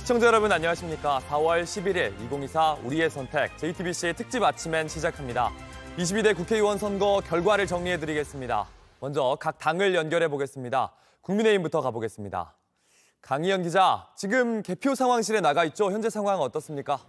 시청자 여러분 안녕하십니까. 4월 11일 2024 우리의 선택 JTBC 특집 아침엔 시작합니다. 22대 국회의원 선거 결과를 정리해드리겠습니다. 먼저 각 당을 연결해 보겠습니다. 국민의힘부터 가보겠습니다. 강희연 기자, 지금 개표 상황실에 나가 있죠? 현재 상황 어떻습니까?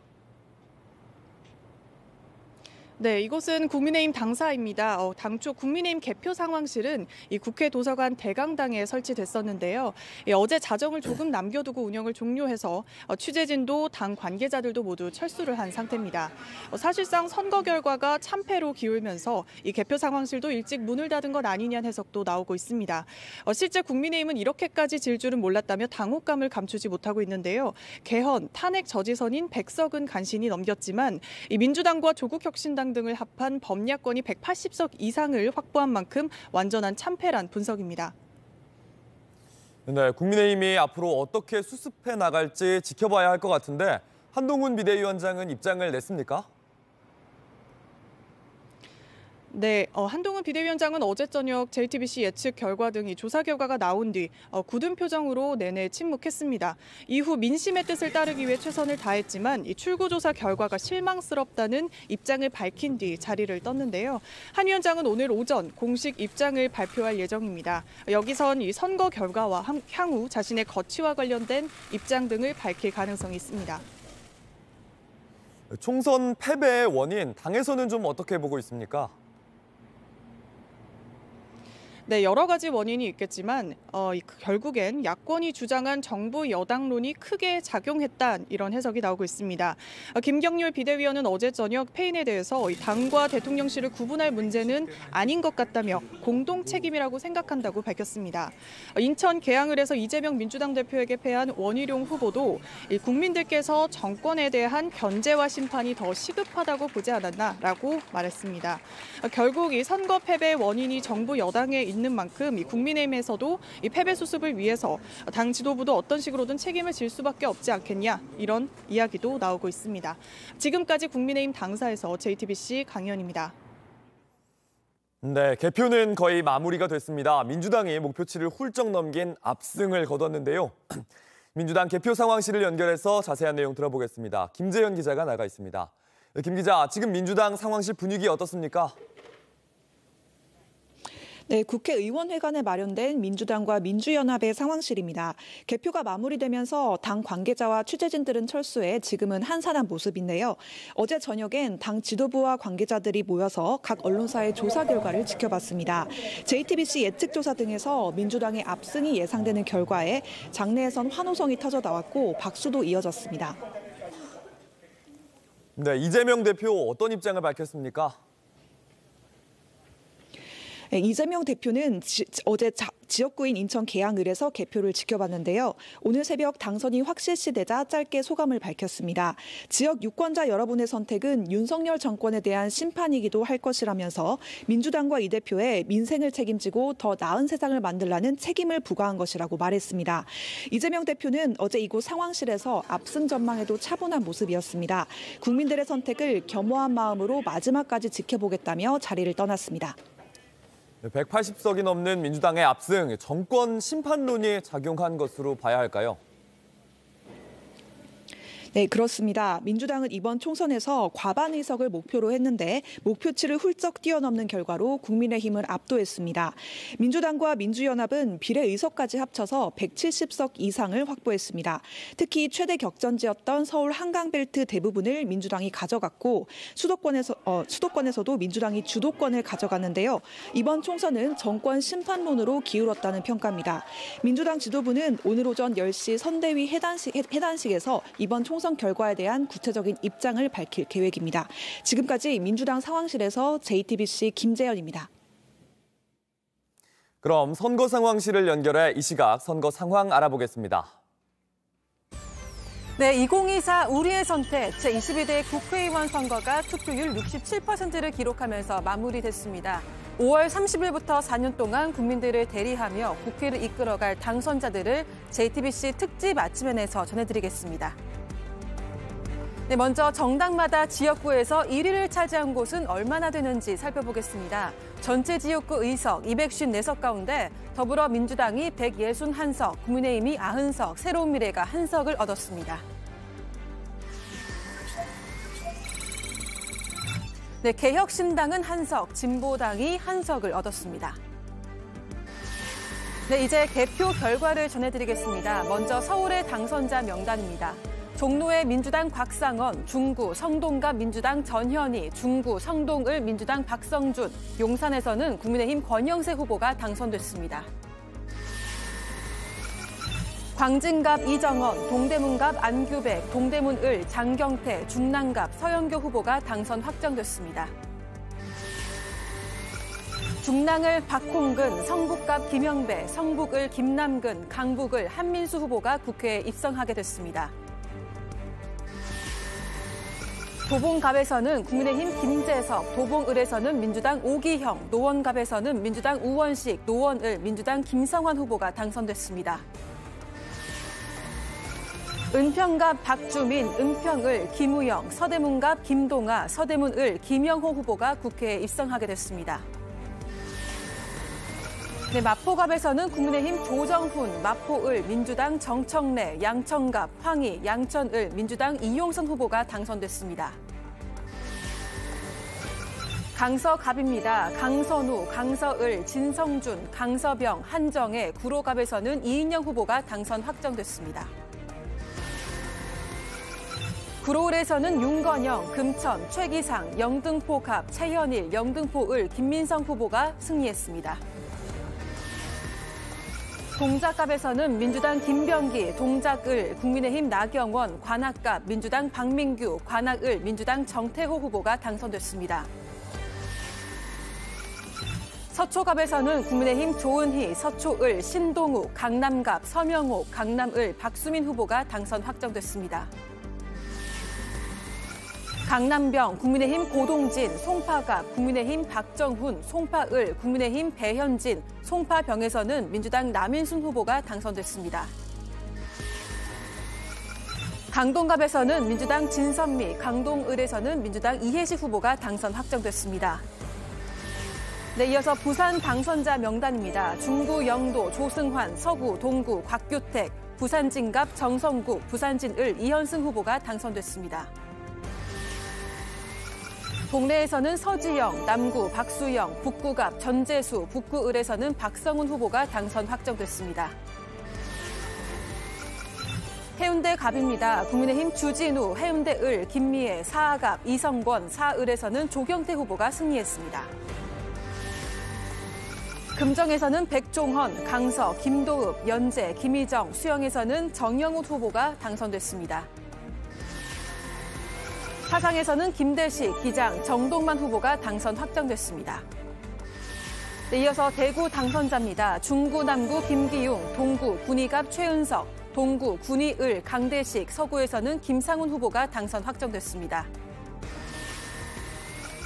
네, 이곳은 국민의힘 당사입니다. 당초 국민의힘 개표 상황실은 이 국회 도서관 대강당에 설치됐었는데요. 어제 자정을 조금 남겨두고 운영을 종료해서 취재진도 당 관계자들도 모두 철수를 한 상태입니다. 사실상 선거 결과가 참패로 기울면서 이 개표 상황실도 일찍 문을 닫은 것 아니냐는 해석도 나오고 있습니다. 실제 국민의힘은 이렇게까지 질 줄은 몰랐다며 당혹감을 감추지 못하고 있는데요. 개헌, 탄핵 저지선인 백석은 간신히 넘겼지만 이 민주당과 조국혁신당 등을 합한 범야권이 180석 이상을 확보한 만큼 완전한 참패란 분석입니다. 네, 국민의힘이 앞으로 어떻게 수습해 나갈지 지켜봐야 할 것 같은데 한동훈 비대위원장은 입장을 냈습니까? 네, 한동훈 비대위원장은 어제 저녁 JTBC 예측 결과 등이 조사 결과가 나온 뒤 굳은 표정으로 내내 침묵했습니다. 이후 민심의 뜻을 따르기 위해 최선을 다했지만 이 출구조사 결과가 실망스럽다는 입장을 밝힌 뒤 자리를 떴는데요. 한 위원장은 오늘 오전 공식 입장을 발표할 예정입니다. 여기선 이 선거 결과와 향후 자신의 거취와 관련된 입장 등을 밝힐 가능성이 있습니다. 총선 패배의 원인, 당에서는 좀 어떻게 보고 있습니까? 네, 여러 가지 원인이 있겠지만 결국엔 야권이 주장한 정부 여당론이 크게 작용했다 이런 해석이 나오고 있습니다. 김경률 비대위원은 어제 저녁 패인에 대해서 당과 대통령실을 구분할 문제는 아닌 것 같다며 공동 책임이라고 생각한다고 밝혔습니다. 인천 계양을에서 이재명 민주당 대표에게 패한 원희룡 후보도 국민들께서 정권에 대한 견제와 심판이 더 시급하다고 보지 않았나라고 말했습니다. 결국 이 선거 패배의 원인이 정부 여당에 있는 만큼 이 국민의힘에서도 이 패배 수습을 위해서 당 지도부도 어떤 식으로든 책임을 질 수밖에 없지 않겠냐 이런 이야기도 나오고 있습니다. 지금까지 국민의힘 당사에서 JTBC 강희연입니다. 네, 개표는 거의 마무리가 됐습니다. 민주당이 목표치를 훌쩍 넘긴 압승을 거뒀는데요. 민주당 개표 상황실을 연결해서 자세한 내용 들어보겠습니다. 김재현 기자가 나가 있습니다. 김 기자, 지금 민주당 상황실 분위기 어떻습니까? 네, 국회의원회관에 마련된 민주당과 민주연합의 상황실입니다. 개표가 마무리되면서 당 관계자와 취재진들은 철수해 지금은 한산한 모습인데요. 어제 저녁엔 당 지도부와 관계자들이 모여서 각 언론사의 조사 결과를 지켜봤습니다. JTBC 예측조사 등에서 민주당의 압승이 예상되는 결과에 장내에선 환호성이 터져 나왔고 박수도 이어졌습니다. 네, 이재명 대표 어떤 입장을 밝혔습니까? 네, 이재명 대표는 어제 지역구인 인천 계양을에서 개표를 지켜봤는데요. 오늘 새벽 당선이 확실시되자 짧게 소감을 밝혔습니다. 지역 유권자 여러분의 선택은 윤석열 정권에 대한 심판이기도 할 것이라면서 민주당과 이 대표의 민생을 책임지고 더 나은 세상을 만들라는 책임을 부과한 것이라고 말했습니다. 이재명 대표는 어제 이곳 상황실에서 압승 전망에도 차분한 모습이었습니다. 국민들의 선택을 겸허한 마음으로 마지막까지 지켜보겠다며 자리를 떠났습니다. 180석이 넘는 민주당의 압승, 정권 심판론이 작용한 것으로 봐야 할까요? 네, 그렇습니다. 민주당은 이번 총선에서 과반 의석을 목표로 했는데 목표치를 훌쩍 뛰어넘는 결과로 국민의힘을 압도했습니다. 민주당과 민주연합은 비례 의석까지 합쳐서 170석 이상을 확보했습니다. 특히 최대 격전지였던 서울 한강벨트 대부분을 민주당이 가져갔고 수도권에서도 민주당이 주도권을 가져갔는데요. 이번 총선은 정권 심판론으로 기울었다는 평가입니다. 민주당 지도부는 오늘 오전 10시 선대위 해단식에서 이번 총선 결과에 대한 구체적인 입장을 밝힐 계획입니다. 지금까지 민주당 상황실에서 JTBC 김재현입니다. 그럼 선거 상황실을 연결해 이 시각 선거 상황 알아보겠습니다. 네, 2024 우리의 선택 제22대 국회의원 선거가 투표율 67%를 기록하면서 마무리됐습니다. 5월 30일부터 4년 동안 국민들을 대리하며 국회를 이끌어갈 당선자들을 JTBC 특집 아침엔에서 전해드리겠습니다. 네, 먼저 정당마다 지역구에서 1위를 차지한 곳은 얼마나 되는지 살펴보겠습니다. 전체 지역구 의석 254석 가운데 더불어민주당이 161석, 국민의힘이 90석, 새로운미래가 1석을 얻었습니다. 네, 개혁신당은 1석, 진보당이 1석을 얻었습니다. 네, 이제 개표 결과를 전해드리겠습니다. 먼저 서울의 당선자 명단입니다. 종로의 민주당 곽상원, 중구 성동갑 민주당 전현희, 중구 성동을 민주당 박성준, 용산에서는 국민의힘 권영세 후보가 당선됐습니다. 광진갑 이정원, 동대문갑 안규백, 동대문을 장경태, 중랑갑 서영교 후보가 당선 확정됐습니다. 중랑을 박홍근, 성북갑 김영배, 성북을 김남근, 강북을 한민수 후보가 국회에 입성하게 됐습니다. 도봉갑에서는 국민의힘 김재석, 도봉을에서는 민주당 오기형, 노원갑에서는 민주당 우원식, 노원을 민주당 김성환 후보가 당선됐습니다. 은평갑 박주민, 은평을 김우영, 서대문갑 김동아, 서대문을 김영호 후보가 국회에 입성하게 됐습니다. 네, 마포갑에서는 국민의힘 조정훈, 마포을 민주당 정청래, 양천갑 황희, 양천을 민주당 이용선 후보가 당선됐습니다. 강서갑입니다. 강선우, 강서을, 진성준, 강서병, 한정혜, 구로갑에서는 이인영 후보가 당선 확정됐습니다. 구로을에서는 윤건영, 금천, 최기상, 영등포갑, 최현일, 영등포을, 김민성 후보가 승리했습니다. 동작갑에서는 민주당 김병기, 동작을, 국민의힘 나경원, 관악갑, 민주당 박민규, 관악을, 민주당 정태호 후보가 당선됐습니다. 서초갑에서는 국민의힘 조은희, 서초을, 신동욱, 강남갑, 서명옥, 강남을, 박수민 후보가 당선 확정됐습니다. 강남병, 국민의힘 고동진, 송파갑, 국민의힘 박정훈, 송파을, 국민의힘 배현진, 송파병에서는 민주당 남인순 후보가 당선됐습니다. 강동갑에서는 민주당 진선미, 강동을에서는 민주당 이혜식 후보가 당선 확정됐습니다. 네, 이어서 부산 당선자 명단입니다. 중구 영도 조승환, 서구 동구 곽규택, 부산진갑 정성국, 부산진을 이현승 후보가 당선됐습니다. 동래에서는 서지영, 남구 박수영, 북구갑 전재수, 북구을에서는 박성훈 후보가 당선 확정됐습니다. 해운대갑입니다. 국민의힘 주진우, 해운대을, 김미애, 사하갑, 이성권, 사을에서는 조경태 후보가 승리했습니다. 금정에서는 백종헌, 강서, 김도읍, 연재, 김희정, 수영에서는 정영훈 후보가 당선됐습니다. 사상에서는 김대식, 기장, 정동만 후보가 당선 확정됐습니다. 네, 이어서 대구 당선자입니다. 중구, 남구, 김기용, 동구, 군위갑, 최은석, 동구, 군위을, 강대식, 서구에서는 김상훈 후보가 당선 확정됐습니다.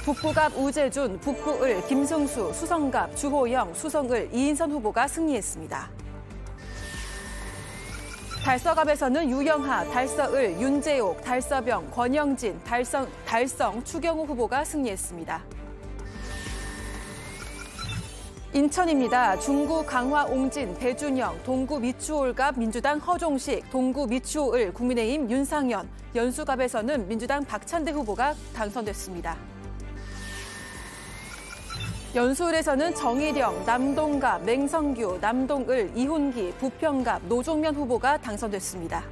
북구갑 우재준, 북구을, 김승수, 수성갑, 주호영, 수성을, 이인선 후보가 승리했습니다. 달서갑에서는 유영하, 달서을, 윤재옥, 달서병, 권영진, 달성, 추경호 후보가 승리했습니다. 인천입니다. 중구 강화 옹진, 배준영, 동구 미추홀갑 민주당 허종식, 동구 미추홀 국민의힘 윤상현, 연수갑에서는 민주당 박찬대 후보가 당선됐습니다. 연수을에서는 정일영, 남동갑, 맹성규, 남동을, 이훈기, 부평갑, 노종면 후보가 당선됐습니다.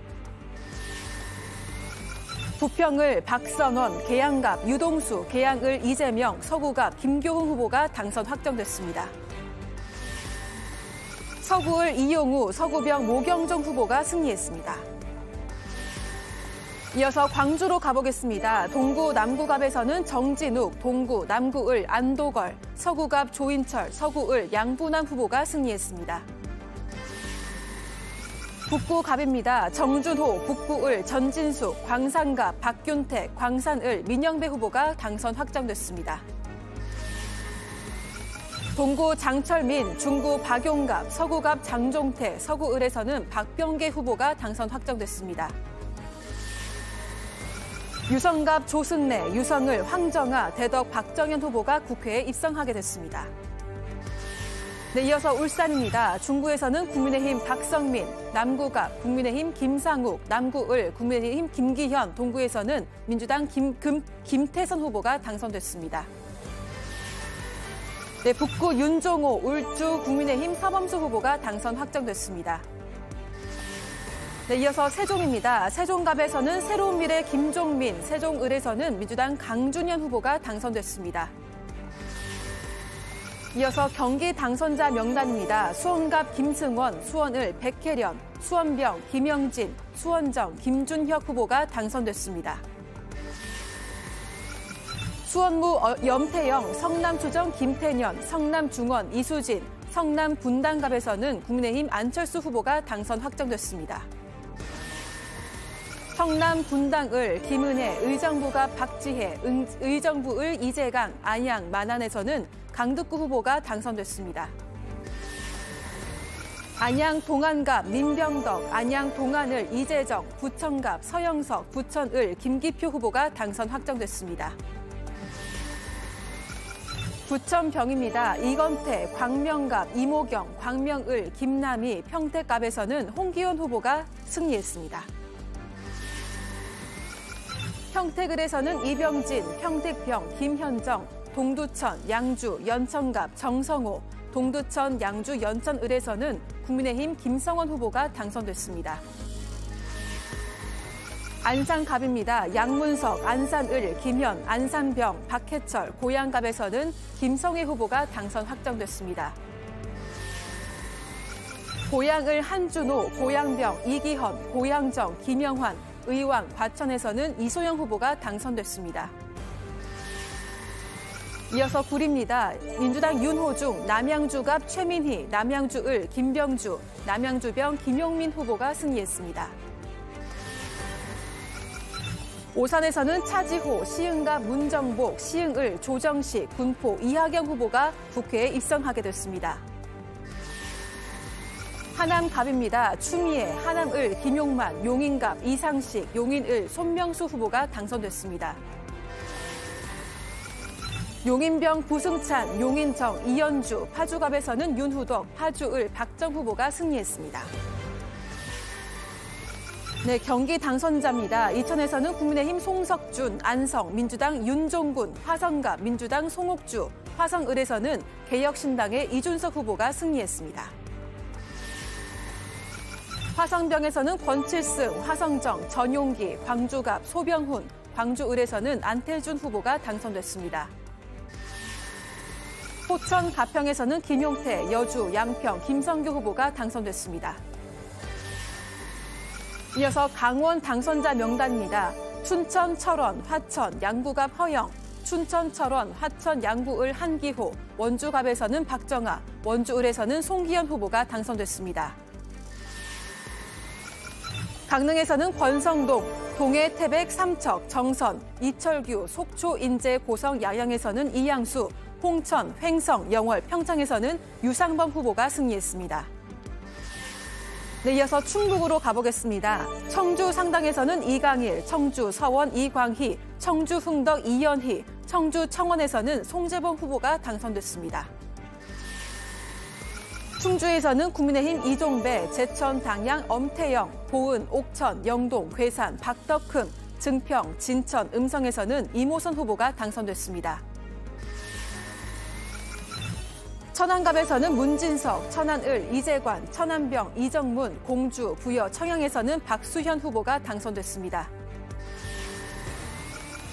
부평을, 박선원, 계양갑, 유동수, 계양을, 이재명, 서구갑, 김교훈 후보가 당선 확정됐습니다. 서구을, 이용우, 서구병, 모경정 후보가 승리했습니다. 이어서 광주로 가보겠습니다. 동구 남구갑에서는 정진욱, 동구 남구을, 안도걸, 서구갑 조인철, 서구을, 양분남 후보가 승리했습니다. 북구갑입니다. 정준호, 북구을, 전진숙, 광산갑, 박균택, 광산을, 민영배 후보가 당선 확정됐습니다. 동구 장철민, 중구 박용갑, 서구갑 장종태, 서구을에서는 박병계 후보가 당선 확정됐습니다. 유성갑 조승래, 유성을, 황정아, 대덕 박정현 후보가 국회에 입성하게 됐습니다. 네, 이어서 울산입니다. 중구에서는 국민의힘 박성민, 남구갑 국민의힘 김상욱, 남구을 국민의힘 김기현, 동구에서는 민주당 김태선 후보가 당선됐습니다. 네, 북구 윤종호, 울주 국민의힘 사범수 후보가 당선 확정됐습니다. 네, 이어서 세종입니다. 세종갑에서는 새로운 미래 김종민, 세종을에서는 민주당 강준현 후보가 당선됐습니다. 이어서 경기 당선자 명단입니다. 수원갑 김승원, 수원을 백혜련, 수원병 김영진, 수원정 김준혁 후보가 당선됐습니다. 수원무 염태영, 성남초정 김태년, 성남중원 이수진, 성남분당갑에서는 국민의힘 안철수 후보가 당선 확정됐습니다. 성남분당을 김은혜, 의정부갑 박지혜, 의정부을 이재강, 안양 만안에서는 강득구 후보가 당선됐습니다. 안양 동안갑 민병덕, 안양 동안을 이재정, 부천갑 서영석, 부천을 김기표 후보가 당선 확정됐습니다. 부천병입니다. 이건태, 광명갑 이모경, 광명을 김남희, 평택갑에서는 홍기훈 후보가 승리했습니다. 평택을에서는 이병진, 평택병 김현정, 동두천, 양주, 연천갑 정성호, 동두천, 양주, 연천을에서는 국민의힘 김성원 후보가 당선됐습니다. 안산갑입니다. 양문석, 안산을, 김현, 안산병, 박해철, 고양갑에서는 김성애 후보가 당선 확정됐습니다. 고양을 한준호, 고양병, 이기헌, 고양정, 김영환, 의왕, 과천에서는 이소영 후보가 당선됐습니다. 이어서 구리입니다. 민주당 윤호중, 남양주갑 최민희, 남양주을 김병주, 남양주병 김용민 후보가 승리했습니다. 오산에서는 차지호, 시흥갑 문정복, 시흥을 조정식, 군포 이하경 후보가 국회에 입성하게 됐습니다. 하남갑입니다. 추미애, 하남을 김용만, 용인갑 이상식, 용인을 손명수 후보가 당선됐습니다. 용인병 부승찬, 용인정 이연주, 파주갑에서는 윤후덕, 파주을 박정 후보가 승리했습니다. 네, 경기 당선자입니다. 이천에서는 국민의힘 송석준, 안성, 민주당 윤종군, 화성갑, 민주당 송옥주, 화성을에서는 개혁신당의 이준석 후보가 승리했습니다. 화성병에서는 권칠승, 화성정, 전용기, 광주갑, 소병훈, 광주을에서는 안태준 후보가 당선됐습니다. 포천 가평에서는 김용태, 여주, 양평, 김성규 후보가 당선됐습니다. 이어서 강원 당선자 명단입니다. 춘천, 철원, 화천, 양구갑 허영, 춘천, 철원, 화천, 양구을 한기호, 원주갑에서는 박정아, 원주을에서는 송기현 후보가 당선됐습니다. 강릉에서는 권성동, 동해, 태백, 삼척, 정선, 이철규, 속초, 인제, 고성, 야영에서는 이양수, 홍천, 횡성, 영월, 평창에서는 유상범 후보가 승리했습니다. 네, 이어서 충북으로 가보겠습니다. 청주 상당에서는 이강일, 청주 서원 이광희, 청주 흥덕 이연희, 청주 청원에서는 송재범 후보가 당선됐습니다. 충주에서는 국민의힘 이종배, 제천 당양 엄태영, 보은, 옥천, 영동, 괴산, 박덕흠, 증평, 진천, 음성에서는 이모선 후보가 당선됐습니다. 천안갑에서는 문진석, 천안을, 이재관, 천안병, 이정문, 공주, 부여, 청양에서는 박수현 후보가 당선됐습니다.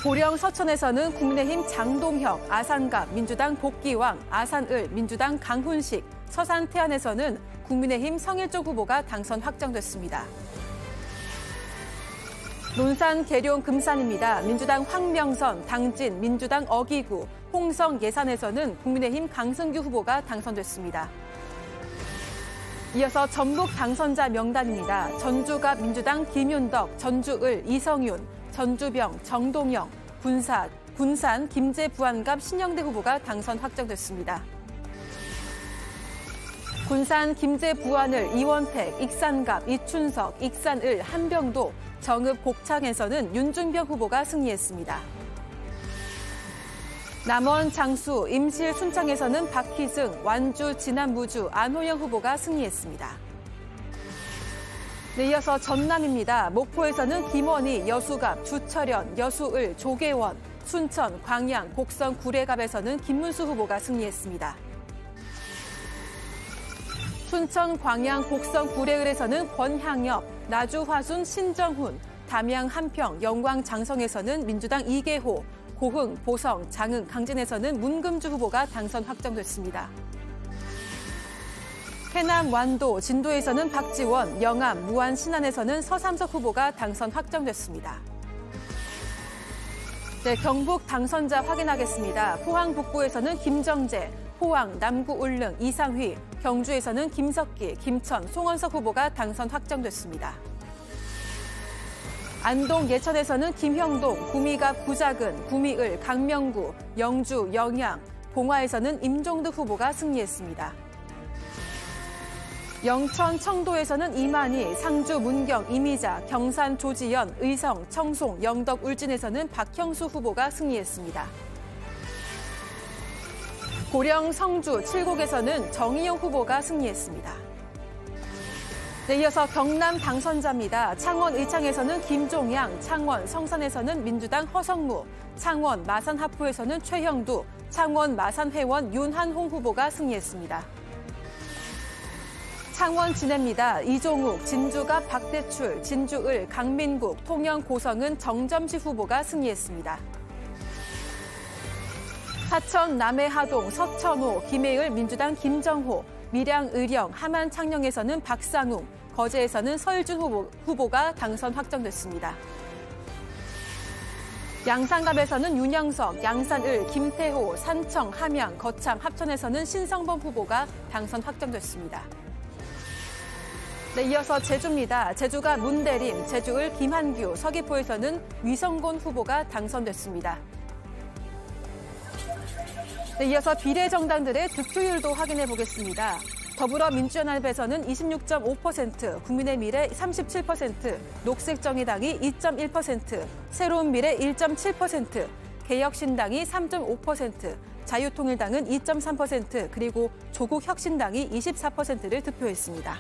보령 서천에서는 국민의힘 장동혁, 아산갑, 민주당 복기왕, 아산을, 민주당 강훈식, 서산 태안에서는 국민의힘 성일종 후보가 당선 확정됐습니다. 논산 계룡 금산입니다. 민주당 황명선, 당진, 민주당 어기구, 홍성 예산에서는 국민의힘 강승규 후보가 당선됐습니다. 이어서 전북 당선자 명단입니다. 전주갑 민주당 김윤덕, 전주을 이성윤, 전주병 정동영, 군산 김제부안갑 신영대 후보가 당선 확정됐습니다. 군산 김제부안을 이원택, 익산갑 이춘석, 익산을 한병도, 정읍 곡창에서는 윤중병 후보가 승리했습니다. 남원 장수, 임실 순창에서는 박희승, 완주 진안무주 안호영 후보가 승리했습니다. 네, 이어서 전남입니다. 목포에서는 김원희, 여수갑, 주철현, 여수을, 조계원, 순천, 광양, 곡성, 구례갑에서는 김문수 후보가 승리했습니다. 순천, 광양, 곡성, 구례을에서는 권향엽, 나주, 화순, 신정훈, 담양, 한평, 영광, 장성에서는 민주당 이계호, 고흥, 보성, 장흥, 강진에서는 문금주 후보가 당선 확정됐습니다. 해남, 완도, 진도에서는 박지원, 영암, 무안, 신안에서는 서삼석 후보가 당선 확정됐습니다. 네, 경북 당선자 확인하겠습니다. 포항 북부에서는 김정재, 포항, 남구, 울릉, 이상휘, 경주에서는 김석기, 김천, 송원석 후보가 당선 확정됐습니다. 안동, 예천에서는 김형동, 구미갑, 구작은, 구미을, 강명구, 영주, 영양, 봉화에서는 임종득 후보가 승리했습니다. 영천, 청도에서는 이만희, 상주, 문경, 이미자, 경산, 조지연, 의성, 청송, 영덕, 울진에서는 박형수 후보가 승리했습니다. 고령, 성주, 칠곡에서는 정의용 후보가 승리했습니다. 네, 이어서 경남 당선자입니다. 창원, 의창에서는 김종양, 창원, 성산에서는 민주당 허성무, 창원, 마산, 하포에서는 최형두, 창원, 마산 회원 윤한홍 후보가 승리했습니다. 창원 진해입니다. 이종욱, 진주갑, 박대출, 진주을, 강민국, 통영, 고성은 정점시 후보가 승리했습니다. 사천, 남해하동, 서천호, 김해을, 민주당 김정호, 밀양, 의령, 함안, 창녕에서는 박상웅, 거제에서는 서일준 후보가 당선 확정됐습니다. 양산갑에서는 윤영석, 양산을, 김태호, 산청, 함양, 거창, 합천에서는 신성범 후보가 당선 확정됐습니다. 네, 이어서 제주입니다. 제주가 문대림, 제주을 김한규, 서귀포에서는 위성곤 후보가 당선됐습니다. 네, 이어서 비례정당들의 득표율도 확인해 보겠습니다. 더불어민주연합에서는 26.5%, 국민의미래 37%, 녹색정의당이 2.1%, 새로운미래 1.7%, 개혁신당이 3.5%, 자유통일당은 2.3%, 그리고 조국혁신당이 24%를 득표했습니다.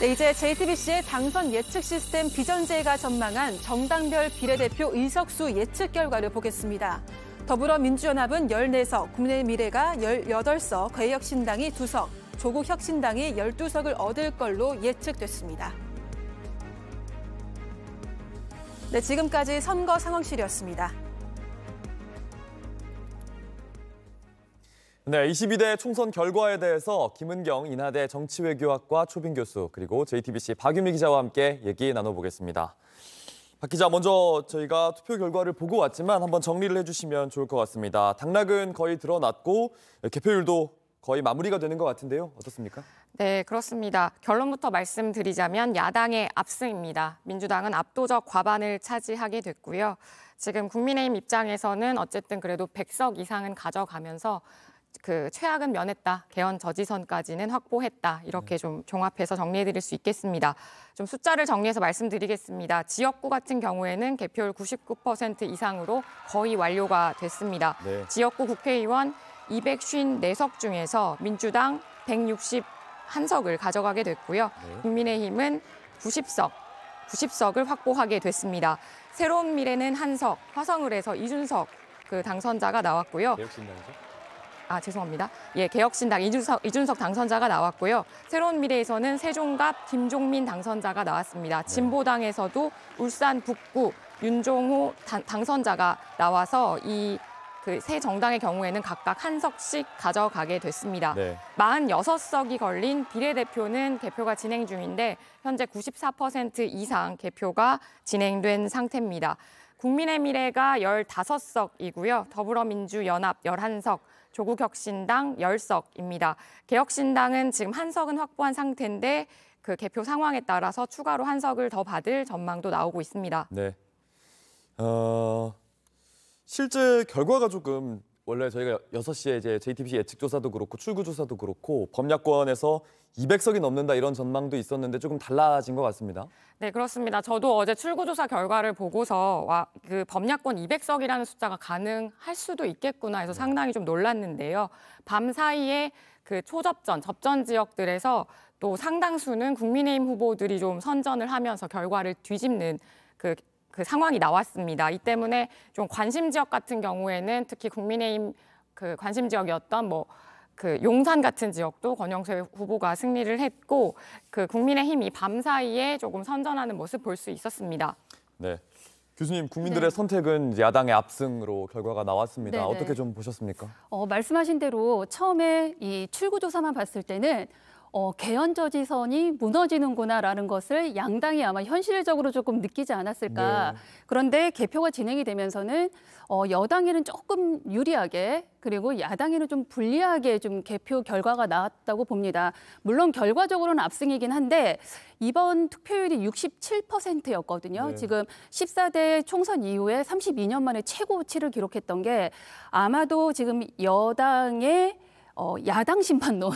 네, 이제 JTBC의 당선 예측 시스템 비전제가 전망한 정당별 비례대표 의석수 예측 결과를 보겠습니다. 더불어민주연합은 14석, 국민의미래가 18석, 개혁신당이 2석, 조국혁신당이 12석을 얻을 걸로 예측됐습니다. 네, 지금까지 선거 상황실이었습니다. 네, 22대 총선 결과에 대해서 김은경 인하대 정치외교학과 초빙 교수 그리고 JTBC 박유미 기자와 함께 얘기 나눠보겠습니다. 박 기자, 먼저 저희가 투표 결과를 보고 왔지만 한번 정리를 해주시면 좋을 것 같습니다. 당락은 거의 드러났고 개표율도 거의 마무리가 되는 것 같은데요. 어떻습니까? 네, 그렇습니다. 결론부터 말씀드리자면 야당의 압승입니다. 민주당은 압도적 과반을 차지하게 됐고요. 지금 국민의힘 입장에서는 어쨌든 그래도 100석 이상은 가져가면서 그 최악은 면했다, 개헌 저지선까지는 확보했다, 이렇게 좀 종합해서 정리해드릴 수 있겠습니다. 좀 숫자를 정리해서 말씀드리겠습니다. 지역구 같은 경우에는 개표율 99% 이상으로 거의 완료가 됐습니다. 네. 지역구 국회의원 254석 중에서 민주당 161석을 가져가게 됐고요. 네. 국민의힘은 90석을 확보하게 됐습니다. 새로운 미래는 1석, 화성을에서 이준석 그 당선자가 나왔고요. 개혁신당이죠? 죄송합니다. 예, 개혁신당 이준석 당선자가 나왔고요. 새로운 미래에서는 세종갑 김종민 당선자가 나왔습니다. 진보당에서도 울산 북구 윤종호 당선자가 나와서 이 그 세 정당의 경우에는 각각 1석씩 가져가게 됐습니다. 네. 46석이 걸린 비례대표는 개표가 진행 중인데 현재 94% 이상 개표가 진행된 상태입니다. 국민의미래가 15석이고요. 더불어민주연합 11석, 조국혁신당 10석입니다. 개혁신당은 지금 1석은 확보한 상태인데 그 개표 상황에 따라서 추가로 1석을 더 받을 전망도 나오고 있습니다. 네. 실제 결과가 조금 원래 저희가 6시에 이제 JTBC 예측 조사도 그렇고 출구 조사도 그렇고 범야권에서 200석이 넘는다 이런 전망도 있었는데 조금 달라진 것 같습니다. 네, 그렇습니다. 저도 어제 출구조사 결과를 보고서 그 범야권 200석이라는 숫자가 가능할 수도 있겠구나 해서 상당히 좀 놀랐는데요. 밤 사이에 그 접전 지역들에서 또 상당수는 국민의힘 후보들이 좀 선전을 하면서 결과를 뒤집는 그 상황이 나왔습니다. 이 때문에 좀 관심 지역 같은 경우에는 특히 국민의힘 그 관심 지역이었던 그 용산 같은 지역도 권영세 후보가 승리를 했고 그 국민의힘이 밤 사이에 조금 선전하는 모습 볼 수 있었습니다. 네. 교수님, 국민들의 선택은 이제 야당의 압승으로 결과가 나왔습니다. 네네. 어떻게 좀 보셨습니까? 말씀하신 대로 처음에 이 출구조사만 봤을 때는 개헌 저지선이 무너지는구나라는 것을 양당이 아마 현실적으로 조금 느끼지 않았을까. 네. 그런데 개표가 진행이 되면서는 여당에는 조금 유리하게 그리고 야당에는 좀 불리하게 좀 개표 결과가 나왔다고 봅니다. 물론 결과적으로는 압승이긴 한데 이번 투표율이 67%였거든요. 네. 지금 14대 총선 이후에 32년 만에 최고치를 기록했던 게 아마도 지금 여당의 야당 심판론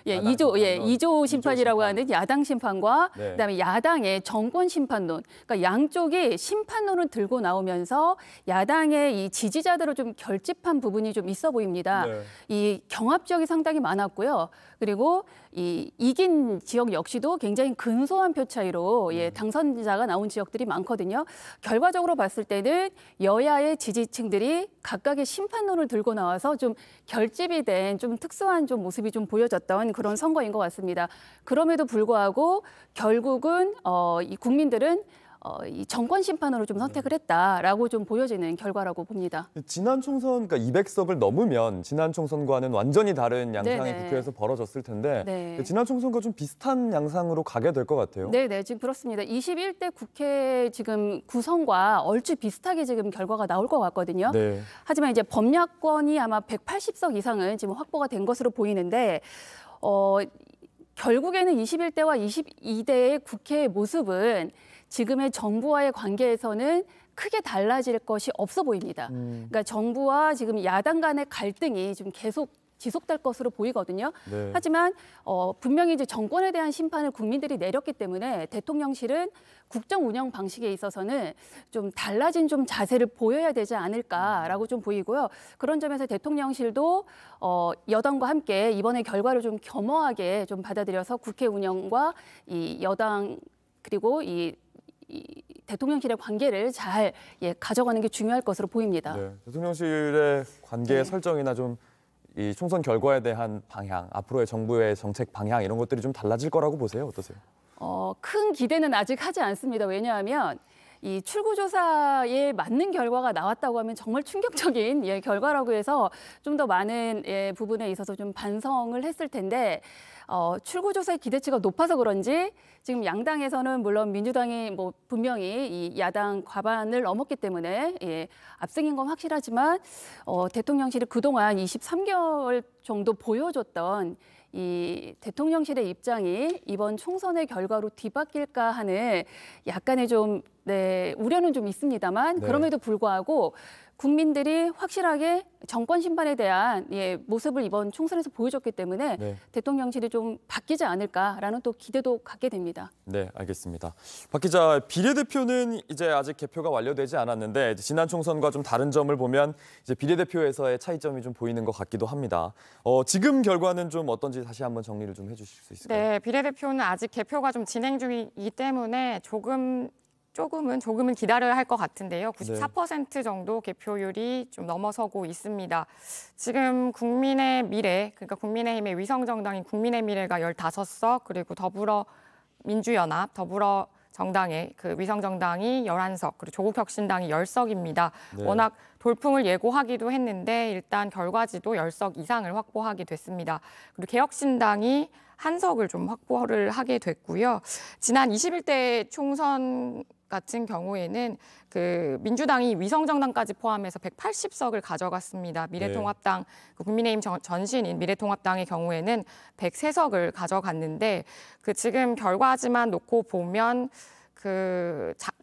이조 심판이라고 하는 야당 심판과 네. 그다음에 야당의 정권 심판론, 그러니까 양쪽이 심판론을 들고 나오면서 야당의 이 지지자들을 좀 결집한 부분이 좀 있어 보입니다. 네. 이 경합 지역이 상당히 많았고요. 그리고 이 이긴 지역 역시도 굉장히 근소한 표 차이로 당선자가 나온 지역들이 많거든요. 결과적으로 봤을 때는 여야의 지지층들이 각각의 심판론을 들고 나와서 좀 결집이 된 좀 특수한 좀 모습이 좀 보여졌던 그런 선거인 것 같습니다. 그럼에도 불구하고 결국은 이 국민들은 이 정권 심판으로 좀 선택을 했다라고 좀 보여지는 결과라고 봅니다. 지난 총선, 그러니까 200석을 넘으면 지난 총선과는 완전히 다른 양상이 네네. 국회에서 벌어졌을 텐데 네. 지난 총선과 좀 비슷한 양상으로 가게 될 것 같아요. 네, 지금 그렇습니다. 21대 국회 지금 구성과 얼추 비슷하게 지금 결과가 나올 것 같거든요. 네. 하지만 이제 범야권이 아마 180석 이상은 지금 확보가 된 것으로 보이는데 결국에는 21대와 22대의 국회의 모습은 지금의 정부와의 관계에서는 크게 달라질 것이 없어 보입니다. 그러니까 정부와 지금 야당 간의 갈등이 좀 계속 지속될 것으로 보이거든요. 네. 하지만 분명히 이제 정권에 대한 심판을 국민들이 내렸기 때문에 대통령실은 국정 운영 방식에 있어서는 좀 달라진 좀 자세를 보여야 되지 않을까라고 좀 보이고요. 그런 점에서 대통령실도 여당과 함께 이번에 결과를 좀 겸허하게 좀 받아들여서 국회 운영과 이 여당 그리고 이 대통령실의 관계를 잘 가져가는 게 중요할 것으로 보입니다. 네. 대통령실의 관계 네. 설정이나 좀 이 총선 결과에 대한 방향, 앞으로의 정부의 정책 방향 이런 것들이 좀 달라질 거라고 보세요? 어떠세요? 큰 기대는 아직 하지 않습니다. 왜냐하면 이 출구조사에 맞는 결과가 나왔다고 하면 정말 충격적인 결과라고 해서 좀 더 많은 부분에 있어서 좀 반성을 했을 텐데 출구조사의 기대치가 높아서 그런지 지금 양당에서는 물론 민주당이 분명히 이 야당 과반을 넘었기 때문에 압승인 건 확실하지만 대통령실이 그동안 23개월 정도 보여줬던 이 대통령실의 입장이 이번 총선의 결과로 뒤바뀔까 하는 약간의 좀 우려는 좀 있습니다만 네. 그럼에도 불구하고 국민들이 확실하게 정권 심판에 대한 모습을 이번 총선에서 보여줬기 때문에 네. 대통령실이 좀 바뀌지 않을까라는 또 기대도 갖게 됩니다. 네, 알겠습니다. 박 기자, 비례대표는 이제 아직 개표가 완료되지 않았는데 지난 총선과 좀 다른 점을 보면 이제 비례대표에서의 차이점이 좀 보이는 것 같기도 합니다. 지금 결과는 좀 어떤지 다시 한번 정리를 좀 해주실 수 있을까요? 네, 비례대표는 아직 개표가 좀 진행 중이기 때문에 조금은 기다려야 할 것 같은데요. 94% 정도 개표율이 좀 넘어서고 있습니다. 지금 국민의 미래, 그러니까 국민의힘의 위성정당인 국민의 미래가 15석, 그리고 더불어민주연합, 더불어정당의 그 위성정당이 11석, 그리고 조국혁신당이 10석입니다. 네. 워낙 돌풍을 예고하기도 했는데 일단 결과지도 10석 이상을 확보하게 됐습니다. 그리고 개혁신당이 1석을 좀 확보를 하게 됐고요. 지난 21대 총선 같은 경우에는 그 민주당이 위성정당까지 포함해서 180석을 가져갔습니다. 미래통합당, 그 국민의힘 전신인 미래통합당의 경우에는 103석을 가져갔는데 그 지금 결과지만 놓고 보면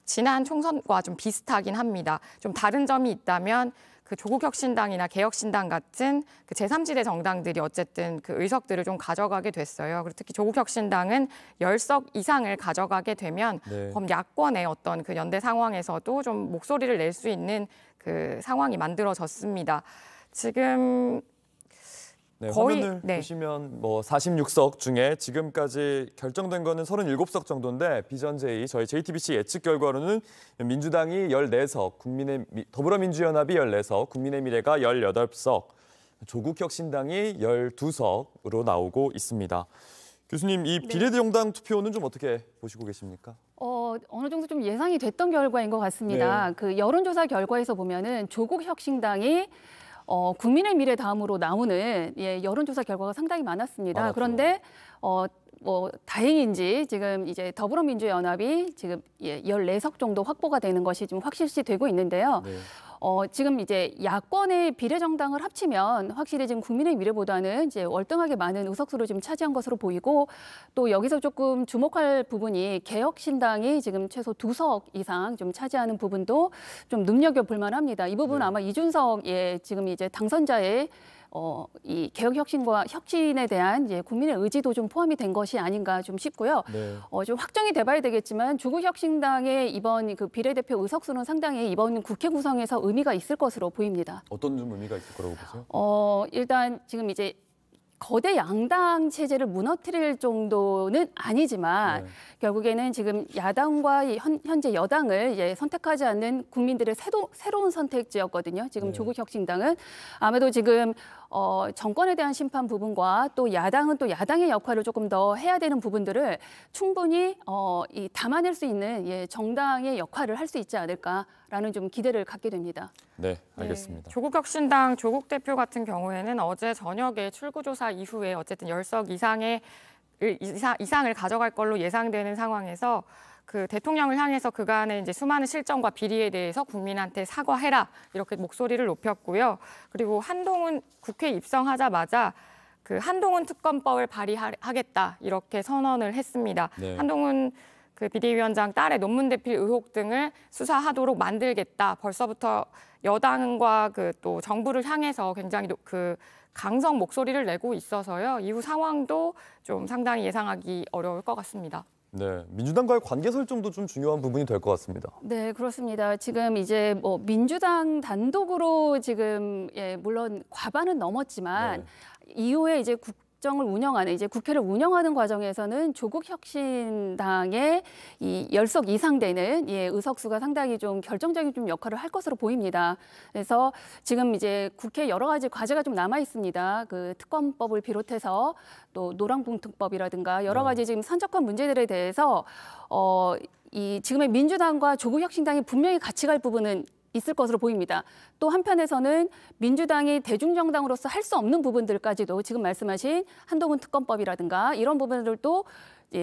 지난 총선과 좀 비슷하긴 합니다. 좀 다른 점이 있다면 그 조국혁신당이나 개혁신당 같은 그 제3지대 정당들이 어쨌든 그 의석들을 좀 가져가게 됐어요. 그리고 특히 조국혁신당은 10석 이상을 가져가게 되면 그럼 야권의 어떤 그 연대 상황에서도 좀 목소리를 낼 수 있는 그 상황이 만들어졌습니다. 지금 거의 화면을 보시면 뭐 46석 중에 지금까지 결정된 거는 37석 정도인데 비전제의 저희 JTBC 예측 결과로는 민주당이 14석, 더불어민주연합이 14석, 국민의미래가 18석, 조국혁신당이 12석으로 나오고 있습니다. 교수님, 이 비례정당 투표는 좀 어떻게 보시고 계십니까? 어느 정도 좀 예상이 됐던 결과인 것 같습니다. 그 여론조사 결과에서 보면은 조국혁신당이 국민의 미래 다음으로 나오는 여론조사 결과가 상당히 많았습니다. 그런데 다행인지 지금 이제 더불어민주연합이 지금 14석 정도 확보가 되는 것이 좀 확실시 되고 있는데요. 지금 이제 야권의 비례정당을 합치면 확실히 지금 국민의 미래보다는 이제 월등하게 많은 의석수를 좀 차지한 것으로 보이고 또 여기서 조금 주목할 부분이 개혁신당이 지금 최소 2석 이상 좀 차지하는 부분도 좀 눈여겨볼 만합니다. 이 부분은 아마 이준석 지금 이제 당선자의 이 개혁혁신과 혁신에 대한 이제 국민의 의지도 좀 포함이 된 것이 아닌가 좀 싶고요. 좀 확정이 돼봐야 되겠지만 조국혁신당의 이번 그 비례대표 의석수는 상당히 이번 국회 구성에서 의미가 있을 것으로 보입니다. 어떤 좀 의미가 있을 거라고 보세요? 일단 지금 이제 거대 양당 체제를 무너뜨릴 정도는 아니지만 결국에는 지금 야당과 현재 여당을 이제 선택하지 않는 국민들의 새로운 선택지였거든요. 지금 조국혁신당은 아마도 지금 정권에 대한 심판 부분과 또 야당은 또 야당의 역할을 조금 더 해야 되는 부분들을 충분히 담아낼 수 있는 정당의 역할을 할 수 있지 않을까라는 좀 기대를 갖게 됩니다. 네, 알겠습니다. 조국혁신당 조국 대표 같은 경우에는 어제 저녁에 출구조사 이후에 어쨌든 10석 이상을 가져갈 걸로 예상되는 상황에서 그 대통령을 향해서 그간의 이제 수많은 실정과 비리에 대해서 국민한테 사과해라 이렇게 목소리를 높였고요. 그리고 한동훈 국회 입성하자마자 그 한동훈 특검법을 발의하겠다 이렇게 선언을 했습니다. 한동훈 그 비대위원장 딸의 논문 대필 의혹 등을 수사하도록 만들겠다. 벌써부터 여당과 그 또 정부를 향해서 굉장히 그 강성 목소리를 내고 있어서요. 이후 상황도 좀 상당히 예상하기 어려울 것 같습니다. 네, 민주당과의 관계 설정도 좀 중요한 부분이 될 것 같습니다. 네, 그렇습니다. 지금 이제 뭐 민주당 단독으로 지금 물론 과반은 넘었지만 이후에 이제 국정을 운영하는 이제 국회를 운영하는 과정에서는 조국혁신당의 이 10석 이상 되는 의석수가 상당히 좀 결정적인 좀 역할을 할 것으로 보입니다. 그래서 지금 이제 국회 여러 가지 과제가 좀 남아 있습니다. 그 특검법을 비롯해서 또 노란봉 특법이라든가 여러 가지 지금 산적한 문제들에 대해서 이 지금의 민주당과 조국혁신당이 분명히 같이 갈 부분은 있을 것으로 보입니다. 또 한편에서는 민주당이 대중정당으로서 할 수 없는 부분들까지도 지금 말씀하신 한동훈 특검법이라든가 이런 부분들도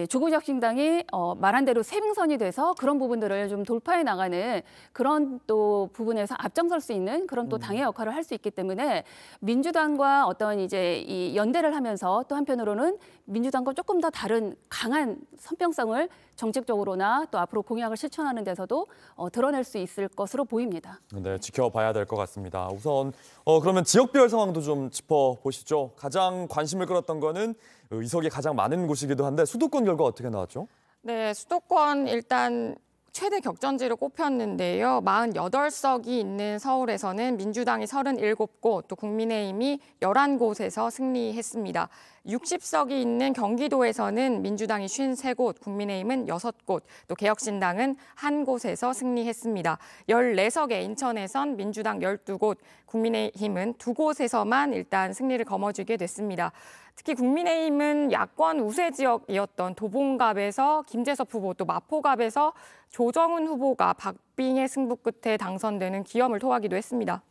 조국혁신당이 말한 대로 세빙선이 돼서 그런 부분들을 좀 돌파해 나가는 그런 또 부분에서 앞장설 수 있는 그런 또 당의 역할을 할 수 있기 때문에 민주당과 어떤 이제 이 연대를 하면서 또 한편으로는 민주당과 조금 더 다른 강한 선평성을 정책적으로나 또 앞으로 공약을 실천하는 데서도 드러낼 수 있을 것으로 보입니다. 네, 지켜봐야 될 것 같습니다. 우선 그러면 지역별 상황도 좀 짚어보시죠. 가장 관심을 끌었던 거는 의석이 가장 많은 곳이기도 한데 수도권 결과 어떻게 나왔죠? 네, 수도권 일단 최대 격전지를 꼽혔는데요. 48석이 있는 서울에서는 민주당이 37곳, 또 국민의힘이 11곳에서 승리했습니다. 60석이 있는 경기도에서는 민주당이 53곳, 국민의힘은 6곳, 또 개혁신당은 1곳에서 승리했습니다. 14석의 인천에선 민주당 12곳, 국민의힘은 2곳에서만 일단 승리를 거머쥐게 됐습니다. 특히 국민의힘은 야권 우세 지역이었던 도봉갑에서 김재섭 후보, 또 마포갑에서 조정훈 후보가 박빙의 승부 끝에 당선되는 기염을 토하기도 했습니다.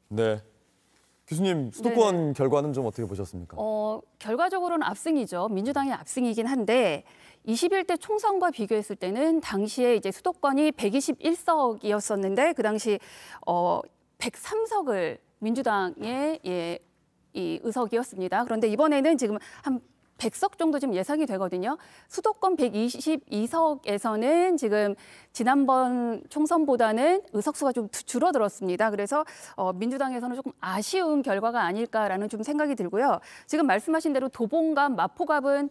네. 교수님, 수도권 결과는 좀 어떻게 보셨습니까? 결과적으로는 압승이죠. 민주당의 압승이긴 한데 21대 총선과 비교했을 때는 당시에 이제 수도권이 121석이었었는데 그 당시 103석을 민주당의 이 의석이었습니다. 그런데 이번에는 지금 한 100석 정도 지금 예상이 되거든요. 수도권 122석에서는 지금 지난번 총선보다는 의석수가 좀 줄어들었습니다. 그래서 민주당에서는 조금 아쉬운 결과가 아닐까라는 좀 생각이 들고요. 지금 말씀하신 대로 도봉갑, 마포갑은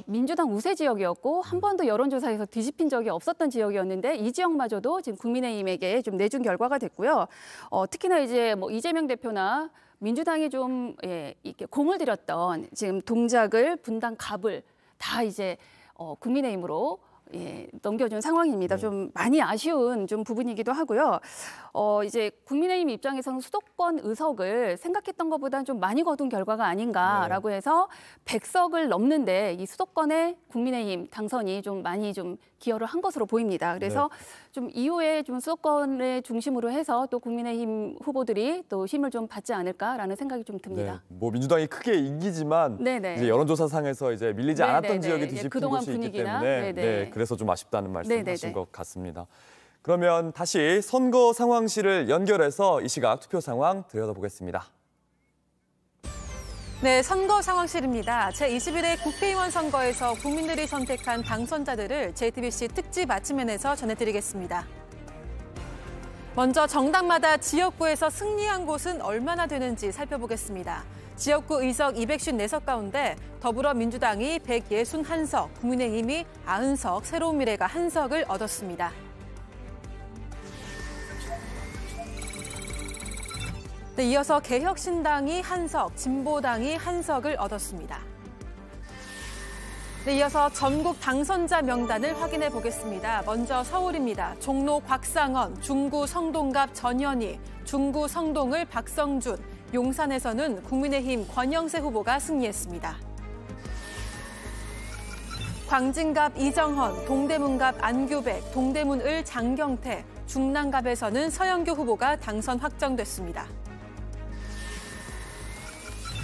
민주당 우세 지역이었고 한 번도 여론조사에서 뒤집힌 적이 없었던 지역이었는데 이 지역마저도 지금 국민의힘에게 좀 내준 결과가 됐고요. 특히나 이제 뭐 이재명 대표나 민주당이 좀 이렇게 공을 들였던 지금 동작을 분당 갑을 다 이제 국민의힘으로 넘겨준 상황입니다. 좀 많이 아쉬운 좀 부분이기도 하고요. 이제 국민의힘 입장에서는 수도권 의석을 생각했던 것보다는 좀 많이 거둔 결과가 아닌가라고 해서 100석을 넘는데 이 수도권의 국민의힘 당선이 좀 많이 좀 기여를 한 것으로 보입니다. 그래서 좀 이후에 좀 수도권을 중심으로 해서 또 국민의힘 후보들이 또 힘을 좀 받지 않을까라는 생각이 좀 듭니다. 뭐 민주당이 크게 이기지만 이제 여론조사상에서 이제 밀리지 않았던 지역이 뒤집힌 곳이 있기 때문에 그래서 좀 아쉽다는 말씀하신 것 같습니다. 그러면 다시 선거 상황실을 연결해서 이 시각 투표 상황 들여다보겠습니다. 네, 선거 상황실입니다. 제21회 국회의원 선거에서 국민들이 선택한 당선자들을 JTBC 특집 아침엔에서 전해드리겠습니다. 먼저 정당마다 지역구에서 승리한 곳은 얼마나 되는지 살펴보겠습니다. 지역구 의석 254석 가운데 더불어민주당이 161석, 국민의힘이 90석, 새로운미래가 1석을 얻었습니다. 네, 이어서 개혁신당이 1석, 진보당이 1석을 얻었습니다. 네, 이어서 전국 당선자 명단을 확인해 보겠습니다. 먼저 서울입니다. 종로 곽상원, 중구 성동갑 전현희, 중구 성동을 박성준, 용산에서는 국민의힘 권영세 후보가 승리했습니다. 광진갑 이정헌, 동대문갑 안규백, 동대문을 장경태, 중랑갑에서는 서영교 후보가 당선 확정됐습니다.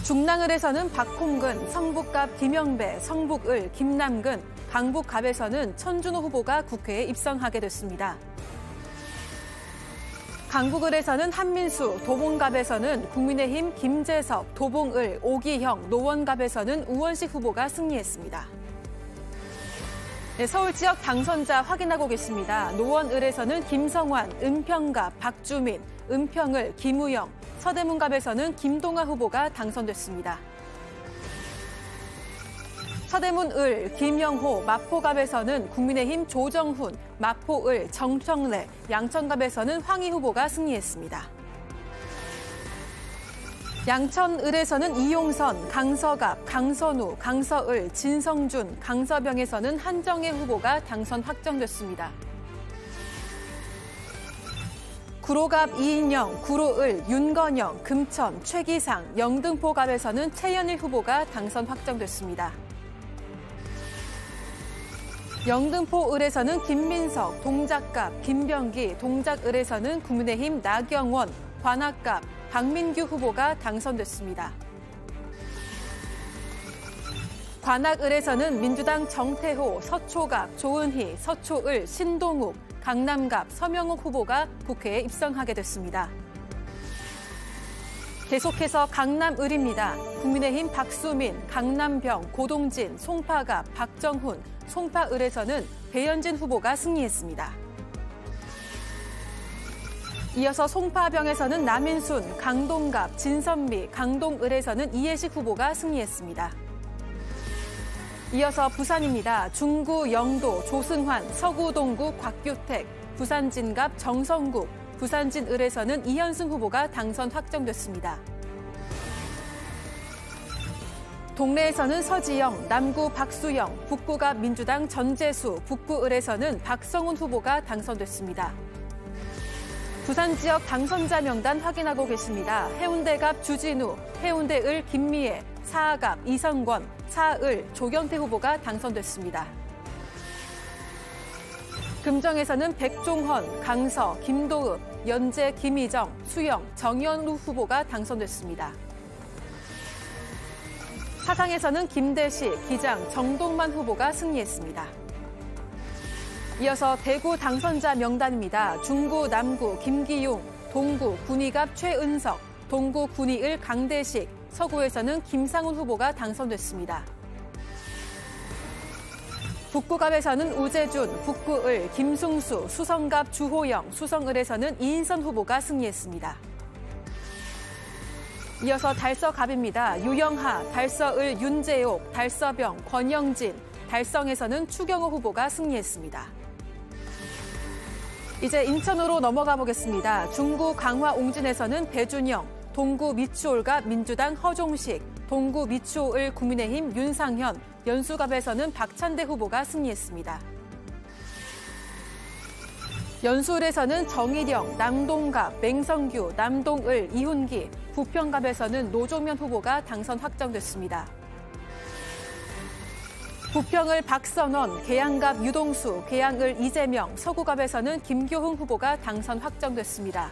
중랑을에서는 박홍근, 성북갑 김영배, 성북을 김남근, 강북갑에서는 천준호 후보가 국회에 입성하게 됐습니다. 강북을에서는 한민수, 도봉갑에서는 국민의힘 김재섭, 도봉을, 오기형, 노원갑에서는 우원식 후보가 승리했습니다. 네, 서울 지역 당선자 확인하고 계십니다. 노원을에서는 김성환, 은평갑, 박주민, 은평을, 김우영, 서대문갑에서는 김동아 후보가 당선됐습니다. 서대문을, 김영호, 마포갑에서는 국민의힘 조정훈, 마포을, 정청래, 양천갑에서는 황희 후보가 승리했습니다. 양천을에서는 이용선, 강서갑, 강선우, 강서을, 진성준, 강서병에서는 한정혜 후보가 당선 확정됐습니다. 구로갑 이인영, 구로을, 윤건영, 금천, 최기상, 영등포갑에서는 최연일 후보가 당선 확정됐습니다. 영등포을에서는 김민석, 동작갑, 김병기, 동작을에서는 국민의힘 나경원, 관악갑, 박민규 후보가 당선됐습니다. 관악을에서는 민주당 정태호, 서초갑, 조은희, 서초을, 신동욱, 강남갑, 서명옥 후보가 국회에 입성하게 됐습니다. 계속해서 강남을입니다. 국민의힘 박수민, 강남병, 고동진, 송파갑, 박정훈, 송파을에서는 배현진 후보가 승리했습니다. 이어서 송파병에서는 남인순, 강동갑, 진선미, 강동을에서는 이해식 후보가 승리했습니다. 이어서 부산입니다. 중구 영도, 조승환, 서구 동구 곽규택, 부산진갑 정성국, 부산진을에서는 이현승 후보가 당선 확정됐습니다. 동래에서는 서지영, 남구 박수영, 북구갑 민주당 전재수, 북구을에서는 박성훈 후보가 당선됐습니다. 부산 지역 당선자 명단 확인하고 계십니다. 해운대갑 주진우, 해운대을 김미애, 사하갑 이성권, 사을 조경태 후보가 당선됐습니다. 금정에서는 백종헌, 강서, 김도읍, 연재 김희정, 수영, 정연우 후보가 당선됐습니다. 사상에서는 김대시, 기장, 정동만 후보가 승리했습니다. 이어서 대구 당선자 명단입니다. 중구 남구 김기용, 동구 군의갑 최은석, 동구 군의을 강대식, 서구에서는 김상훈 후보가 당선됐습니다. 북구갑에서는 우재준, 북구을, 김승수, 수성갑 주호영, 수성을에서는 이인선 후보가 승리했습니다. 이어서 달서갑입니다. 유영하, 달서을 윤재옥, 달서병, 권영진, 달성에서는 추경호 후보가 승리했습니다. 이제 인천으로 넘어가 보겠습니다. 중구 강화 옹진에서는 배준영, 동구 미추홀갑 민주당 허종식, 동구 미추홀 국민의힘 윤상현, 연수갑에서는 박찬대 후보가 승리했습니다. 연수을에서는 정일영, 남동갑, 맹성규, 남동을, 이훈기, 부평갑에서는 노종면 후보가 당선 확정됐습니다. 부평을 박선원, 계양갑 유동수, 계양을 이재명, 서구갑에서는 김교흥 후보가 당선 확정됐습니다.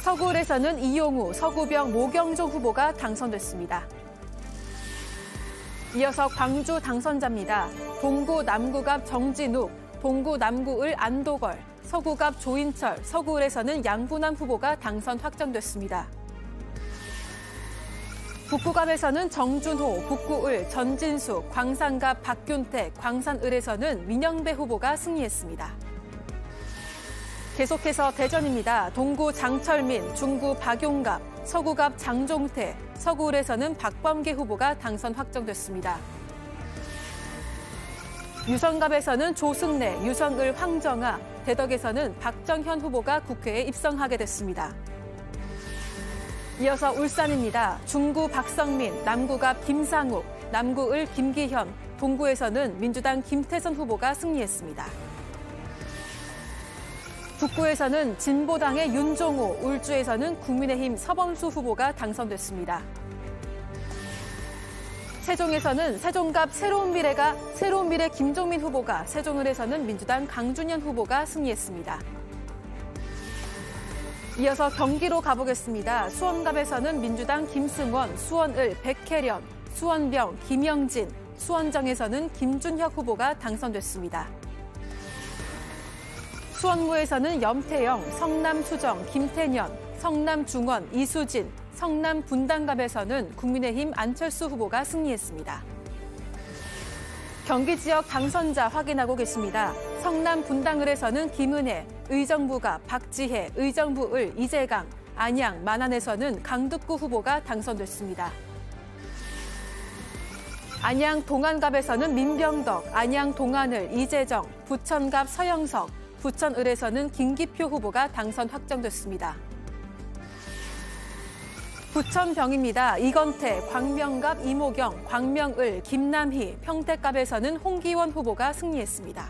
서구을에서는 이용우, 서구병 모경종 후보가 당선됐습니다. 이어서 광주 당선자입니다. 동구 남구갑 정진욱, 동구 남구을 안도걸, 서구갑 조인철, 서구을에서는 양분남 후보가 당선 확정됐습니다. 북구갑에서는 정준호, 북구을 전진숙, 광산갑 박균택, 광산을에서는 민영배 후보가 승리했습니다. 계속해서 대전입니다. 동구 장철민, 중구 박용갑, 서구갑 장종태, 서구을에서는 박범계 후보가 당선 확정됐습니다. 유성갑에서는 조승래, 유성을 황정아, 대덕에서는 박정현 후보가 국회에 입성하게 됐습니다. 이어서 울산입니다. 중구 박성민, 남구갑 김상욱, 남구을 김기현, 동구에서는 민주당 김태선 후보가 승리했습니다. 북구에서는 진보당의 윤종호, 울주에서는 국민의힘 서범수 후보가 당선됐습니다. 세종에서는 세종갑 새로운 미래 김종민 후보가, 세종을에서는 민주당 강준현 후보가 승리했습니다. 이어서 경기로 가보겠습니다. 수원갑에서는 민주당 김승원, 수원을 백혜련, 수원병 김영진, 수원정에서는 김준혁 후보가 당선됐습니다. 수원구에서는 염태영, 성남수정 김태년, 성남중원 이수진, 성남분당갑에서는 국민의힘 안철수 후보가 승리했습니다. 경기 지역 당선자 확인하고 계십니다. 성남분당을에서는 김은혜, 의정부갑 박지혜, 의정부을 이재강, 안양 만안에서는 강득구 후보가 당선됐습니다. 안양 동안갑에서는 민병덕, 안양 동안을 이재정, 부천갑 서영석, 부천을에서는 김기표 후보가 당선 확정됐습니다. 부천병입니다. 이건태, 광명갑 이모경, 광명을 김남희, 평택갑에서는 홍기원 후보가 승리했습니다.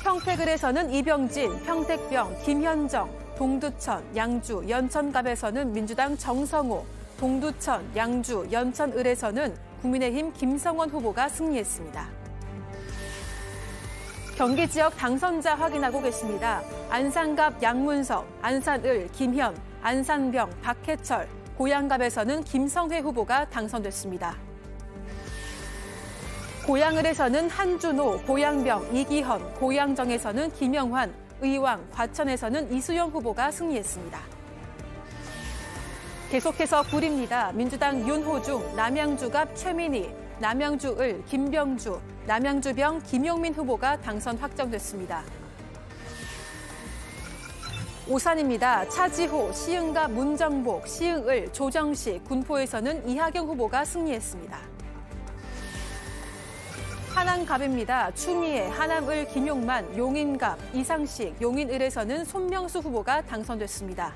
평택을에서는 이병진, 평택병 김현정, 동두천, 양주, 연천갑에서는 민주당 정성호, 동두천, 양주, 연천을에서는 국민의힘 김성원 후보가 승리했습니다. 경기 지역 당선자 확인하고 계십니다. 안산갑 양문석, 안산을 김현, 안산병 박해철, 고양갑에서는 김성회 후보가 당선됐습니다. 고양을에서는 한준호, 고양병 이기헌, 고양정에서는 김영환, 의왕, 과천에서는 이수영 후보가 승리했습니다. 계속해서 구리입니다. 민주당 윤호중, 남양주갑 최민희, 남양주을 김병주, 남양주병 김용민 후보가 당선 확정됐습니다. 오산입니다. 차지호, 시흥갑 문정복, 시흥을 조정식, 군포에서는 이하경 후보가 승리했습니다. 하남갑입니다. 추미애, 하남을 김용만, 용인갑, 이상식, 용인을에서는 손명수 후보가 당선됐습니다.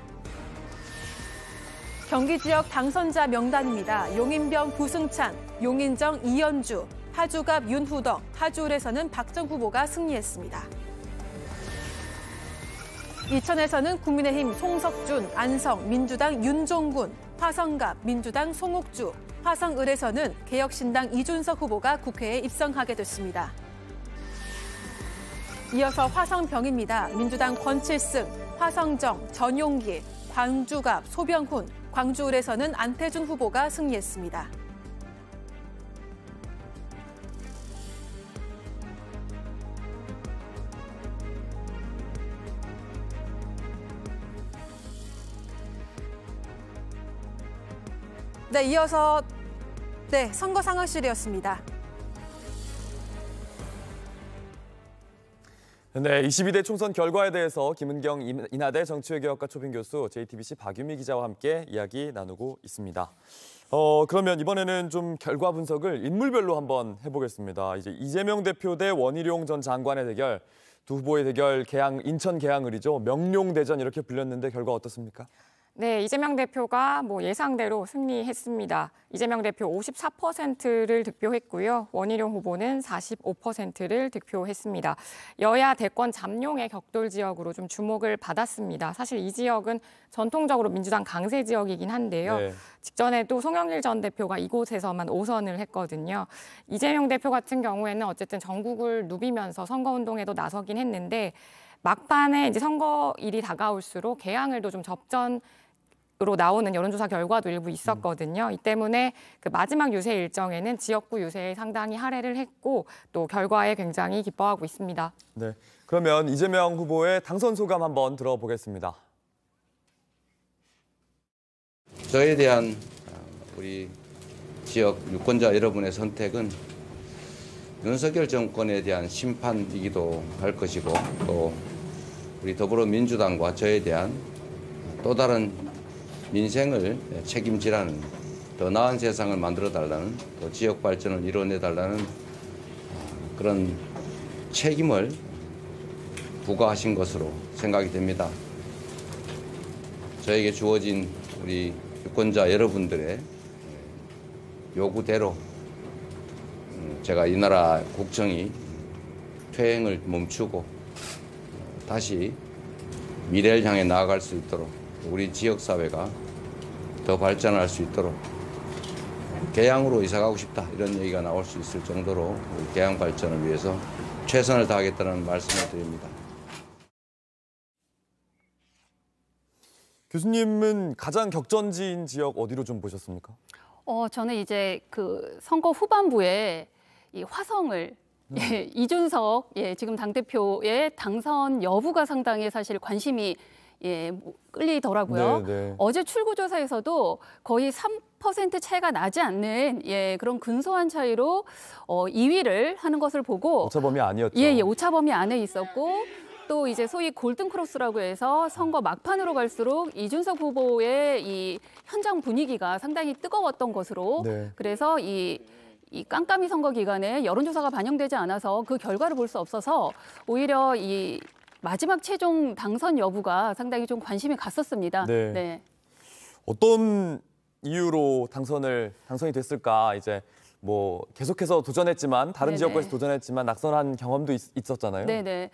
경기 지역 당선자 명단입니다. 용인병 부승찬, 용인정 이연주, 하주갑 윤후덕, 하주을에서는 박정 후보가 승리했습니다. 이천에서는 국민의힘 송석준, 안성, 민주당 윤종군, 화성갑, 민주당 송옥주, 화성을에서는 개혁신당 이준석 후보가 국회에 입성하게 됐습니다. 이어서 화성병입니다. 민주당 권칠승, 화성정, 전용기, 광주갑, 소병훈, 광주을에서는 안태준 후보가 승리했습니다. 네, 이어서 네, 선거 상황실이었습니다. 네, 22대 총선 결과에 대해서 김은경 인하대 정치외교학과 초빙 교수, JTBC 박유미 기자와 함께 이야기 나누고 있습니다. 그러면 이번에는 좀 결과 분석을 인물별로 한번 해보겠습니다. 이제 이재명 대표 대 원희룡 전 장관의 대결, 두 후보의 대결 인천 계양을이죠. 명룡대전 이렇게 불렸는데 결과 어떻습니까? 네, 이재명 대표가 예상대로 승리했습니다. 이재명 대표 54%를 득표했고요. 원희룡 후보는 45%를 득표했습니다. 여야 대권 잠룡의 격돌 지역으로 좀 주목을 받았습니다. 사실 이 지역은 전통적으로 민주당 강세 지역이긴 한데요. 네. 직전에도 송영길 전 대표가 이곳에서만 5선을 했거든요. 이재명 대표 같은 경우에는 어쨌든 전국을 누비면서 선거운동에도 나서긴 했는데 막판에 이제 선거일이 다가올수록 계양을도 좀 접전으로 나오는 여론조사 결과도 일부 있었거든요. 이 때문에 그 마지막 유세 일정에는 지역구 유세에 상당히 할애를 했고 또 결과에 굉장히 기뻐하고 있습니다. 네, 그러면 이재명 후보의 당선 소감 한번 들어보겠습니다. 저에 대한 우리 지역 유권자 여러분의 선택은 윤석열 정권에 대한 심판이기도 할 것이고 또 우리 더불어민주당과 저에 대한 또 다른 민생을 책임지라는 더 나은 세상을 만들어달라는 또 지역 발전을 이뤄내달라는 그런 책임을 부과하신 것으로 생각이 됩니다. 저에게 주어진 우리 유권자 여러분들의 요구대로 제가 이 나라 국정이 퇴행을 멈추고 다시 미래를 향해 나아갈 수 있도록 우리 지역사회가 더 발전할 수 있도록 계양으로 이사가고 싶다 이런 얘기가 나올 수 있을 정도로 우리 계양 발전을 위해서 최선을 다하겠다는 말씀을 드립니다. 교수님은 가장 격전지인 지역 어디로 좀 보셨습니까? 저는 이제 그 선거 후반부에 이 화성을 이준석 지금 당대표의 당선 여부가 상당히 사실 관심이 끌리더라고요. 네. 어제 출구조사에서도 거의 3% 차이가 나지 않는 그런 근소한 차이로 2위를 하는 것을 보고 오차범위 아니었죠. 오차범위 안에 있었고 또 이제 소위 골든 크로스라고 해서 선거 막판으로 갈수록 이준석 후보의 이 현장 분위기가 상당히 뜨거웠던 것으로 그래서 이 깜깜이 선거 기간에 여론조사가 반영되지 않아서 그 결과를 볼 수 없어서 오히려 이 마지막 최종 당선 여부가 상당히 좀 관심이 갔었습니다. 네. 어떤 이유로 당선이 됐을까? 이제 계속해서 도전했지만 다른 지역구에서 도전했지만 낙선한 경험도 있었잖아요. 네네.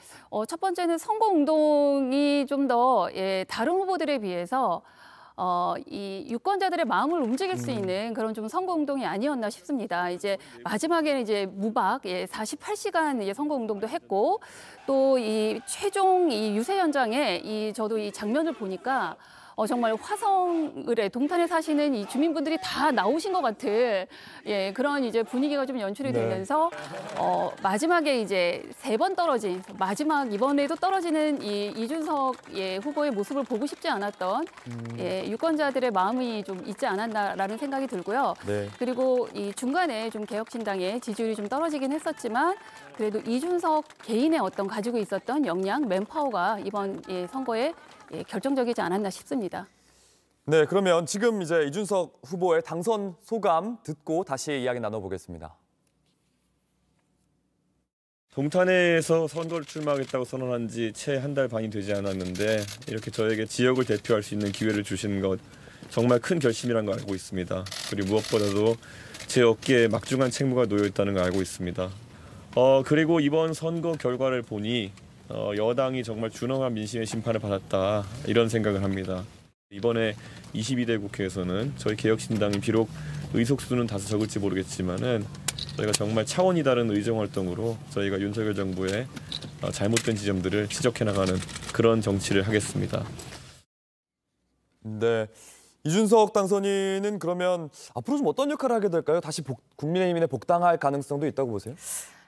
첫 번째는 선거운동이 좀 더 다른 후보들에 비해서 이 유권자들의 마음을 움직일 수 있는 그런 좀 선거운동이 아니었나 싶습니다. 이제 마지막에는 이제 무박 48시간 선거운동도 했고 또 이 최종 이 유세 현장에 저도 이 장면을 보니까 정말 화성을에 동탄에 사시는 이 주민분들이 다 나오신 것 같은 그런 이제 분위기가 좀 연출이 되면서 마지막에 이제 3번 떨어진 마지막 이번에도 떨어지는 이 이준석 후보의 모습을 보고 싶지 않았던 유권자들의 마음이 좀 있지 않았나라는 생각이 들고요. 그리고 이 중간에 좀 개혁신당의 지지율이 좀 떨어지긴 했었지만 그래도 이준석 개인의 어떤 가지고 있었던 역량, 맨파워가 이번 선거에 결정적이지 않았나 싶습니다. 네, 그러면 지금 이제 이준석 후보의 당선 소감 듣고 다시 이야기 나눠보겠습니다. 동탄에서 선거를 출마하겠다고 선언한 지 채 한 달 반이 되지 않았는데 이렇게 저에게 지역을 대표할 수 있는 기회를 주신 것 정말 큰 결심이라는 걸 알고 있습니다. 그리고 무엇보다도 제 어깨에 막중한 책무가 놓여 있다는 걸 알고 있습니다. 그리고 이번 선거 결과를 보니 여당이 정말 준엄한 민심의 심판을 받았다 이런 생각을 합니다. 이번에 22대 국회에서는 저희 개혁신당이 비록 의석수는 다소 적을지 모르겠지만은 저희가 정말 차원이 다른 의정활동으로 저희가 윤석열 정부의 잘못된 지점들을 지적해 나가는 그런 정치를 하겠습니다. 네, 이준석 당선인은 그러면 앞으로 좀 어떤 역할을 하게 될까요? 다시 국민의힘에 복당할 가능성도 있다고 보세요?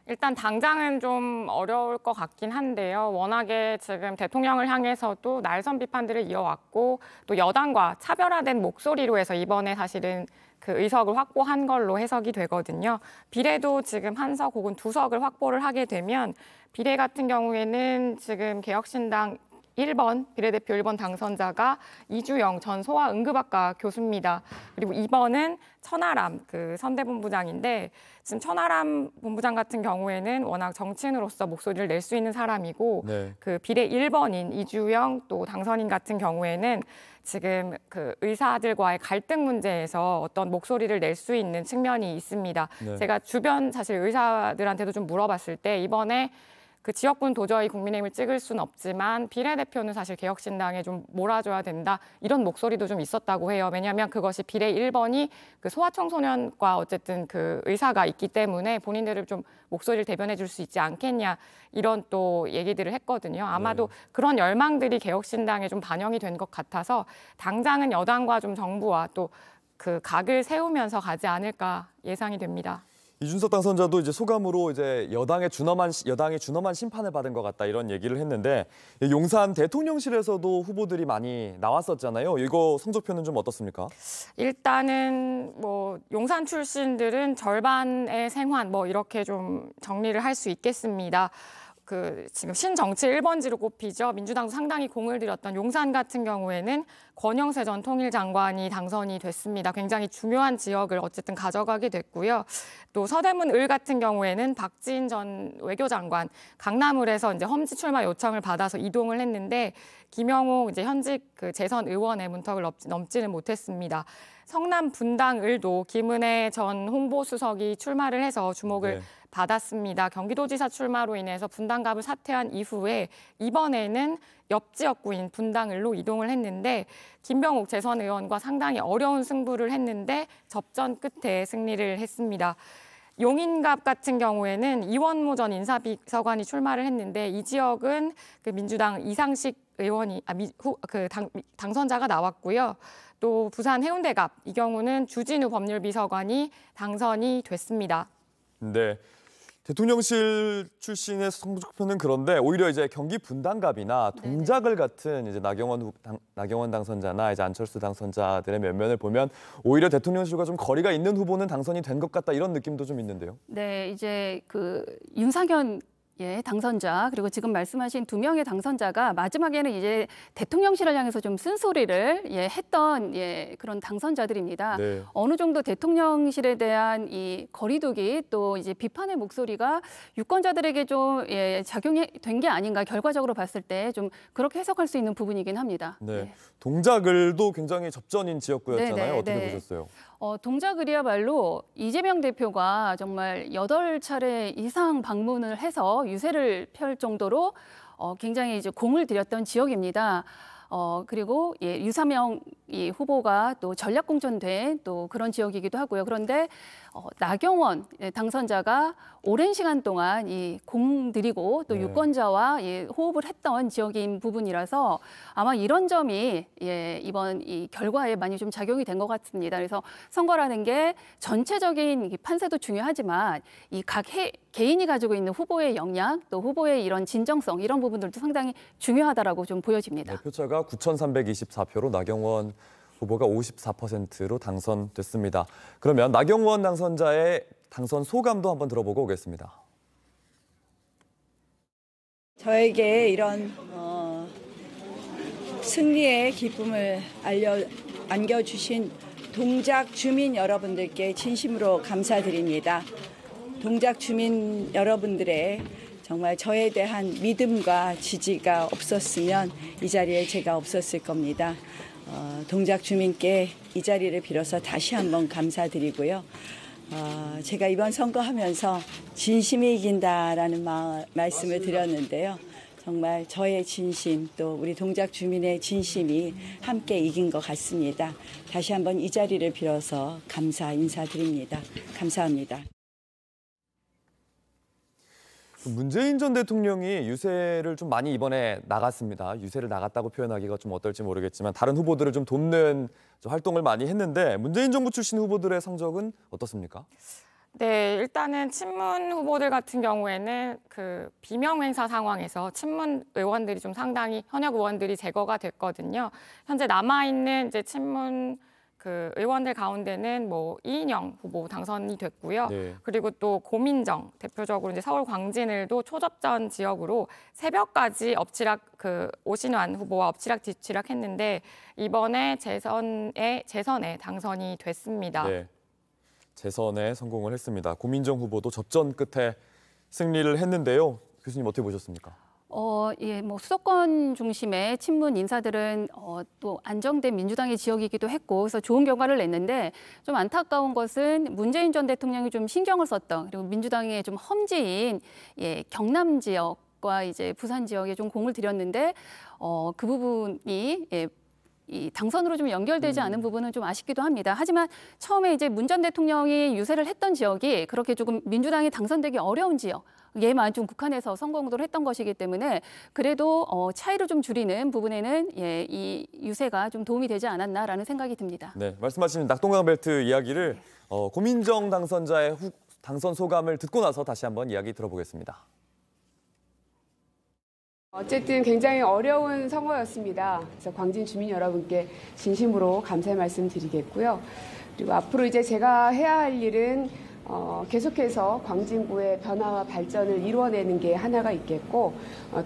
일단 당장은 좀 어려울 것 같긴 한데요. 워낙에 지금 대통령을 향해서도 날선 비판들을 이어왔고 또 여당과 차별화된 목소리로 해서 이번에 사실은 그 의석을 확보한 걸로 해석이 되거든요. 비례도 지금 한 석 혹은 두 석을 확보를 하게 되면 비례 같은 경우에는 지금 개혁신당 1번 비례대표 1번 당선자가 이주영 전 소아응급학과 교수입니다. 그리고 2번은 천하람 그 선대본부장인데 지금 천하람 본부장 같은 경우에는 워낙 정치인으로서 목소리를 낼 수 있는 사람이고 네. 그 비례 1번인 이주영 또 당선인 같은 경우에는 지금 그 의사들과의 갈등 문제에서 어떤 목소리를 낼 수 있는 측면이 있습니다. 네. 제가 주변 사실 의사들한테도 좀 물어봤을 때 이번에 그 지역구는 도저히 국민의힘을 찍을 수는 없지만 비례대표는 사실 개혁신당에 좀 몰아줘야 된다. 이런 목소리도 좀 있었다고 해요. 왜냐하면 그것이 비례 1번이 그 소아청소년과 어쨌든 그 의사가 있기 때문에 본인들을 좀 목소리를 대변해 줄 수 있지 않겠냐. 이런 또 얘기들을 했거든요. 아마도 네. 그런 열망들이 개혁신당에 좀 반영이 된 것 같아서 당장은 여당과 좀 정부와 또 그 각을 세우면서 가지 않을까 예상이 됩니다. 이준석 당선자도 이제 소감으로 이제 여당이 준엄한 심판을 받은 것 같다 이런 얘기를 했는데 용산 대통령실에서도 후보들이 많이 나왔었잖아요. 이거 성적표는 좀 어떻습니까? 일단은 뭐 용산 출신들은 절반의 생환 뭐 이렇게 좀 정리를 할 수 있겠습니다. 그 지금 신정치 1번지로 꼽히죠. 민주당도 상당히 공을 들였던 용산 같은 경우에는 권영세 전 통일장관이 당선이 됐습니다. 굉장히 중요한 지역을 어쨌든 가져가게 됐고요. 또 서대문 을 같은 경우에는 박지인 전 외교장관 강남을에서 이제 험지 출마 요청을 받아서 이동을 했는데 김영호 이제 현직 그 재선 의원의 문턱을 넘지는 못했습니다. 성남 분당 을도 김은혜 전 홍보수석이 출마를 해서 주목을 네. 받았습니다. 경기도지사 출마로 인해서 분당갑을 사퇴한 이후에 이번에는 옆 지역구인 분당을로 이동을 했는데 김병욱 재선 의원과 상당히 어려운 승부를 했는데 접전 끝에 승리를 했습니다. 용인갑 같은 경우에는 이원모 전 인사비서관이 출마를 했는데 이 지역은 그 민주당 이상식 의원이 당선자가 나왔고요. 또 부산 해운대갑 이 경우는 주진우 법률비서관이 당선이 됐습니다. 네. 대통령실 출신의 성적표는 그런데 오히려 이제 경기 분당갑이나 동작을 같은 이제 나경원 당선자나 이제 안철수 당선자들의 면면을 보면 오히려 대통령실과 좀 거리가 있는 후보는 당선이 된 것 같다 이런 느낌도 좀 있는데요. 네, 이제 그 윤상현 당선자 그리고 지금 말씀하신 두 명의 당선자가 마지막에는 이제 대통령실을 향해서 좀 쓴소리를 했던 그런 당선자들입니다. 네. 어느 정도 대통령실에 대한 이 거리두기 또 이제 비판의 목소리가 유권자들에게 좀 작용이 된 게 아닌가 결과적으로 봤을 때 좀 그렇게 해석할 수 있는 부분이긴 합니다. 네. 동작을도 굉장히 접전인 지역구였잖아요. 네, 네, 어떻게 네. 보셨어요? 동작을이야말로 이재명 대표가 정말 8차례 이상 방문을 해서 유세를 펼 정도로 굉장히 이제 공을 들였던 지역입니다. 그리고 유사명 이 후보가 또 전략공천된 또 그런 지역이기도 하고요. 그런데 나경원 당선자가 오랜 시간 동안 이 공들이고 또 네. 유권자와 호흡을 했던 지역인 부분이라서 아마 이런 점이 이번 이 결과에 많이 좀 작용이 된 것 같습니다. 그래서 선거라는 게 전체적인 판세도 중요하지만 이 각 개인이 가지고 있는 후보의 역량 또 후보의 이런 진정성 이런 부분들도 상당히 중요하다라고 좀 보여집니다. 네, 표차가 9,324표로 나경원 후보가 54%로 당선됐습니다. 그러면 나경원 당선자의 당선 소감도 한번 들어보고 오겠습니다. 저에게 이런 승리의 기쁨을 안겨주신 동작 주민 여러분들께 진심으로 감사드립니다. 동작 주민 여러분들의 정말 저에 대한 믿음과 지지가 없었으면 이 자리에 제가 없었을 겁니다. 동작 주민께 이 자리를 빌어서 다시 한번 감사드리고요. 제가 이번 선거하면서 진심이 이긴다라는 말씀을 드렸는데요. 정말 저의 진심 또 우리 동작 주민의 진심이 함께 이긴 것 같습니다. 다시 한번 이 자리를 빌어서 감사 인사드립니다. 감사합니다. 문재인 전 대통령이 유세를 좀 많이 이번에 나갔습니다. 유세를 나갔다고 표현하기가 좀 어떨지 모르겠지만 다른 후보들을 좀 돕는 활동을 많이 했는데 문재인 정부 출신 후보들의 성적은 어떻습니까? 네, 일단은 친문 후보들 같은 경우에는 그 비명 행사 상황에서 친문 의원들이 좀 상당히 현역 의원들이 제거가 됐거든요. 현재 남아 있는 이제 친문 그 의원들 가운데는 뭐 이인영 후보 당선이 됐고요. 네. 그리고 또 고민정 대표적으로 이제 서울 광진을도 초접전 지역으로 새벽까지 오신환 후보와 엎치락 뒤치락 했는데 이번에 재선에 당선이 됐습니다. 네. 재선에 성공을 했습니다. 고민정 후보도 접전 끝에 승리를 했는데요. 교수님 어떻게 보셨습니까? 뭐 수도권 중심의 친문 인사들은 또 안정된 민주당의 지역이기도 했고, 그래서 좋은 결과를 냈는데 좀 안타까운 것은 문재인 전 대통령이 좀 신경을 썼던, 그리고 민주당의 좀 험지인 경남 지역과 이제 부산 지역에 좀 공을 들였는데 그 부분이 이 당선으로 좀 연결되지 않은 부분은 좀 아쉽기도 합니다. 하지만 처음에 이제 문 전 대통령이 유세를 했던 지역이 그렇게 조금 민주당이 당선되기 어려운 지역에만 좀 국한해서 선거구도를 했던 것이기 때문에 그래도 차이를 좀 줄이는 부분에는 이 유세가 좀 도움이 되지 않았나라는 생각이 듭니다. 네, 말씀하신 낙동강 벨트 이야기를 고민정 당선자의 당선 소감을 듣고 나서 다시 한번 이야기 들어보겠습니다. 어쨌든 굉장히 어려운 선거였습니다. 그래서 광진 주민 여러분께 진심으로 감사의 말씀 드리겠고요. 그리고 앞으로 이제 제가 해야 할 일은 계속해서 광진구의 변화와 발전을 이루어내는 게 하나가 있겠고,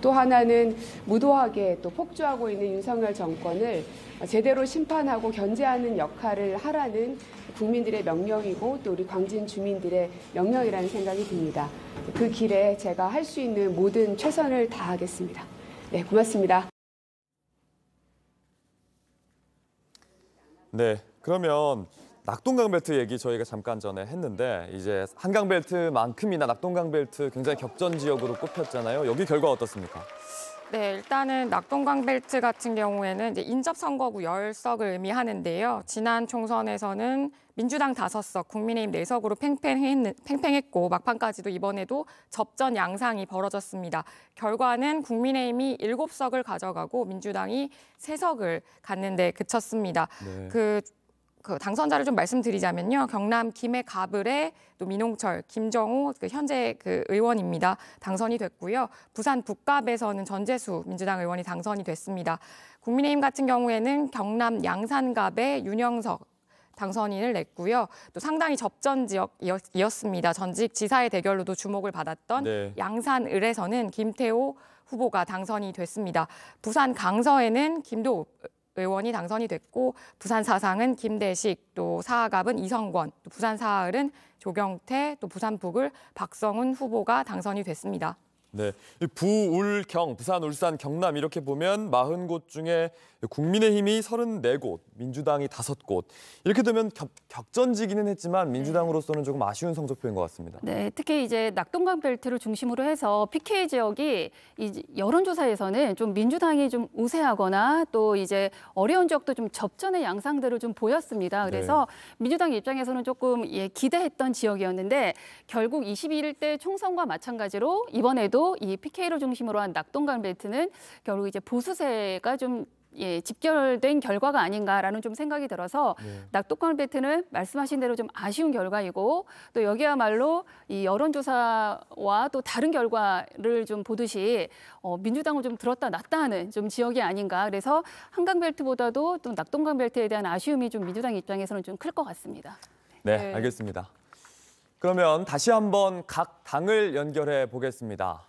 또 하나는 무도하게 또 폭주하고 있는 윤석열 정권을 제대로 심판하고 견제하는 역할을 하라는 국민들의 명령이고 또 우리 광진 주민들의 명령이라는 생각이 듭니다. 그 길에 제가 할 수 있는 모든 최선을 다하겠습니다. 네, 고맙습니다. 네, 그러면 낙동강 벨트 얘기 저희가 잠깐 전에 했는데 이제 한강 벨트만큼이나 낙동강 벨트 굉장히 격전 지역으로 꼽혔잖아요. 여기 결과 어떻습니까? 네, 일단은 낙동강 벨트 같은 경우에는 이제 인접 선거구 10석을 의미하는데요. 지난 총선에서는 민주당 5석, 국민의힘 4석으로 팽팽했고 막판까지도 이번에도 접전 양상이 벌어졌습니다. 결과는 국민의힘이 7석을 가져가고 민주당이 3석을 갖는 데 그쳤습니다. 네. 그 당선자를 좀 말씀드리자면요. 경남 김해 가불의 또 민홍철, 김정호 현재 의원입니다. 당선이 됐고요. 부산 북갑에서는 전재수 민주당 의원이 당선이 됐습니다. 국민의힘 같은 경우에는 경남 양산갑의 윤영석 당선인을 냈고요. 또 상당히 접전 지역이었습니다. 전직 지사의 대결로도 주목을 받았던 양산을에서는 김태호 후보가 당선이 됐습니다. 부산 강서에는 김도읍 의원이 당선이 됐고 부산 사상은 김대식, 또 사하갑은 이성권, 또 부산 사하을은 조경태, 또 부산 북을 박성훈 후보가 당선이 됐습니다. 네, 부, 울, 경, 부산, 울산, 경남 이렇게 보면 40곳 중에 국민의힘이 34곳, 민주당이 5곳. 이렇게 되면 격전지기는 했지만 민주당으로서는 조금 아쉬운 성적표인 것 같습니다. 네, 특히 이제 낙동강 벨트를 중심으로 해서 PK 지역이 여론조사에서는 좀 민주당이 좀 우세하거나 또 이제 어려운 지역도 좀 접전의 양상들을 좀 보였습니다. 그래서 민주당 입장에서는 조금 기대했던 지역이었는데 결국 21일 때 총선과 마찬가지로 이번에도 이 PK를 중심으로 한 낙동강 벨트는 결국 이제 보수세가 좀 집결된 결과가 아닌가라는 좀 생각이 들어서 낙동강 벨트는 말씀하신 대로 좀 아쉬운 결과이고 또 여기야말로 이 여론조사와 또 다른 결과를 좀 보듯이 민주당을 좀 들었다 놨다 하는 좀 지역이 아닌가. 그래서 한강 벨트보다도 또 낙동강 벨트에 대한 아쉬움이 좀 민주당 입장에서는 좀 클 것 같습니다. 네, 알겠습니다. 그러면 다시 한번 각 당을 연결해 보겠습니다.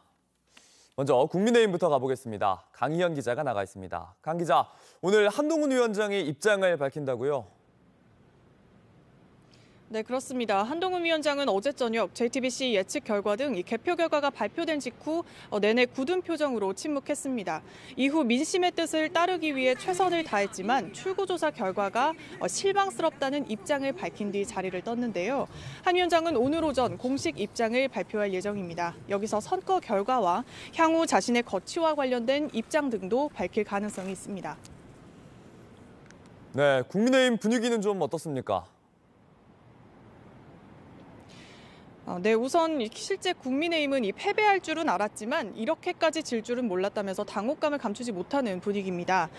먼저 국민의힘부터 가보겠습니다. 강희연 기자가 나가 있습니다. 강 기자, 오늘 한동훈 위원장이 입장을 밝힌다고요? 네, 그렇습니다. 한동훈 위원장은 어제 저녁 JTBC 예측 결과 등 이 개표 결과가 발표된 직후 내내 굳은 표정으로 침묵했습니다. 이후 민심의 뜻을 따르기 위해 최선을 다했지만 출구조사 결과가 실망스럽다는 입장을 밝힌 뒤 자리를 떴는데요. 한 위원장은 오늘 오전 공식 입장을 발표할 예정입니다. 여기서 선거 결과와 향후 자신의 거취와 관련된 입장 등도 밝힐 가능성이 있습니다. 네, 국민의힘 분위기는 좀 어떻습니까? 네, 우선 실제 국민의힘은 패배할 줄은 알았지만 이렇게까지 질 줄은 몰랐다면서 당혹감을 감추지 못하는 분위기입니다.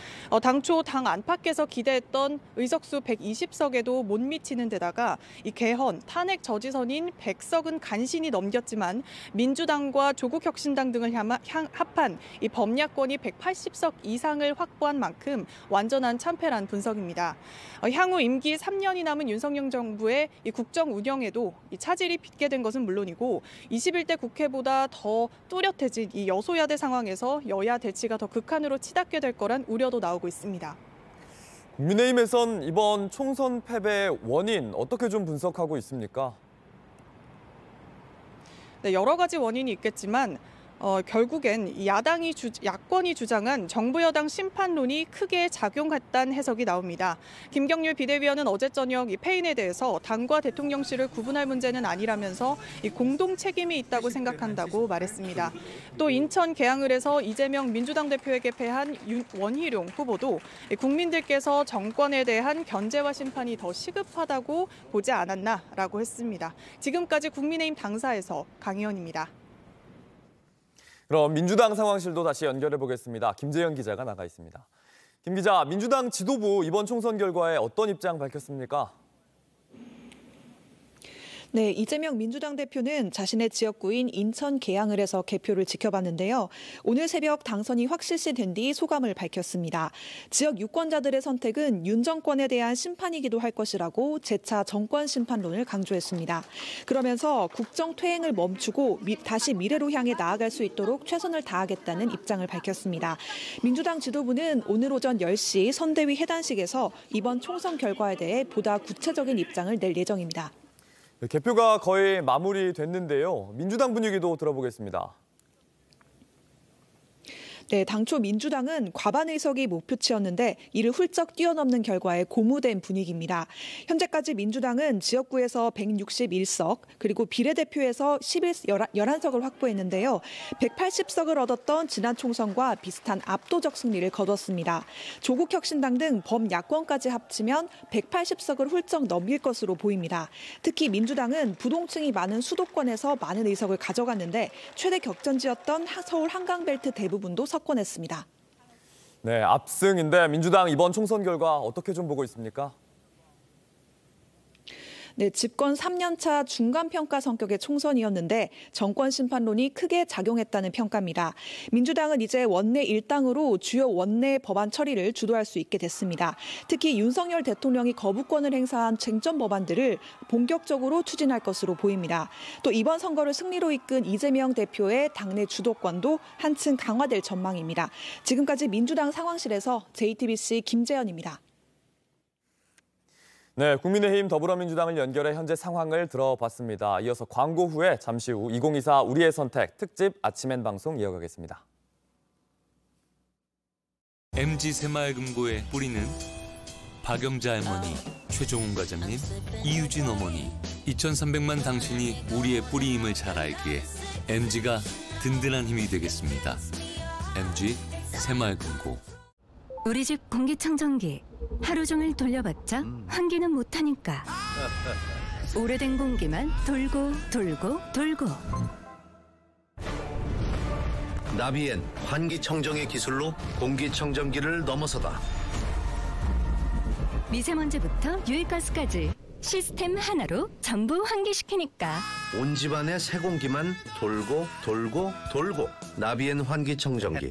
당초 당 안팎에서 기대했던 의석수 120석에도 못 미치는 데다가 이 개헌, 탄핵 저지선인 100석은 간신히 넘겼지만 민주당과 조국혁신당 등을 합한 이 범야권이 180석 이상을 확보한 만큼 완전한 참패란 분석입니다. 향후 임기 3년이 남은 윤석열 정부의 이 국정 운영에도 이 차질이 빚게 된 것은 물론이고 21대 국회보다 더 뚜렷해진 이 여소야대 상황에서 여야 대치가 더 극한으로 치닫게 될 거란 우려도 나오고 있습니다. 국민의힘에선 이번 총선 패배의 원인 어떻게 좀 분석하고 있습니까? 네, 여러 가지 원인이 있겠지만 결국엔 야권이 주장한 정부 여당 심판론이 크게 작용했다는 해석이 나옵니다. 김경률 비대위원은 어제 저녁 이 패인에 대해서 당과 대통령실을 구분할 문제는 아니라면서 이 공동 책임이 있다고 생각한다고 말했습니다. 또 인천 계양을에서 이재명 민주당 대표에게 패한 원희룡 후보도 국민들께서 정권에 대한 견제와 심판이 더 시급하다고 보지 않았나라고 했습니다. 지금까지 국민의힘 당사에서 강희연입니다. 그럼 민주당 상황실도 다시 연결해 보겠습니다. 김재현 기자가 나가 있습니다. 김 기자, 민주당 지도부 이번 총선 결과에 어떤 입장 밝혔습니까? 네, 이재명 민주당 대표는 자신의 지역구인 인천 계양을에서 개표를 지켜봤는데요. 오늘 새벽 당선이 확실시된 뒤 소감을 밝혔습니다. 지역 유권자들의 선택은 윤 정권에 대한 심판이기도 할 것이라고 재차 정권 심판론을 강조했습니다. 그러면서 국정 퇴행을 멈추고 다시 미래로 향해 나아갈 수 있도록 최선을 다하겠다는 입장을 밝혔습니다. 민주당 지도부는 오늘 오전 10시 선대위 해단식에서 이번 총선 결과에 대해 보다 구체적인 입장을 낼 예정입니다. 개표가 거의 마무리됐는데요. 민주당 분위기도 들어보겠습니다. 네, 당초 민주당은 과반 의석이 목표치였는데 이를 훌쩍 뛰어넘는 결과에 고무된 분위기입니다. 현재까지 민주당은 지역구에서 161석, 그리고 비례대표에서 11석을 확보했는데요. 180석을 얻었던 지난 총선과 비슷한 압도적 승리를 거뒀습니다. 조국혁신당 등 범야권까지 합치면 180석을 훌쩍 넘길 것으로 보입니다. 특히 민주당은 부동층이 많은 수도권에서 많은 의석을 가져갔는데 최대 격전지였던 서울 한강벨트 대부분도 석권했습니다. 네, 압승인데 민주당 이번 총선 결과 어떻게 좀 보고 있습니까? 네, 집권 3년차 중간평가 성격의 총선이었는데 정권 심판론이 크게 작용했다는 평가입니다. 민주당은 이제 원내 일당으로 주요 원내 법안 처리를 주도할 수 있게 됐습니다. 특히 윤석열 대통령이 거부권을 행사한 쟁점 법안들을 본격적으로 추진할 것으로 보입니다. 또 이번 선거를 승리로 이끈 이재명 대표의 당내 주도권도 한층 강화될 전망입니다. 지금까지 민주당 상황실에서 JTBC 김재현입니다. 네, 국민의힘 더불어민주당을 연결해 현재 상황을 들어봤습니다. 이어서 광고 후에 잠시 후 2024 우리의 선택 특집 아침엔 방송 이어가겠습니다. MG 새마을금고의 뿌리는 박영자 할머니, 최종훈 과장님, 이유진 어머니, 2,300만 당신이 우리의 뿌리임을 잘 알기에 MG가 든든한 힘이 되겠습니다. MG 새마을금고. 우리 집 공기청정기 하루 종일 돌려봤자 환기는 못하니까 오래된 공기만 돌고 돌고 돌고 나비엔 환기청정의 기술로 공기청정기를 넘어서다. 미세먼지부터 유해가스까지 시스템 하나로 전부 환기시키니까 온 집안의 새 공기만 돌고 돌고 돌고 나비엔 환기청정기.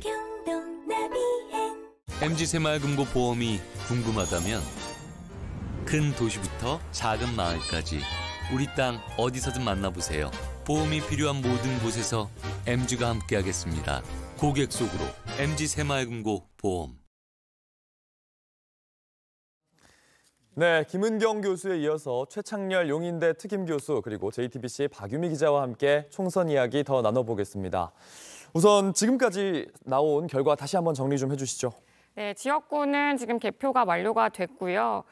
MG 새마을금고 보험이 궁금하다면 큰 도시부터 작은 마을까지 우리 땅 어디서든 만나보세요. 보험이 필요한 모든 곳에서 MG가 함께하겠습니다. 고객 속으로 MG 새마을금고 보험. 네, 김은경 교수에 이어서 최창렬 용인대 특임 교수 그리고 JTBC 박유미 기자와 함께 총선 이야기 더 나눠보겠습니다. 우선 지금까지 나온 결과 다시 한번 정리 좀 해주시죠. 네, 지역구는 지금 개표가 완료가 됐고요.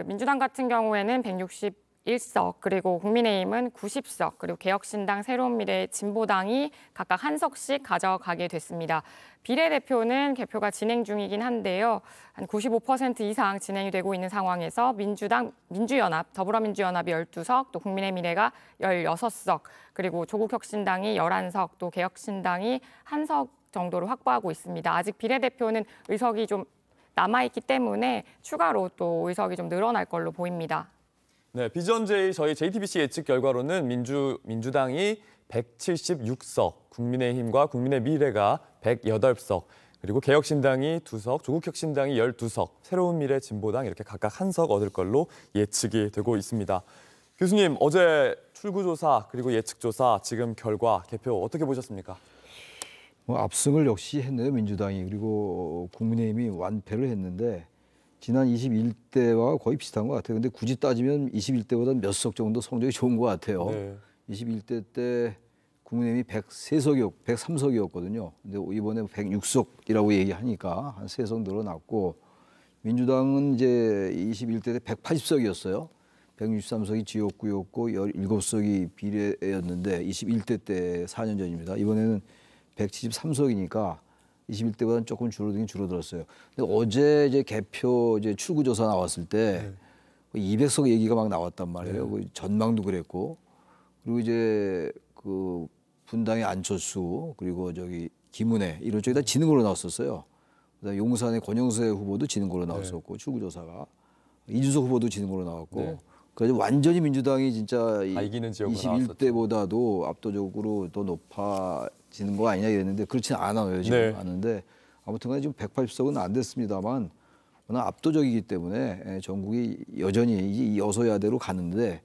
민주당 같은 경우에는 161 1석, 그리고 국민의힘은 90석, 그리고 개혁신당, 새로운미래, 진보당이 각각 1석씩 가져가게 됐습니다. 비례대표는 개표가 진행 중이긴 한데요. 한 95% 이상 진행이 되고 있는 상황에서 민주당, 민주연합, 더불어민주연합이 12석, 또 국민의미래가 16석, 그리고 조국혁신당이 11석, 또 개혁신당이 1석 정도를 확보하고 있습니다. 아직 비례대표는 의석이 좀 남아있기 때문에 추가로 또 의석이 좀 늘어날 걸로 보입니다. 네, 비전제의 저희 JTBC 예측 결과로는 민주당이 176석, 국민의힘과 국민의미래가 108석, 그리고 개혁신당이 2석, 조국혁신당이 12석, 새로운미래, 진보당 이렇게 각각 1석 얻을 걸로 예측이 되고 있습니다. 교수님, 어제 출구조사 그리고 예측조사 지금 결과 개표 어떻게 보셨습니까? 압승을 역시 했네요, 민주당이. 그리고 국민의힘이 완패를 했는데 지난 21대와 거의 비슷한 것 같아요. 근데 굳이 따지면 21대보다 몇 석 정도 성적이 좋은 것 같아요. 네. 21대 때 국민의힘이 103석이었거든요. 근데 이번에 106석이라고 얘기하니까 한 3석 늘어났고, 민주당은 이제 21대 때 180석이었어요. 163석이 지역구였고 17석이 비례였는데 21대 때 4년 전입니다. 이번에는 173석이니까 21대보다는 조금 줄어들었어요. 근데 어제 이제 개표 이제 출구조사 나왔을 때 200석 얘기가 막 나왔단 말이에요. 그 전망도 그랬고, 그리고 이제 그 분당의 안철수, 그리고 저기 김은혜 이런 쪽이 다 지는 걸로 나왔었어요. 그다음에 용산의 권영세 후보도 지는 걸로 나왔었고, 출구조사가 이준석 후보도 지는 걸로 나왔고. 그래서 완전히 민주당이 진짜 21대보다도 압도적으로 더 높아지는 거 아니냐 이랬는데 그렇지는 않아요. 지금 아는데 아무튼간에 지금 180석은 안 됐습니다만 워낙 압도적이기 때문에 전국이 여전히 이 여소야대로 가는데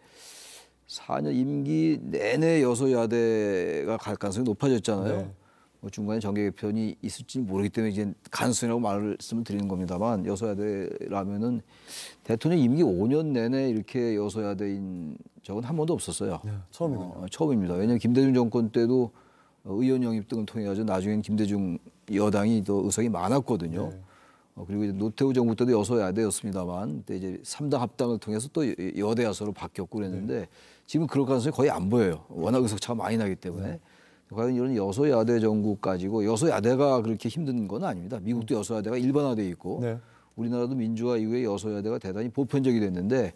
4년 임기 내내 여소야대가 갈 가능성이 높아졌잖아요. 뭐 중간에 정계 개편이 있을지 모르기 때문에 이제 가능성이라고 말씀을 드리는 겁니다만, 여소야대라면은 대통령 임기 5년 내내 이렇게 여소야대인 적은 한 번도 없었어요. 처음이군요. 처음입니다. 왜냐하면 김대중 정권 때도 의원 영입 등을 통해 가지고 나중엔 김대중 여당이 더 의석이 많았거든요. 그리고 이제 노태우 정부 때도 여소야대였습니다만, 그때 이제 3당 합당을 통해서 또 여대 야소로 바뀌었고 그랬는데 지금 그럴 가능성이 거의 안 보여요. 워낙 의석 차가 많이 나기 때문에. 과연 이런 여소야대 정국 가지고, 여소야대가 그렇게 힘든 건 아닙니다. 미국도 여소야대가 일반화돼 있고 우리나라도 민주화 이후에 여소야대가 대단히 보편적이 됐는데,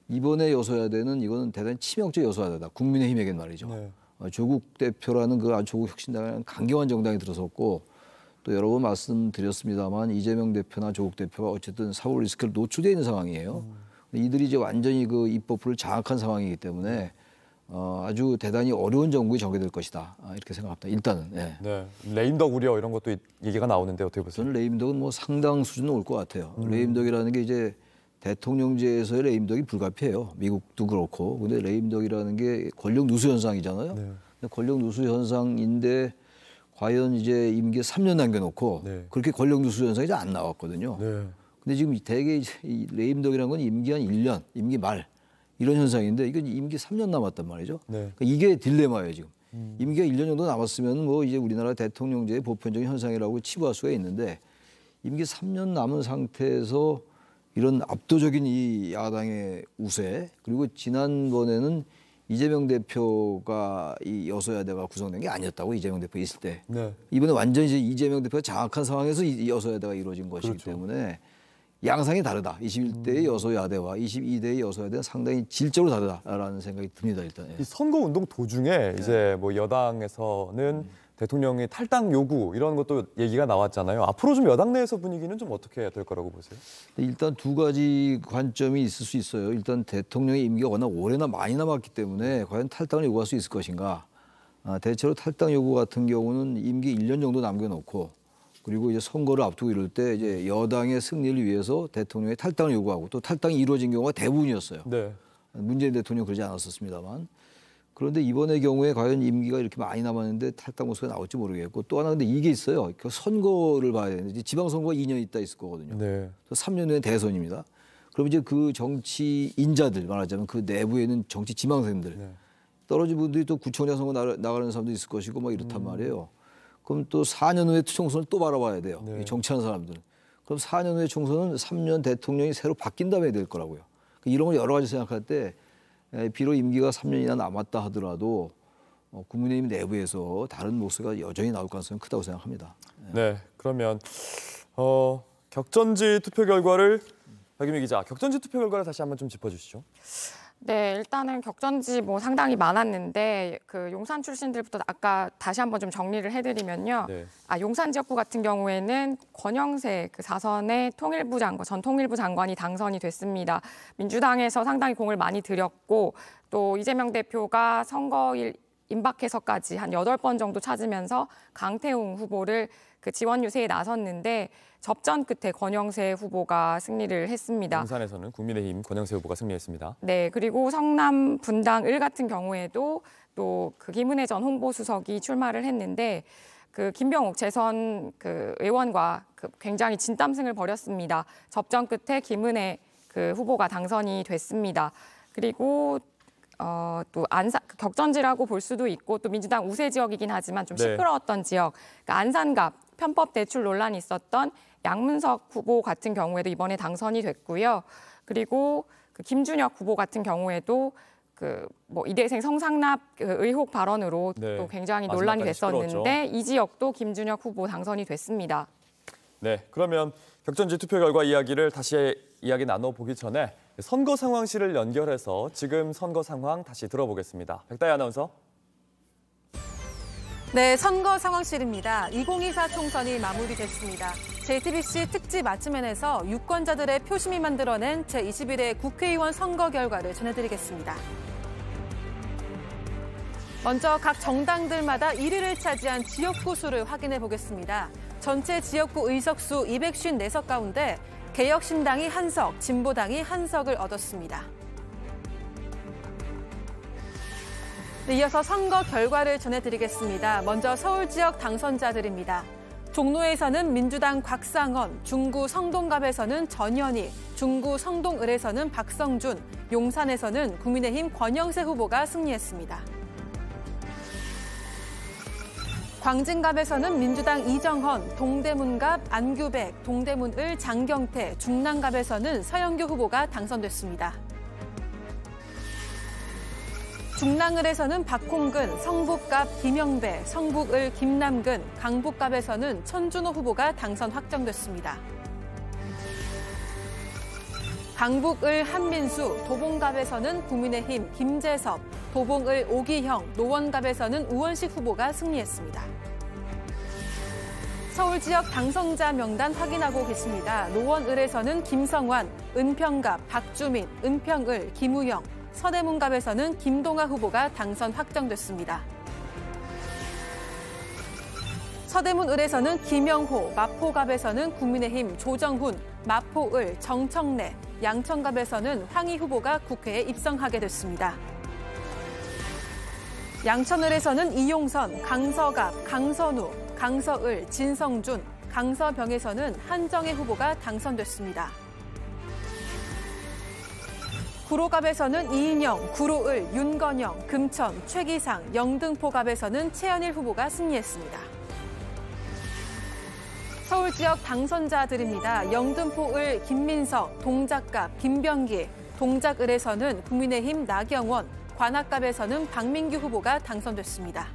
이번에 여소야대는 이거는 대단히 치명적 여소야대다. 국민의힘에겐 말이죠. 조국 대표라는 조국 혁신당이라는 강경한 정당이 들어섰고, 또 여러 번 말씀드렸습니다만 이재명 대표나 조국 대표가 어쨌든 사법 리스크를 노출되어 있는 상황이에요. 이들이 이제 완전히 그 입법부를 장악한 상황이기 때문에 아주 대단히 어려운 정국이 전개될 것이다, 이렇게 생각합니다. 일단은. 레임덕 우려 이런 것도 얘기가 나오는데 어떻게 보세요? 저는 레임덕은 뭐 상당 수준은 올 것 같아요. 레임덕이라는 게 이제 대통령제에서의 레임덕이 불가피해요. 미국도 그렇고. 근데 레임덕이라는 게 권력 누수 현상이잖아요. 권력 누수 현상인데 과연 이제 임기 3년 남겨놓고 그렇게 권력 누수 현상이 잘 안 나왔거든요. 근데 지금 대개 이제 이 레임덕이라는 건 임기 한 1년, 임기 말 이런 현상인데 이건 임기 3년 남았단 말이죠. 그러니까 이게 딜레마예요, 지금. 임기가 1년 정도 남았으면 뭐 이제 우리나라 대통령제의 보편적인 현상이라고 치부할 수가 있는데, 임기 3년 남은 상태에서 이런 압도적인 이 야당의 우세, 그리고 지난번에는 이재명 대표가 이 여소야대가 구성된 게 아니었다고, 이재명 대표 있을 때. 이번에 완전히 이제 이재명 대표가 장악한 상황에서 이 여소야대가 이루어진 것이기 때문에 양상이 다르다. 21대의 여소야대와 22대의 여소야대는 상당히 질적으로 다르다라는 생각이 듭니다, 일단. 이 선거운동 도중에 이제 뭐 여당에서는 대통령의 탈당 요구 이런 것도 얘기가 나왔잖아요. 앞으로 좀 여당 내에서 분위기는 좀 어떻게 될 거라고 보세요? 일단 두 가지 관점이 있을 수 있어요. 일단 대통령의 임기가 워낙 오래나 많이 남았기 때문에 과연 탈당을 요구할 수 있을 것인가. 대체로 탈당 요구 같은 경우는 임기 1년 정도 남겨놓고, 그리고 이제 선거를 앞두고 이럴 때 이제 여당의 승리를 위해서 대통령의 탈당을 요구하고, 또 탈당이 이루어진 경우가 대부분이었어요. 문재인 대통령 그러지 않았었습니다만. 그런데 이번의 경우에 과연 임기가 이렇게 많이 남았는데 탈당 모습이 나올지 모르겠고, 또 하나 근데 이게 있어요. 그 선거를 봐야 되는데 지방선거가 2년 있다 있을 거거든요. 3년 후에 대선입니다. 그럼 이제 그 정치 인자들, 말하자면 그 내부에는 정치 지망생들, 떨어진 분들이 또 구청장 선거 나가는 사람도 있을 것이고 막 이렇단 말이에요. 그럼 또 4년 후에 총선을 또 바라봐야 돼요. 정치하는 사람들은. 그럼 4년 후에 총선은 3년 대통령이 새로 바뀐 다음에 될 거라고요. 이런 걸 여러 가지 생각할 때 비록 임기가 3년이나 남았다 하더라도 국민의힘 내부에서 다른 목소리가 여전히 나올 가능성이 크다고 생각합니다. 네, 그러면 격전지 투표 결과를 박유미 기자, 격전지 투표 결과를 다시 한번 좀 짚어주시죠. 네, 일단은 격전지 상당히 많았는데 그 용산 출신들부터 아까 다시 한번 좀 정리를 해드리면요. 네. 용산 지역구 같은 경우에는 권영세 그 4선의 전 통일부 장관이 당선이 됐습니다. 민주당에서 상당히 공을 많이 들였고 또 이재명 대표가 선거일 임박해서까지 한 8번 정도 찾으면서 강태웅 후보를 그 지원 유세에 나섰는데 접전 끝에 권영세 후보가 승리를 했습니다. 용산에서는 국민의힘 권영세 후보가 승리했습니다. 네, 그리고 성남 분당 을 같은 경우에도 또 그 김은혜 전 홍보수석이 출마를 했는데 그 김병욱 재선 그 의원과 굉장히 진땀승을 벌였습니다. 접전 끝에 김은혜 그 후보가 당선이 됐습니다. 그리고 또 안산 격전지라고 볼 수도 있고 또 민주당 우세 지역이긴 하지만 좀 시끄러웠던 지역, 그러니까 안산갑 편법 대출 논란이 있었던 양문석 후보 같은 경우에도 이번에 당선이 됐고요. 그리고 그 김준혁 후보 같은 경우에도 이대생 성상납 의혹 발언으로 또 굉장히 논란이 됐었는데 시끄러웠죠. 이 지역도 김준혁 후보 당선이 됐습니다. 네, 그러면 격전지 투표 결과 이야기를 다시 이야기 나눠보기 전에 선거 상황실을 연결해서 지금 선거 상황 다시 들어보겠습니다. 백다희 아나운서. 네, 선거 상황실입니다. 2024 총선이 마무리됐습니다. JTBC 특집 아침엔에서 유권자들의 표심이 만들어낸 제21회 국회의원 선거 결과를 전해드리겠습니다. 먼저 각 정당들마다 1위를 차지한 지역구 수를 확인해 보겠습니다. 전체 지역구 의석수 254석 가운데 개혁신당이 1석, 진보당이 1석을 얻었습니다. 네, 이어서 선거 결과를 전해드리겠습니다. 먼저 서울 지역 당선자들입니다. 종로에서는 민주당 곽상원, 중구 성동갑에서는 전현희, 중구 성동을에서는 박성준, 용산에서는 국민의힘 권영세 후보가 승리했습니다. 광진갑에서는 민주당 이정헌, 동대문갑 안규백, 동대문을 장경태, 중랑갑에서는 서영교 후보가 당선됐습니다. 중랑을에서는 박홍근, 성북갑 김영배, 성북을 김남근, 강북갑에서는 천준호 후보가 당선 확정됐습니다. 강북을 한민수, 도봉갑에서는 국민의힘 김재섭, 도봉을 오기형, 노원갑에서는 우원식 후보가 승리했습니다. 서울 지역 당선자 명단 확인하고 계십니다. 노원을에서는 김성환, 은평갑, 박주민, 은평을, 김우영, 서대문갑에서는 김동아 후보가 당선 확정됐습니다. 서대문을에서는 김영호, 마포갑에서는 국민의힘 조정훈, 마포을, 정청래, 양천갑에서는 황희 후보가 국회에 입성하게 됐습니다. 양천을에서는 이용선, 강서갑, 강선우, 강서을, 진성준, 강서병에서는 한정혜 후보가 당선됐습니다. 구로갑에서는 이인영, 구로을, 윤건영, 금천, 최기상, 영등포갑에서는 최현일 후보가 승리했습니다. 서울 지역 당선자들입니다. 영등포을 김민석, 동작갑 김병기, 동작을에서는 국민의힘 나경원, 관악갑에서는 박민규 후보가 당선됐습니다.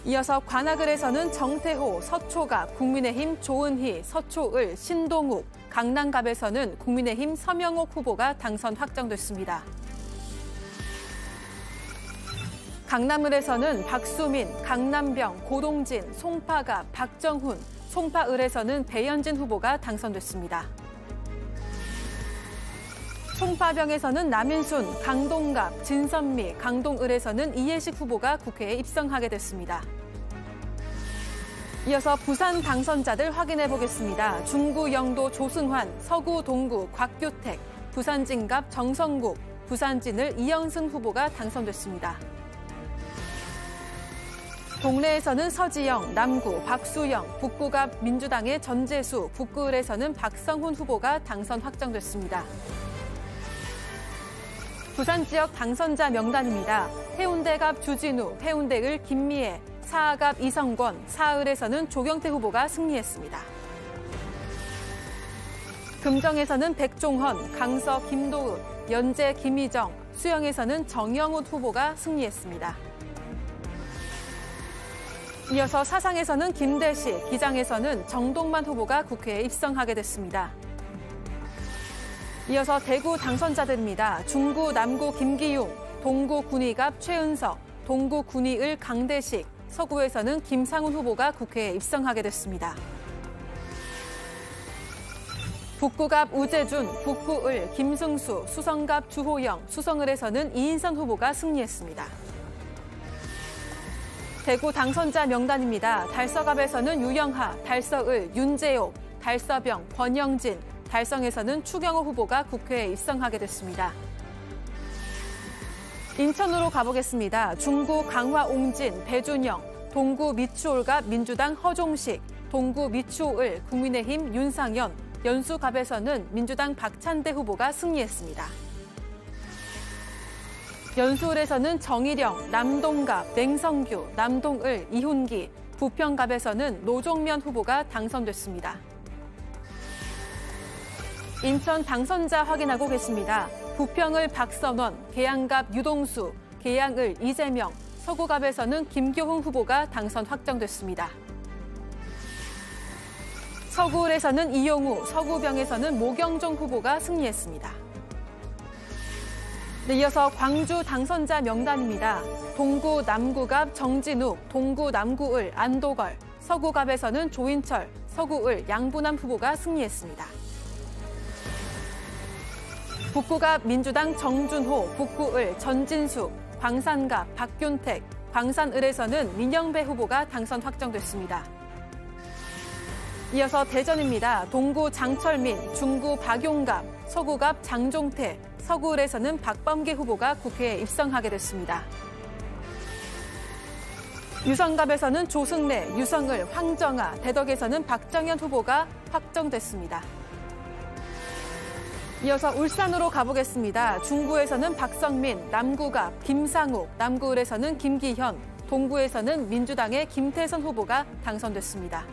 이어서 관악을에서는 정태호, 서초갑, 국민의힘 조은희, 서초을, 신동욱, 강남갑에서는 국민의힘 서명옥 후보가 당선 확정됐습니다. 강남을에서는 박수민, 강남병, 고동진, 송파갑, 박정훈, 송파을에서는 배현진 후보가 당선됐습니다. 송파병에서는 남인순, 강동갑, 진선미, 강동을에서는 이해식 후보가 국회에 입성하게 됐습니다. 이어서 부산 당선자들 확인해 보겠습니다. 중구 영도 조승환, 서구 동구 곽규택, 부산진갑 정성국, 부산진을 이영승 후보가 당선됐습니다. 동래에서는 서지영, 남구 박수영, 북구갑 민주당의 전재수, 북구을에서는 박성훈 후보가 당선 확정됐습니다. 부산 지역 당선자 명단입니다. 해운대갑 주진우, 해운대을 김미애, 사하갑 이성권, 사을에서는 조경태 후보가 승리했습니다. 금정에서는 백종헌, 강서 김도읍, 연재 김희정, 수영에서는 정영훈 후보가 승리했습니다. 이어서 사상에서는 김대식, 기장에서는 정동만 후보가 국회에 입성하게 됐습니다. 이어서 대구 당선자들입니다. 중구 남구 김기용, 동구 군의갑 최은석, 동구 군의을 강대식, 서구에서는 김상훈 후보가 국회에 입성하게 됐습니다. 북구갑 우재준, 북구을 김승수, 수성갑 주호영, 수성을에서는 이인선 후보가 승리했습니다. 대구 당선자 명단입니다. 달서갑에서는 유영하, 달서을 윤재옥, 달서병 권영진, 달성에서는 추경호 후보가 국회에 입성하게 됐습니다. 인천으로 가보겠습니다. 중구 강화옹진, 배준영, 동구 미추홀갑 민주당 허종식, 동구 미추홀 국민의힘 윤상현, 연수갑에서는 민주당 박찬대 후보가 승리했습니다. 연수을에서는 정일영, 남동갑, 냉성규, 남동을, 이훈기, 부평갑에서는 노종면 후보가 당선됐습니다. 인천 당선자 확인하고 계십니다. 부평을 박선원, 계양갑 유동수, 계양을 이재명, 서구갑에서는 김교훈 후보가 당선 확정됐습니다. 서구을에서는 이용우, 서구병에서는 모경종 후보가 승리했습니다. 네, 이어서 광주 당선자 명단입니다. 동구 남구갑 정진욱, 동구 남구을 안도걸, 서구갑에서는 조인철, 서구을 양부남 후보가 승리했습니다. 북구갑 민주당 정준호, 북구을 전진숙, 광산갑 박균택, 광산을에서는 민영배 후보가 당선 확정됐습니다. 이어서 대전입니다. 동구 장철민, 중구 박용갑, 서구갑 장종태, 서구을에서는 박범계 후보가 국회에 입성하게 됐습니다. 유성갑에서는 조승래, 유성을, 황정아, 대덕에서는 박정현 후보가 확정됐습니다. 이어서 울산으로 가보겠습니다. 중구에서는 박성민, 남구갑 김상욱, 남구을에서는 김기현, 동구에서는 민주당의 김태선 후보가 당선됐습니다.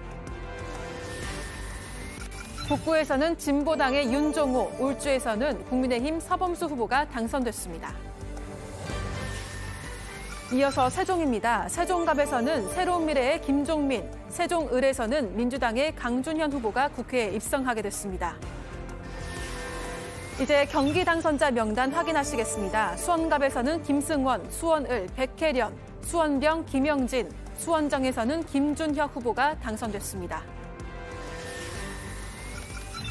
북구에서는 진보당의 윤종호, 울주에서는 국민의힘 서범수 후보가 당선됐습니다. 이어서 세종입니다. 세종갑에서는 새로운 미래의 김종민, 세종을에서는 민주당의 강준현 후보가 국회에 입성하게 됐습니다. 이제 경기 당선자 명단 확인하시겠습니다. 수원갑에서는 김승원, 수원을 백혜련, 수원병 김영진, 수원정에서는 김준혁 후보가 당선됐습니다.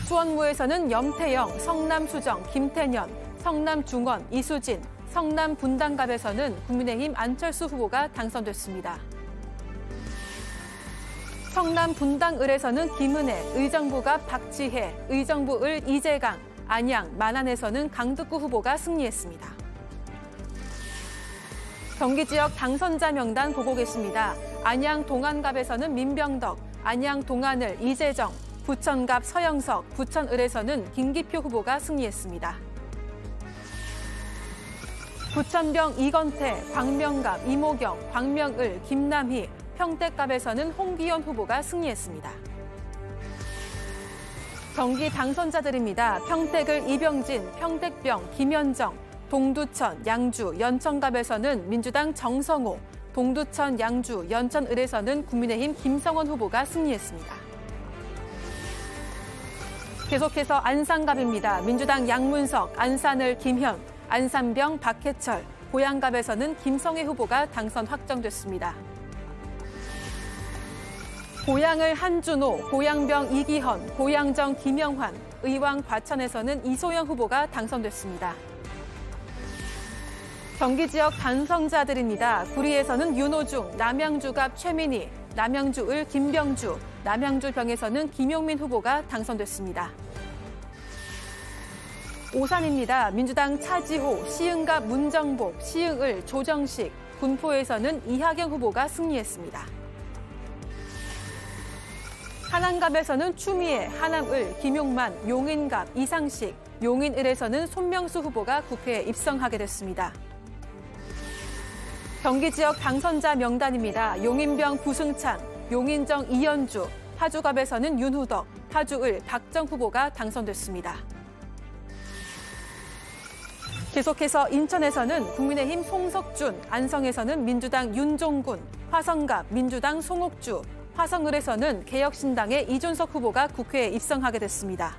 수원무에서는 염태영, 성남수정, 김태년, 성남중원, 이수진, 성남분당갑에서는 국민의힘 안철수 후보가 당선됐습니다. 성남분당을에서는 김은혜, 의정부갑 박지혜, 의정부을 이재강, 안양, 만안에서는 강득구 후보가 승리했습니다. 경기 지역 당선자 명단 보고 계십니다. 안양 동안갑에서는 민병덕, 안양 동안을 이재정, 부천갑 서영석, 부천을에서는 김기표 후보가 승리했습니다. 부천병 이건태, 광명갑 이모경, 광명을 김남희, 평택갑에서는 홍기현 후보가 승리했습니다. 경기 당선자들입니다. 평택을 이병진, 평택병 김현정, 동두천, 양주, 연천갑에서는 민주당 정성호, 동두천, 양주, 연천을에서는 국민의힘 김성원 후보가 승리했습니다. 계속해서 안산갑입니다. 민주당 양문석, 안산을 김현, 안산병 박해철, 고양갑에서는 김성애 후보가 당선 확정됐습니다. 고양을 한준호, 고양병 이기헌, 고양정 김영환, 의왕 과천에서는 이소영 후보가 당선됐습니다. 경기 지역 당선자들입니다. 구리에서는 윤호중, 남양주갑 최민희, 남양주을 김병주, 남양주병에서는 김용민 후보가 당선됐습니다. 오산입니다. 민주당 차지호, 시흥갑 문정복, 시흥을 조정식, 군포에서는 이하경 후보가 승리했습니다. 하남갑에서는 추미애, 하남을 김용만, 용인갑 이상식, 용인을에서는 손명수 후보가 국회에 입성하게 됐습니다. 경기 지역 당선자 명단입니다. 용인병 부승찬, 용인정 이현주, 파주갑에서는 윤후덕, 파주을 박정 후보가 당선됐습니다. 계속해서 인천에서는 국민의힘 송석준, 안성에서는 민주당 윤종군, 화성갑 민주당 송옥주, 화성을에서는 개혁신당의 이준석 후보가 국회에 입성하게 됐습니다.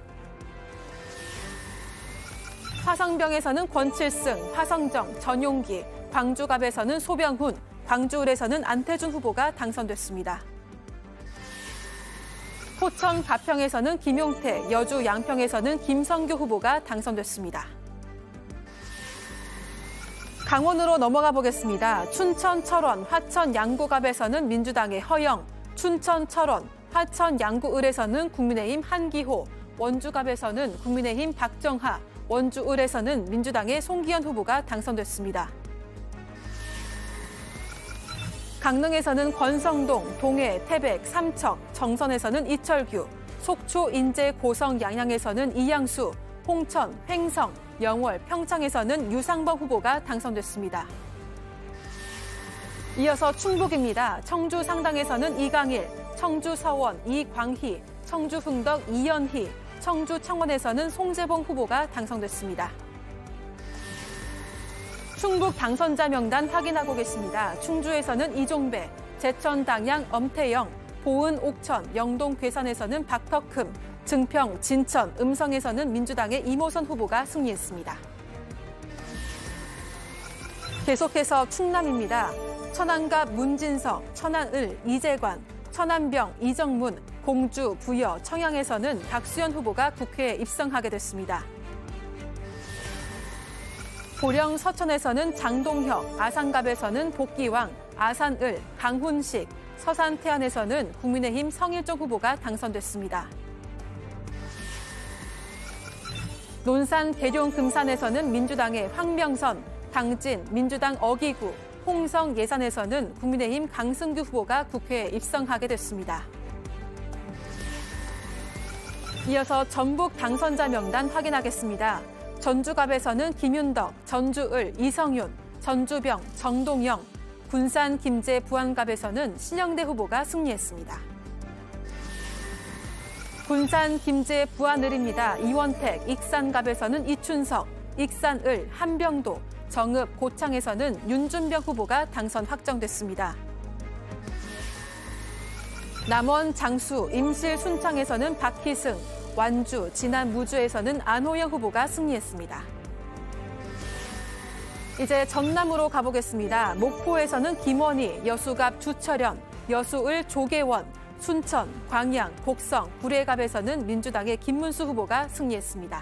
화성병에서는 권칠승, 화성정, 전용기, 광주갑에서는 소병훈, 광주을에서는 안태준 후보가 당선됐습니다. 포천 가평에서는 김용태, 여주 양평에서는 김성규 후보가 당선됐습니다. 강원으로 넘어가 보겠습니다. 춘천 철원, 화천 양구갑에서는 민주당의 허영, 춘천 철원, 화천 양구을에서는 국민의힘 한기호, 원주갑에서는 국민의힘 박정하, 원주을에서는 민주당의 송기현 후보가 당선됐습니다. 강릉에서는 권성동, 동해, 태백, 삼척, 정선에서는 이철규, 속초, 인제, 고성, 양양에서는 이양수, 홍천, 횡성, 영월, 평창에서는 유상범 후보가 당선됐습니다. 이어서 충북입니다. 청주 상당에서는 이강일, 청주 서원, 이광희, 청주 흥덕, 이연희, 청주 창원에서는 송재봉 후보가 당선됐습니다. 충북 당선자 명단 확인하고 계십니다. 충주에서는 이종배, 제천 당양 엄태영, 보은 옥천, 영동 괴산에서는 박덕흠, 증평, 진천, 음성에서는 민주당의 이모선 후보가 승리했습니다. 계속해서 충남입니다. 천안갑 문진석, 천안을 이재관, 천안병 이정문, 공주, 부여, 청양에서는 박수현 후보가 국회에 입성하게 됐습니다. 보령 서천에서는 장동혁, 아산갑에서는 복기왕, 아산을, 강훈식, 서산 태안에서는 국민의힘 성일종 후보가 당선됐습니다. 논산 계룡 금산에서는 민주당의 황명선, 당진, 민주당 어기구, 홍성 예산에서는 국민의힘 강승규 후보가 국회에 입성하게 됐습니다. 이어서 전북 당선자 명단 확인하겠습니다. 전주갑에서는 김윤덕, 전주을, 이성윤, 전주병, 정동영, 군산 김제 부안갑에서는 신영대 후보가 승리했습니다. 군산 김제 부안을입니다. 이원택, 익산갑에서는 이춘석, 익산을, 한병도, 정읍, 고창에서는 윤준병 후보가 당선 확정됐습니다. 남원 장수, 임실 순창에서는 박희승, 완주, 진안 무주에서는 안호영 후보가 승리했습니다. 이제 전남으로 가보겠습니다. 목포에서는 김원희, 여수갑 주철현, 여수을 조계원, 순천, 광양, 곡성, 구례갑에서는 민주당의 김문수 후보가 승리했습니다.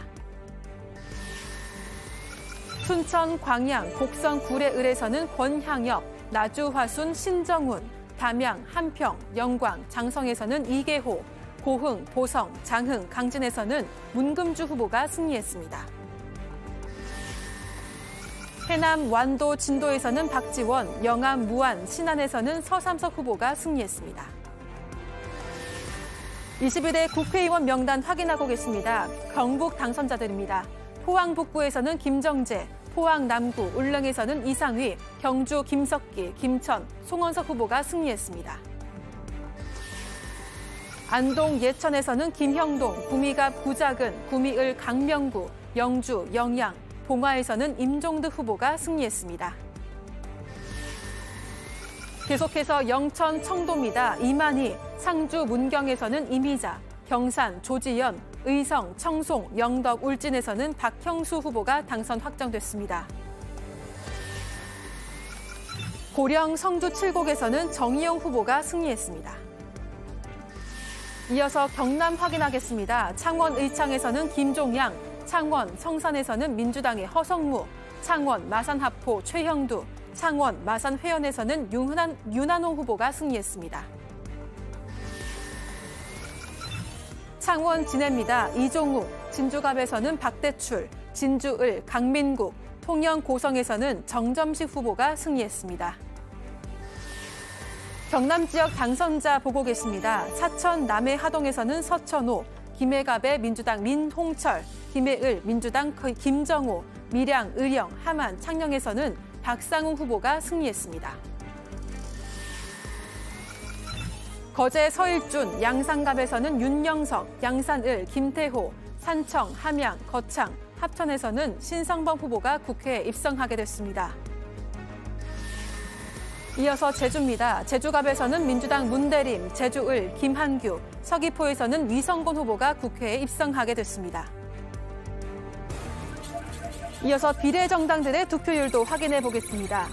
순천, 광양, 곡성, 구례을에서는 권향엽, 나주, 화순, 신정훈, 담양, 한평, 영광, 장성에서는 이계호, 고흥, 보성, 장흥, 강진에서는 문금주 후보가 승리했습니다. 해남, 완도, 진도에서는 박지원, 영암, 무안, 신안에서는 서삼석 후보가 승리했습니다. 22대 국회의원 명단 확인하고 계십니다. 경북 당선자들입니다. 포항 북부에서는 김정재, 포항 남구, 울릉에서는 이상휘, 경주 김석기, 김천, 송원석 후보가 승리했습니다. 안동 예천에서는 김형동, 구미갑 구작은, 구미을 강명구, 영주, 영양, 봉화에서는 임종득 후보가 승리했습니다. 계속해서 영천 청도입니다. 이만희, 상주 문경에서는 이미자, 경산 조지연, 의성, 청송, 영덕, 울진에서는 박형수 후보가 당선 확정됐습니다. 고령 성주 칠곡에서는 정의용 후보가 승리했습니다. 이어서 경남 확인하겠습니다. 창원 의창에서는 김종양, 창원 성산에서는 민주당의 허성무, 창원 마산하포 최형두, 창원 마산 회원에서는 윤한홍 후보가 승리했습니다. 창원 진해입니다. 이종욱, 진주갑에서는 박대출, 진주을, 강민국, 통영 고성에서는 정점식 후보가 승리했습니다. 경남 지역 당선자 보고 계십니다. 사천 남해 하동에서는 서천호, 김해갑의 민주당 민홍철, 김해을 민주당 김정호, 밀양, 의령, 함안, 창녕에서는 박상웅 후보가 승리했습니다. 거제 서일준, 양산갑에서는 윤영석, 양산을, 김태호, 산청, 함양, 거창, 합천에서는 신상범 후보가 국회에 입성하게 됐습니다. 이어서 제주입니다. 제주갑에서는 민주당 문대림, 제주을, 김한규, 서귀포에서는 위성곤 후보가 국회에 입성하게 됐습니다. 이어서 비례정당들의 득표율도 확인해 보겠습니다.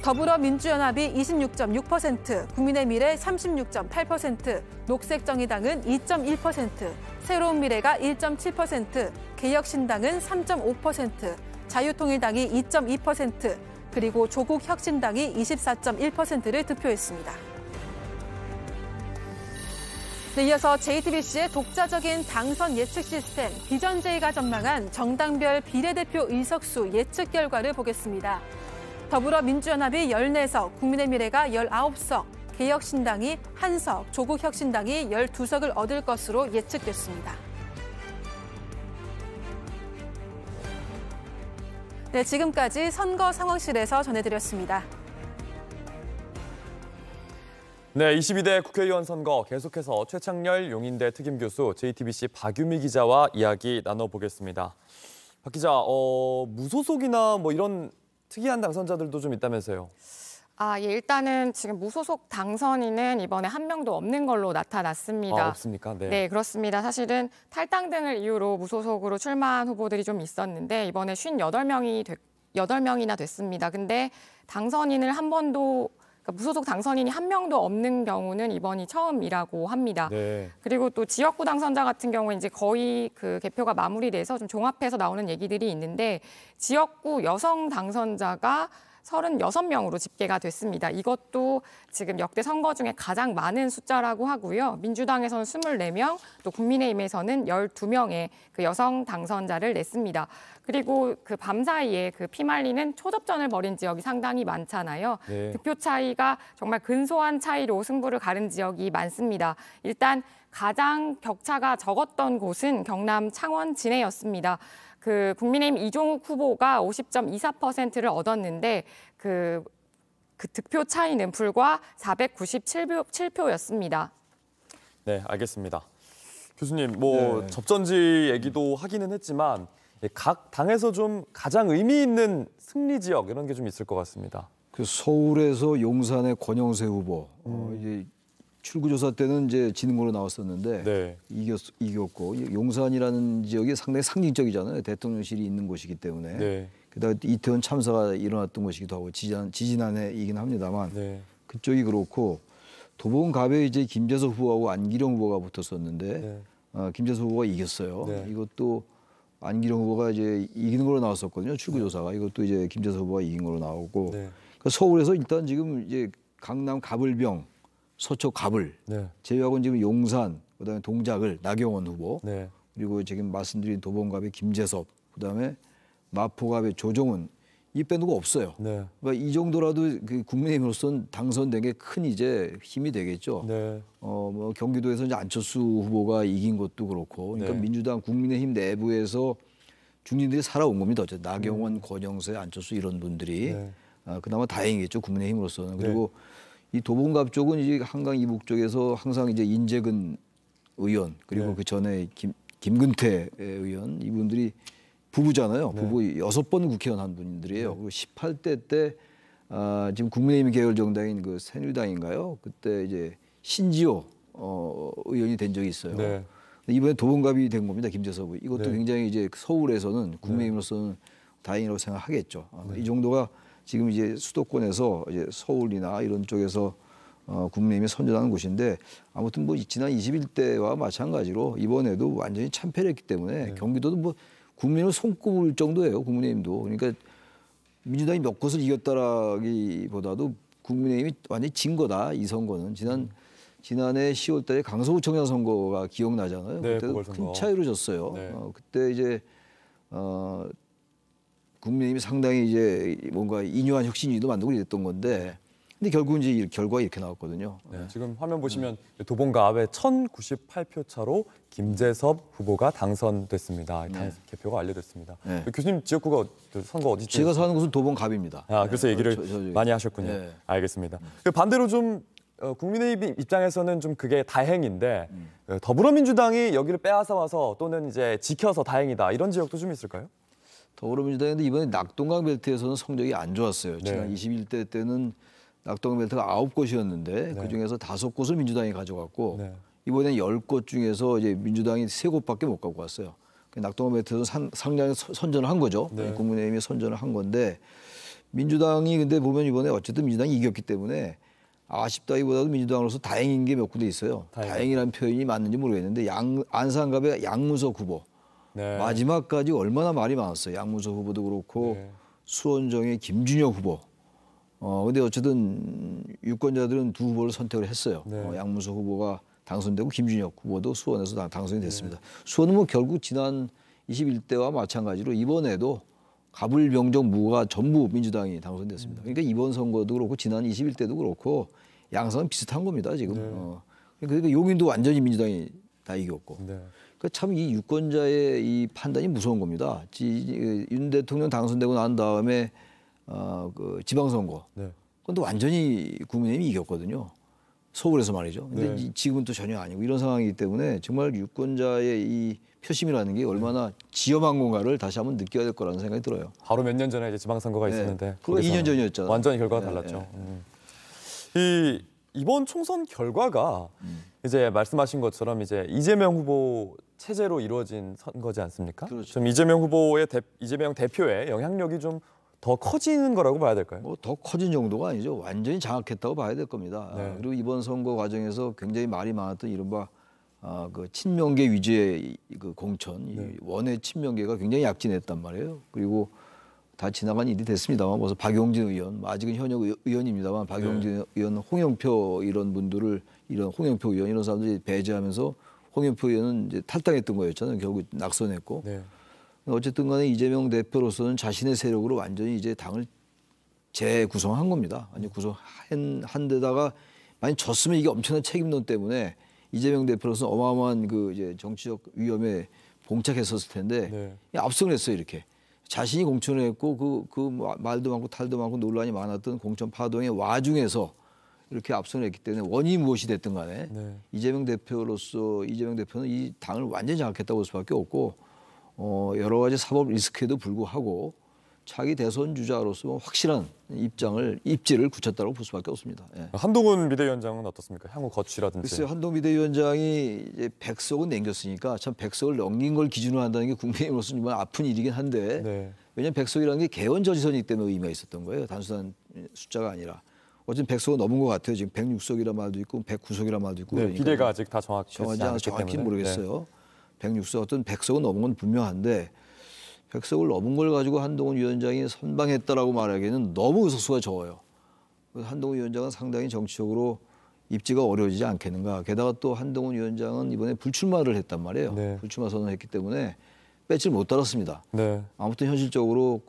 더불어민주연합이 26.6%, 국민의미래 36.8%, 녹색정의당은 2.1%, 새로운미래가 1.7%, 개혁신당은 3.5%, 자유통일당이 2.2%, 그리고 조국혁신당이 24.1%를 득표했습니다. 네, 이어서 JTBC의 독자적인 당선 예측 시스템 비전제이가 전망한 정당별 비례대표 의석수 예측 결과를 보겠습니다. 더불어민주연합이 14석, 국민의미래가 19석, 개혁신당이 1석, 조국혁신당이 12석을 얻을 것으로 예측됐습니다. 네, 지금까지 선거 상황실에서 전해드렸습니다. 네, 22대 국회의원 선거 계속해서 최창렬 용인대 특임교수, JTBC 박유미 기자와 이야기 나눠보겠습니다. 박 기자, 무소속이나 뭐 이런 특이한 당선자들도 좀 있다면서요? 예, 일단은 지금 무소속 당선인은 이번에 한 명도 없는 걸로 나타났습니다. 없습니까? 네. 네, 그렇습니다. 사실은 탈당 등을 이유로 무소속으로 출마한 후보들이 좀 있었는데 이번에 58명이나 됐습니다. 근데 당선인을 한 번도 그러니까 무소속 당선인이 한 명도 없는 경우는 이번이 처음이라고 합니다. 네. 그리고 또 지역구 당선자 같은 경우는 이제 거의 그 개표가 마무리돼서 좀 종합해서 나오는 얘기들이 있는데 지역구 여성 당선자가 36명으로 집계가 됐습니다. 이것도 지금 역대 선거 중에 가장 많은 숫자라고 하고요. 민주당에서는 24명, 또 국민의힘에서는 12명의 그 여성 당선자를 냈습니다. 그리고 그 밤사이에 그 피말리는 초접전을 벌인 지역이 상당히 많잖아요. 네. 득표 차이가 정말 근소한 차이로 승부를 가른 지역이 많습니다. 일단 가장 격차가 적었던 곳은 경남 창원 진해였습니다. 그 국민의힘 이종욱 후보가 50.24%를 얻었는데 그 득표 차이는 불과 497표였습니다. 네, 알겠습니다. 교수님, 접전지 얘기도 하기는 했지만 각 당에서 좀 가장 의미 있는 승리 지역 이런 게 좀 있을 것 같습니다. 그 서울에서 용산의 권영세 후보 이제 출구조사 때는 이제 지는 걸로 나왔었는데 네. 이겼고 용산이라는 지역이 상당히 상징적이잖아요. 대통령실이 있는 곳이기 때문에. 네. 게다가 이태원 참사가 일어났던 곳이기도 하고 지지난해이긴 합니다만 네. 그쪽이 그렇고 도봉갑에 이제 김재석 후보하고 안기령 후보가 붙었었는데 김재석 후보가 이겼어요. 네. 이것도 안기령 후보가 이제 이기는 걸로 나왔었거든요. 출구조사가. 이것도 이제 김재석 후보가 이긴 걸로 나오고 네. 그러니까 서울에서 일단 지금 이제 강남 가불병 서초 갑을 제외하고는 지금 용산, 그다음에 동작을 나경원 후보, 그리고 지금 말씀드린 도봉갑의 김재섭, 그다음에 마포갑의 조정훈 이 빼놓고 없어요. 그러니까 이 정도라도 그 국민의힘으로서는 당선된 게 큰 이제 힘이 되겠죠. 뭐 경기도에서 이제 안철수 후보가 이긴 것도 그렇고, 그러니까 민주당 국민의힘 내부에서 중진들이 살아온 겁니다. 어쨌든 나경원, 권영세, 안철수 이런 분들이 그나마 다행이겠죠. 국민의힘으로서는. 그리고 이 도봉갑 쪽은 이제 한강 이북 쪽에서 항상 이제 인재근 의원 그리고 그 전에 김근태 의원 이분들이 부부잖아요. 부부 6번 국회의원 한 분들이에요. 그리고 18대 때 지금 국민의힘 계열 정당인 그 새누리당인가요? 그때 이제 신지호 의원이 된 적이 있어요. 이번에 도봉갑이 된 겁니다. 김재섭. 이것도 굉장히 이제 서울에서는 국민의힘으로서는 다행이라고 생각하겠죠. 이 정도가 지금 이제 수도권에서 이제 서울이나 이런 쪽에서 국민의힘이 선전하는 곳인데 아무튼 뭐 지난 21대와 마찬가지로 이번에도 완전히 참패를 했기 때문에 경기도도 뭐 국민을 손꼽을 정도예요. 국민의힘도. 그러니까 민주당이 몇 곳을 이겼다라기보다도 국민의힘이 완전히 진 거다. 이 선거는. 지난해 10월 달에 강서구청장 선거가 기억나잖아요. 그때도 큰 차이로 졌어요. 그때 이제 국민의힘이 상당히 이제 뭔가 인유한 혁신위도 만들고 이랬던 건데, 근데 결국 이제 결과가 이렇게 나왔거든요. 지금 화면 보시면 도봉갑의 1,098표 차로 김재섭 후보가 당선됐습니다. 개표가 완료됐습니다. 교수님 지역구가 선거 어디죠? 제가 사는 곳은 도봉갑입니다. 그래서 얘기를 많이 하셨군요. 알겠습니다. 반대로 좀 국민의힘 입장에서는 좀 그게 다행인데 더불어민주당이 여기를 빼앗아 와서 또는 이제 지켜서 다행이다 이런 지역도 좀 있을까요? 더불어민주당인데 이번에 낙동강 벨트에서는 성적이 안 좋았어요. 지난 21대 때는 낙동강 벨트가 9곳이었는데 그중에서 5곳을 민주당이 가져갔고 이번에 10곳 중에서 이제 민주당이 3곳밖에 못 갖고 왔어요. 낙동강 벨트에서 상당히 선전을 한 거죠. 국민의힘이 선전을 한 건데 민주당이 근데 보면 이번에 어쨌든 민주당이 이겼기 때문에 아쉽다기보다도 민주당으로서 다행인 게 몇 군데 있어요. 다행이라는 표현이 맞는지 모르겠는데 안산갑의 양문석 후보 마지막까지 얼마나 말이 많았어요. 양문석 후보도 그렇고 수원정의 김준혁 후보. 근데 어쨌든 유권자들은 두 후보를 선택을 했어요. 양문석 후보가 당선되고 김준혁 후보도 수원에서 당선이 됐습니다. 수원은 뭐 결국 지난 21대와 마찬가지로 이번에도 가불병정 무가 전부 민주당이 당선됐습니다. 그러니까 이번 선거도 그렇고 지난 21대도 그렇고 양상은 비슷한 겁니다 지금. 그러니까 용인도 완전히 민주당이 다 이겼고. 그러니까 참 이 유권자의 이 판단이 무서운 겁니다. 윤 대통령 당선되고 난 다음에 그 지방선거, 그건 또 완전히 국민의힘이 이겼거든요. 서울에서 말이죠. 근데 지금은 또 전혀 아니고 이런 상황이기 때문에 정말 유권자의 이 표심이라는 게 얼마나 지엄한 건가를 다시 한번 느껴야 될 거라는 생각이 들어요. 바로 몇 년 전에 이제 지방선거가 있었는데 그거 2년 전이었잖아요. 완전히 결과가 달랐죠. 이번 총선 결과가 이제 말씀하신 것처럼 이제 이재명 후보 체제로 이루어진 선거지 않습니까? 그렇죠. 좀 이재명 대표의 영향력이 좀 더 커지는 거라고 봐야 될까요? 뭐 더 커진 정도가 아니죠. 완전히 장악했다고 봐야 될 겁니다. 그리고 이번 선거 과정에서 굉장히 말이 많았던 이른바 그 친명계 위주의 그 공천, 원외 친명계가 굉장히 약진했단 말이에요. 그리고 다 지나간 일이 됐습니다만, 벌써 박용진 의원, 아직은 현역 의원입니다만 박용진 의원, 홍영표 이런 분들을 홍영표 의원 이런 사람들이 배제하면서 홍영표 의원은 이제 탈당했던 거였잖아요. 결국 낙선했고. 어쨌든 간에 이재명 대표로서는 자신의 세력으로 완전히 이제 당을 재구성한 겁니다. 아니 구성한 데다가 만약 졌으면 이게 엄청난 책임론 때문에 이재명 대표로서는 어마어마한 그 이제 정치적 위험에 봉착했었을 텐데 압승을 했어요. 이렇게 자신이 공천을 했고 그 말도 많고 탈도 많고 논란이 많았던 공천 파동의 와중에서 이렇게 압승을 했기 때문에 원인이 무엇이 됐든 간에 이재명 대표는 이 당을 완전히 장악했다고 볼 수밖에 없고 여러 가지 사법 리스크에도 불구하고 차기 대선 주자로서 확실한 입지를 굳혔다고 볼 수밖에 없습니다. 한동훈 비대위원장은 어떻습니까? 향후 거취라든지. 글쎄요, 한동훈 비대위원장이 이제 100석은 남겼으니까 참 100석을 넘긴 걸 기준으로 한다는 게 국민의힘으로서는 정말 아픈 일이긴 한데 왜냐하면 100석이라는 게 개헌저지선이기 때문에 의미가 있었던 거예요. 단순한 숫자가 아니라. 어쨌든 100석은 넘은 것 같아요. 지금 106석이란 말도 있고 109석이란 말도 있고. 그러니까 비례가 아직 다 정확히 모르겠어요. 106석 어떤 100석은 넘은 건 분명한데 100석을 넘은 걸 가지고 한동훈 위원장이 선방했다라고 말하기에는 너무 의석수가 적어요. 그래서 한동훈 위원장은 상당히 정치적으로 입지가 어려워지지 않겠는가. 게다가 또 한동훈 위원장은 이번에 불출마를 했단 말이에요. 불출마 선언을 했기 때문에 배지를 못 달았습니다. 아무튼 현실적으로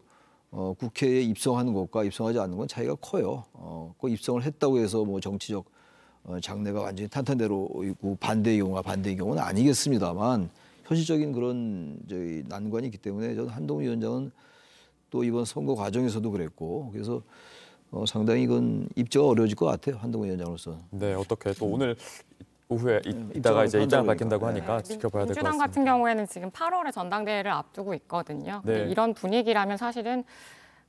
국회에 입성하는 것과 입성하지 않는 건 차이가 커요. 그 입성을 했다고 해서 뭐 정치적 장래가 완전히 탄탄대로 있고 반대의 경우는 아니겠습니다만 현실적인 그런 난관이 있기 때문에 저는 한동훈 위원장은 또 이번 선거 과정에서도 그랬고 그래서 상당히 이건 입지가 어려워질 것 같아요. 한동훈 위원장으로서. 네, 어떻게 또 오늘 오후에 이따가 이제 입장을 밝힌다고 하니까 지켜봐야 될 것 같습니다. 민주당 같은 경우에는 지금 8월에 전당대회를 앞두고 있거든요. 이런 분위기라면 사실은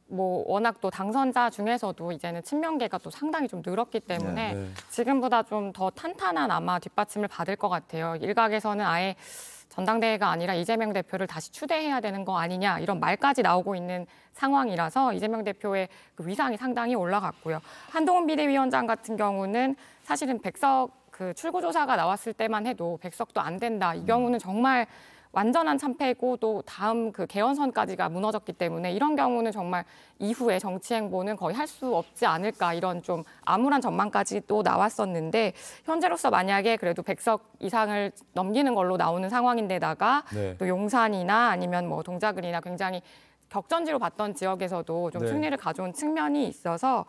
뭐 워낙 또 당선자 중에서도 이제는 친명계가 또 상당히 좀 늘었기 때문에 지금보다 좀 더 탄탄한 아마 뒷받침을 받을 것 같아요. 일각에서는 아예 전당대회가 아니라 이재명 대표를 다시 추대해야 되는 거 아니냐 이런 말까지 나오고 있는 상황이라서 이재명 대표의 그 위상이 상당히 올라갔고요. 한동훈 비대위원장 같은 경우는 사실은 100석 그 출구조사가 나왔을 때만 해도 100석도 안 된다. 이 경우는 정말 완전한 참패고 또 다음 그 개헌선까지가 무너졌기 때문에 이런 경우는 정말 이후에 정치 행보는 거의 할 수 없지 않을까 이런 좀 암울한 전망까지 또 나왔었는데 현재로서 만약에 그래도 100석 이상을 넘기는 걸로 나오는 상황인데다가 또 용산이나 아니면 뭐 동작을이나 굉장히 격전지로 봤던 지역에서도 좀 승리를 가져온 측면이 있어서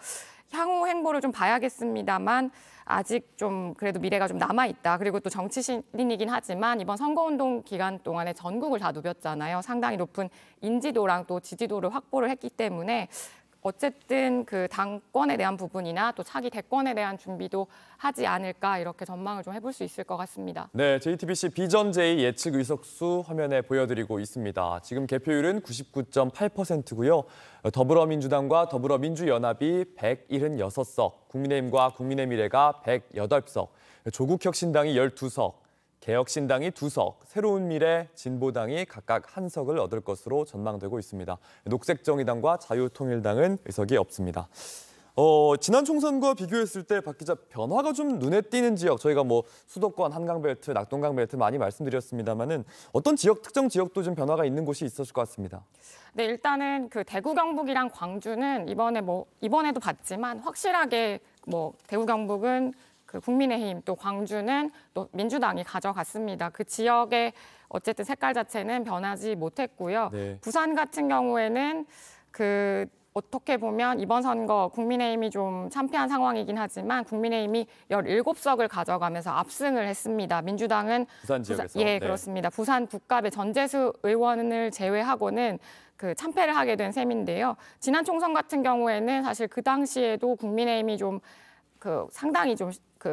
향후 행보를 좀 봐야겠습니다만 아직 좀 그래도 미래가 좀 남아있다. 그리고 또 정치 신인이긴 하지만 이번 선거운동 기간 동안에 전국을 다 누볐잖아요. 상당히 높은 인지도랑 또 지지도를 확보를 했기 때문에 어쨌든 그 당권에 대한 부분이나 또 차기 대권에 대한 준비도 하지 않을까 이렇게 전망을 좀 해볼 수 있을 것 같습니다. 네, JTBC 비전제의 예측 의석수 화면에 보여드리고 있습니다. 지금 개표율은 99.8%고요. 더불어민주당과 더불어민주연합이 176석, 국민의힘과 국민의미래가 108석, 조국혁신당이 12석, 개혁신당이 2석, 새로운미래, 진보당이 각각 1석을 얻을 것으로 전망되고 있습니다. 녹색정의당과 자유통일당은 의석이 없습니다. 지난 총선과 비교했을 때 박 기자 변화가 좀 눈에 띄는 지역, 저희가 뭐 수도권, 한강벨트, 낙동강벨트 많이 말씀드렸습니다만은 어떤 지역, 특정 지역도 좀 변화가 있는 곳이 있었을 것 같습니다. 네, 일단은 그 대구 경북이랑 광주는 이번에도 봤지만 확실하게 대구 경북은 그 국민의힘, 또 광주는 또 민주당이 가져갔습니다. 그 지역의 어쨌든 색깔 자체는 변하지 못했고요. 네. 부산 같은 경우에는 어떻게 보면 이번 선거 국민의힘이 좀 참패한 상황이긴 하지만 국민의힘이 17석을 가져가면서 압승을 했습니다. 민주당은 부산 지역에서. 예, 그렇습니다. 부산 북갑의 전재수 의원을 제외하고는 그 참패를 하게 된 셈인데요. 지난 총선 같은 경우에는 사실 그 당시에도 국민의힘이 좀 상당히 좀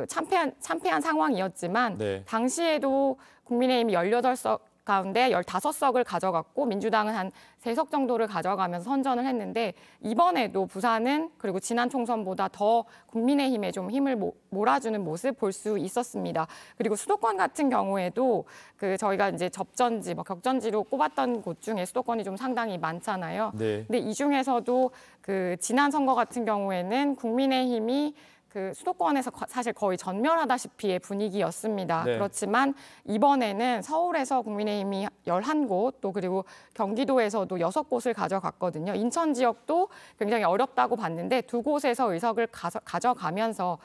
참패한 상황이었지만 네. 당시에도 국민의힘이 18석 가운데 15석을 가져갔고 민주당은 한 3석 정도를 가져가면서 선전을 했는데 이번에도 부산은 그리고 지난 총선보다 더 국민의힘에 좀 힘을 몰아주는 모습 볼 수 있었습니다. 그리고 수도권 같은 경우에도 저희가 이제 접전지, 격전지로 꼽았던 곳 중에 수도권이 좀 상당히 많잖아요. 네. 근데 이 중에서도 지난 선거 같은 경우에는 국민의힘이 수도권에서 사실 거의 전멸하다시피의 분위기였습니다. 네. 그렇지만 이번에는 서울에서 국민의힘이 11곳, 또 그리고 경기도에서도 6곳을 가져갔거든요. 인천 지역도 굉장히 어렵다고 봤는데 2곳에서 의석을 가져가면서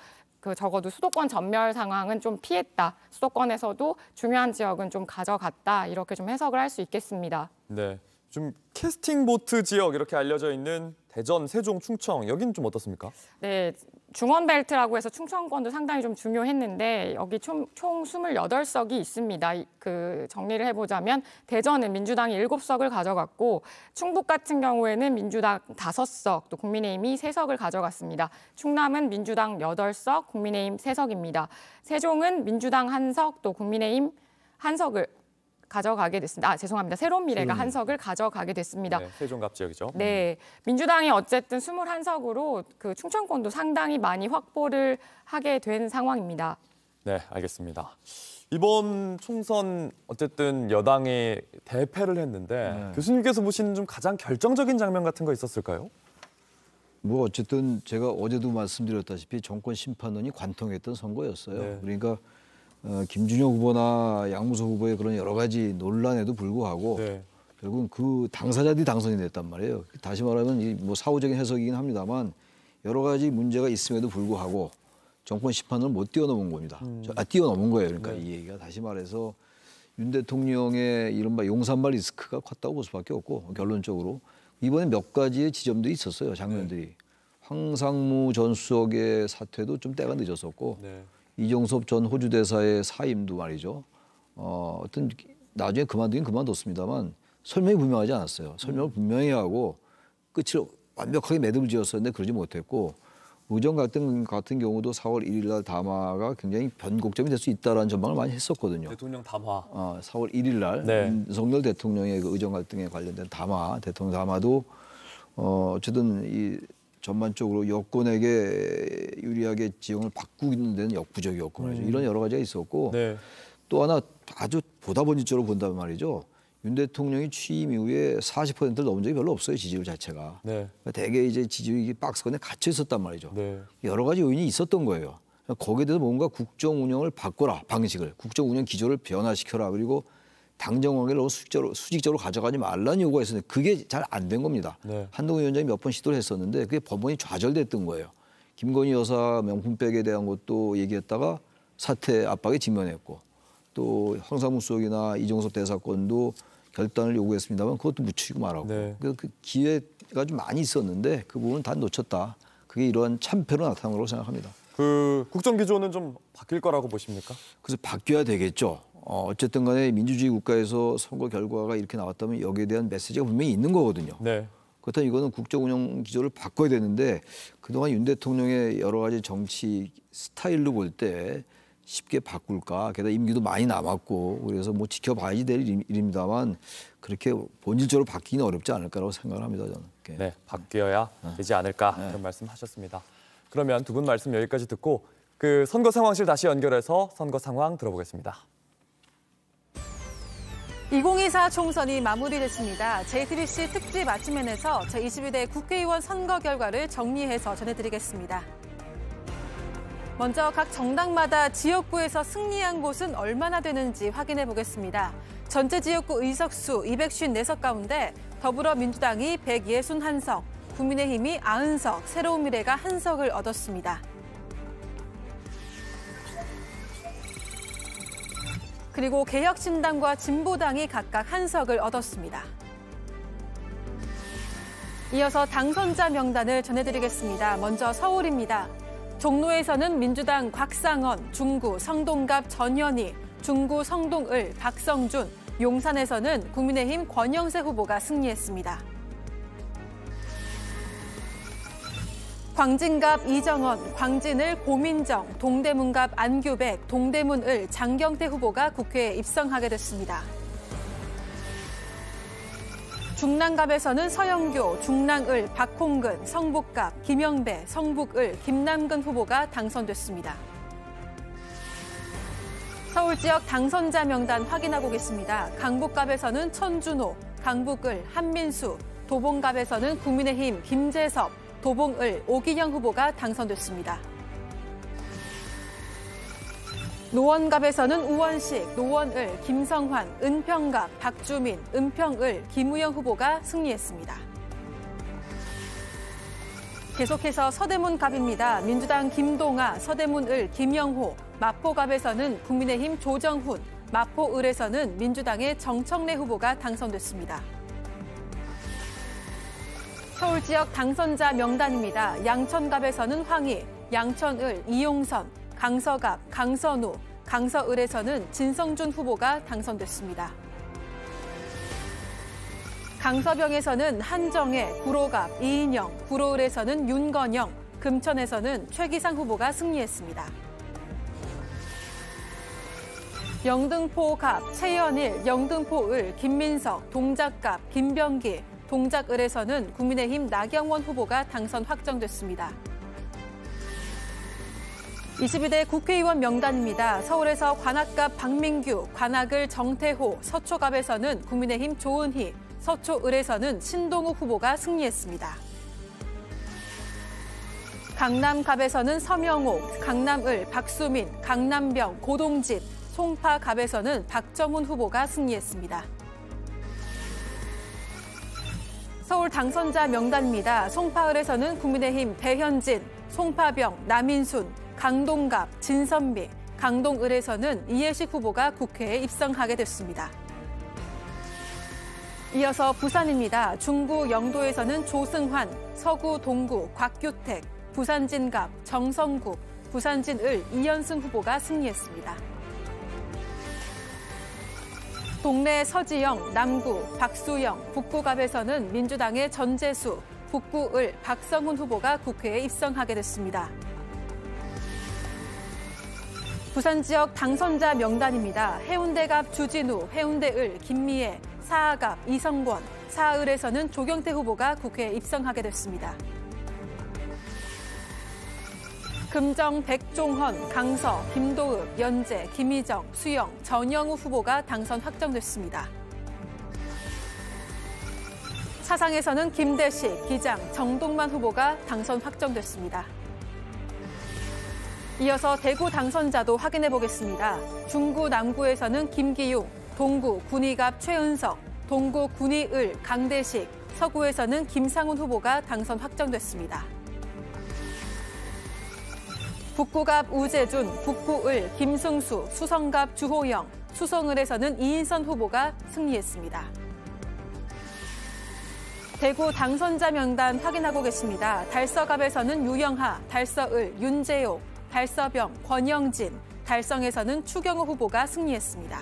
적어도 수도권 전멸 상황은 좀 피했다. 수도권에서도 중요한 지역은 좀 가져갔다. 이렇게 좀 해석을 할 수 있겠습니다. 네, 좀 캐스팅 보트 지역 이렇게 알려져 있는 대전, 세종, 충청 여기는 좀 어떻습니까? 네, 중원벨트라고 해서 충청권도 상당히 좀 중요했는데 여기 총 28석이 있습니다. 정리를 해보자면 대전은 민주당이 7석을 가져갔고 충북 같은 경우에는 민주당 5석, 또 국민의힘이 3석을 가져갔습니다. 충남은 민주당 8석, 국민의힘 3석입니다. 세종은 민주당 1석, 또 국민의힘 1석을 가져가게 됐습니다. 죄송합니다. 새로운미래가 1석을 가져가게 됐습니다. 네, 세종갑 지역이죠. 네, 민주당이 어쨌든 21석으로 충청권도 상당히 많이 확보를 하게 된 상황입니다. 네, 알겠습니다. 이번 총선 어쨌든 여당이 대패를 했는데 교수님께서 보시는 좀 가장 결정적인 장면 같은 거 있었을까요? 어쨌든 제가 어제도 말씀드렸다시피 정권 심판론이 관통했던 선거였어요. 네. 그러니까 김준혁 후보나 양무소 후보의 그런 여러 가지 논란에도 불구하고 네. 결국은 그 당사자들이 당선이 됐단 말이에요. 다시 말하면 사후적인 해석이긴 합니다만 여러 가지 문제가 있음에도 불구하고 정권 심판을 못 뛰어넘은 겁니다. 뛰어넘은 거예요. 그러니까 이 얘기가 다시 말해서 윤 대통령의 이른바 용산발 리스크가 컸다고 볼 수밖에 없고 결론적으로 이번에 몇 가지의 지점들이 있었어요. 장면들이. 황상무 전 수석의 사퇴도 좀 때가 늦었었고 이종섭 전 호주 대사의 사임도 말이죠. 어떤 나중에 그만두긴 그만뒀습니다만 설명이 분명하지 않았어요. 설명을 분명히 하고 끝을 완벽하게 매듭을 지었었는데 그러지 못했고 의정 갈등 같은 경우도 4월 1일 날 담화가 굉장히 변곡점이 될 수 있다라는 전망을 많이 했었거든요. 대통령 담화. 4월 1일 날 윤석열 대통령의 그 의정 갈등에 관련된 담화, 대통령 담화도 어쨌든 이 전반적으로 여권에게 유리하게 지형을 바꾸는 데는 역부족이었고 말이죠. 이런 여러 가지가 있었고 또 하나 아주 보다 본질적으로 본다면 말이죠. 윤 대통령이 취임 이후에 40%를 넘은 적이 별로 없어요. 지지율 자체가. 대개 이제 지지율이 박스권에 갇혀 있었단 말이죠. 여러 가지 요인이 있었던 거예요. 거기에 대해서 뭔가 국정 운영을 바꿔라. 방식을. 국정 운영 기조를 변화시켜라. 그리고 당 정황을 너무 수직적으로 가져가지 말라는 요구가 있었는데 그게 잘 안 된 겁니다. 한동훈 위원장이 몇 번 시도를 했었는데 그게 법원이 좌절됐던 거예요. 김건희 여사 명품백에 대한 것도 얘기했다가 사퇴 압박에 직면했고 또 황상무 수석이나 이종섭 대사건도 결단을 요구했습니다만 그것도 묻히고 말하고 그 기회가 좀 많이 있었는데 그 부분은 다 놓쳤다. 그게 이러한 참패로 나타난 거라고 생각합니다. 그 국정 기조는 좀 바뀔 거라고 보십니까? 그래서 바뀌어야 되겠죠. 어쨌든 간에 민주주의 국가에서 선거 결과가 이렇게 나왔다면 여기에 대한 메시지가 분명히 있는 거거든요. 그렇다면 이거는 국정 운영 기조를 바꿔야 되는데 그동안 윤 대통령의 여러 가지 정치 스타일로 볼 때 쉽게 바꿀까? 게다가 임기도 많이 남았고 그래서 뭐 지켜봐야지 될 일입니다만 그렇게 본질적으로 바뀌기는 어렵지 않을까라고 생각을 합니다. 저는. 네, 바뀌어야 되지 않을까 그런 말씀하셨습니다. 그러면 두 분 말씀 여기까지 듣고 그 선거 상황실 다시 연결해서 선거 상황 들어보겠습니다. 2024 총선이 마무리됐습니다. JTBC 특집 아침엔에서 제22대 국회의원 선거 결과를 정리해서 전해드리겠습니다. 먼저 각 정당마다 지역구에서 승리한 곳은 얼마나 되는지 확인해 보겠습니다. 전체 지역구 의석수 254석 가운데 더불어민주당이 161석, 국민의힘이 90석, 새로운미래가 1석을 얻었습니다. 그리고 개혁신당과 진보당이 각각 1석을 얻었습니다. 이어서 당선자 명단을 전해드리겠습니다. 먼저 서울입니다. 종로에서는 민주당 곽상원, 중구 성동갑 전현희, 중구 성동을 박성준, 용산에서는 국민의힘 권영세 후보가 승리했습니다. 광진갑 이정원, 광진을 고민정, 동대문갑 안규백, 동대문을 장경태 후보가 국회에 입성하게 됐습니다. 중랑갑에서는 서영교, 중랑을 박홍근, 성북갑 김영배, 성북을 김남근 후보가 당선됐습니다. 서울 지역 당선자 명단 확인하고 계십니다. 강북갑에서는 천준호, 강북을 한민수, 도봉갑에서는 국민의힘 김재섭, 도봉을 오기영 후보가 당선됐습니다. 노원갑에서는 우원식, 노원을 김성환, 은평갑 박주민, 은평을 김우영 후보가 승리했습니다. 계속해서 서대문갑입니다. 민주당 김동아, 서대문을 김영호, 마포갑에서는 국민의힘 조정훈, 마포을에서는 민주당의 정청래 후보가 당선됐습니다. 서울 지역 당선자 명단입니다. 양천갑에서는 황희, 양천을 이용선, 강서갑, 강선우, 강서을에서는 진성준 후보가 당선됐습니다. 강서병에서는 한정혜, 구로갑, 이인영, 구로을에서는 윤건영, 금천에서는 최기상 후보가 승리했습니다. 영등포갑, 최연일, 영등포을, 김민석, 동작갑, 김병기, 동작을에서는 국민의힘 나경원 후보가 당선 확정됐습니다. 22대 국회의원 명단입니다. 서울에서 관악갑 박민규, 관악을 정태호, 서초갑에서는 국민의힘 조은희, 서초을에서는 신동욱 후보가 승리했습니다. 강남갑에서는 서명옥, 강남을 박수민, 강남병, 고동진, 송파갑에서는 박정훈 후보가 승리했습니다. 서울 당선자 명단입니다. 송파을에서는 국민의힘 배현진, 송파병, 남인순, 강동갑, 진선미, 강동을에서는 이해식 후보가 국회에 입성하게 됐습니다. 이어서 부산입니다. 중구 영도에서는 조승환, 서구 동구 곽규택, 부산진갑, 정성국, 부산진을 이현승 후보가 승리했습니다. 동래 서지영, 남구, 박수영, 북구갑에서는 민주당의 전재수, 북구을 박성훈 후보가 국회에 입성하게 됐습니다. 부산 지역 당선자 명단입니다. 해운대갑 주진우, 해운대을 김미애, 사하갑 이성권, 사을에서는 조경태 후보가 국회에 입성하게 됐습니다. 금정 백종헌, 강서, 김도읍, 연재, 김희정, 수영, 전영우 후보가 당선 확정됐습니다. 사상에서는 김대식, 기장, 정동만 후보가 당선 확정됐습니다. 이어서 대구 당선자도 확인해 보겠습니다. 중구 남구에서는 김기용, 동구 군의갑 최은석, 동구 군의을 강대식, 서구에서는 김상훈 후보가 당선 확정됐습니다. 북구갑 우재준, 북구을 김승수, 수성갑 주호영, 수성을에서는 이인선 후보가 승리했습니다. 대구 당선자 명단 확인하고 계십니다. 달서갑에서는 유영하, 달서을 윤재옥, 달서병 권영진, 달성에서는 추경호 후보가 승리했습니다.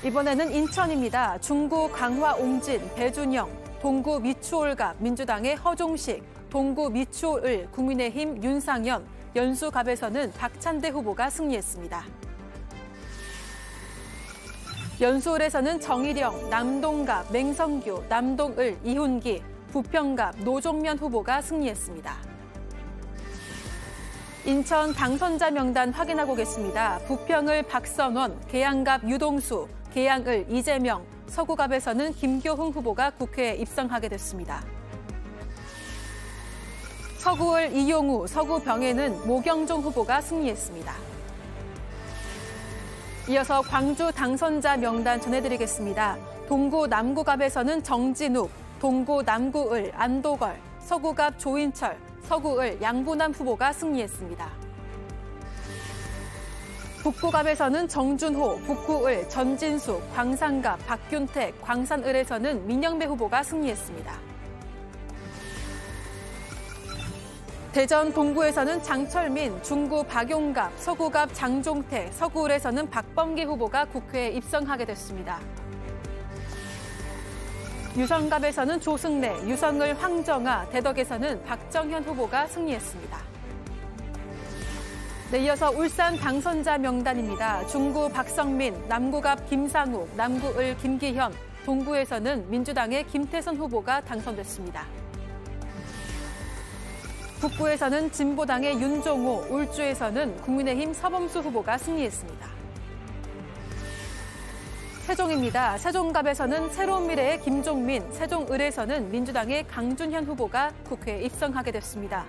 이번에는 인천입니다. 중구 강화 옹진, 배준영, 동구 미추홀갑 민주당의 허종식, 동구 미추홀을 국민의힘 윤상현, 연수갑에서는 박찬대 후보가 승리했습니다. 연수홀에서는 정일영, 남동갑 맹성규, 남동을 이훈기, 부평갑 노종면 후보가 승리했습니다. 인천 당선자 명단 확인하고 계십니다. 부평을 박선원, 계양갑 유동수, 계양을 이재명, 서구갑에서는 김교훈 후보가 국회에 입성하게 됐습니다. 서구을 이용우, 서구병에는 모경종 후보가 승리했습니다. 이어서 광주 당선자 명단 전해드리겠습니다. 동구 남구갑에서는 정진욱, 동구 남구을 안도걸, 서구갑 조인철, 서구을 양부남 후보가 승리했습니다. 북구갑에서는 정준호, 북구을 전진숙, 광산갑 박균택, 광산을에서는 민영배 후보가 승리했습니다. 대전 동구에서는 장철민, 중구 박용갑, 서구갑 장종태, 서구을에서는 박범계 후보가 국회에 입성하게 됐습니다. 유성갑에서는 조승래, 유성을 황정아, 대덕에서는 박정현 후보가 승리했습니다. 네, 이어서 울산 당선자 명단입니다. 중구 박성민, 남구갑 김상욱, 남구을 김기현, 동구에서는 민주당의 김태선 후보가 당선됐습니다. 북구에서는 진보당의 윤종호, 울주에서는 국민의힘 서범수 후보가 승리했습니다. 세종입니다. 세종갑에서는 새로운 미래의 김종민, 세종을에서는 민주당의 강준현 후보가 국회에 입성하게 됐습니다.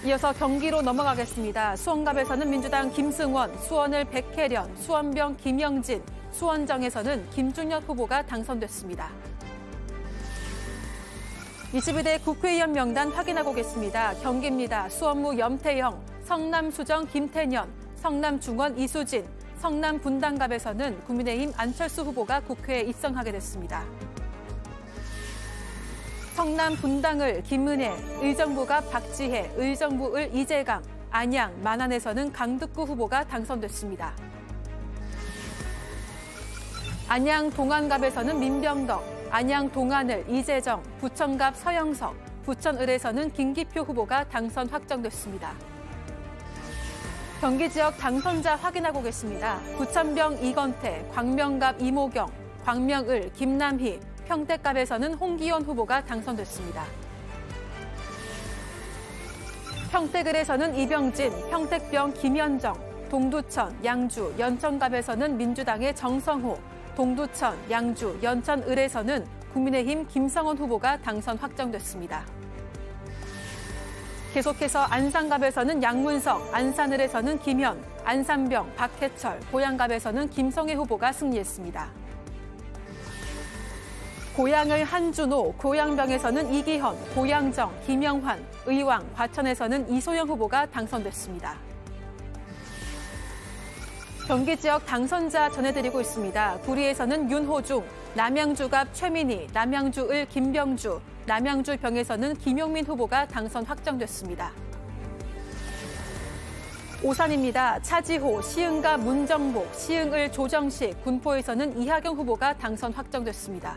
이어서 경기로 넘어가겠습니다. 수원갑에서는 민주당 김승원, 수원을 백혜련, 수원병 김영진, 수원정에서는 김준혁 후보가 당선됐습니다. 22대 국회의원 명단 확인하고 계십니다. 경기입니다. 수원무 염태영, 성남수정 김태년, 성남중원 이수진, 성남 분당갑에서는 국민의힘 안철수 후보가 국회에 입성하게 됐습니다. 성남 분당을 김은혜, 의정부갑 박지혜, 의정부을 이재강, 안양 만안에서는 강득구 후보가 당선됐습니다. 안양 동안갑에서는 민병덕, 안양 동안을 이재정, 부천갑 서영석, 부천을에서는 김기표 후보가 당선 확정됐습니다. 경기 지역 당선자 확인하고 계십니다. 부천병 이건태, 광명갑 이모경, 광명을 김남희, 평택갑에서는 홍기원 후보가 당선됐습니다. 평택을에서는 이병진, 평택병 김현정, 동두천, 양주, 연천갑에서는 민주당의 정성호, 동두천, 양주, 연천을에서는 국민의힘 김성원 후보가 당선 확정됐습니다. 계속해서 안산갑에서는 양문석, 안산을에서는 김현, 안산병, 박해철, 고양갑에서는 김성애 후보가 승리했습니다. 고양을 한준호, 고양병에서는 이기헌, 고양정, 김영환, 의왕, 과천에서는 이소영 후보가 당선됐습니다. 경기 지역 당선자 전해드리고 있습니다. 구리에서는 윤호중, 남양주갑 최민희, 남양주을 김병주, 남양주병에서는 김용민 후보가 당선 확정됐습니다. 오산입니다. 차지호, 시흥갑 문정복, 시흥을 조정식, 군포에서는 이하경 후보가 당선 확정됐습니다.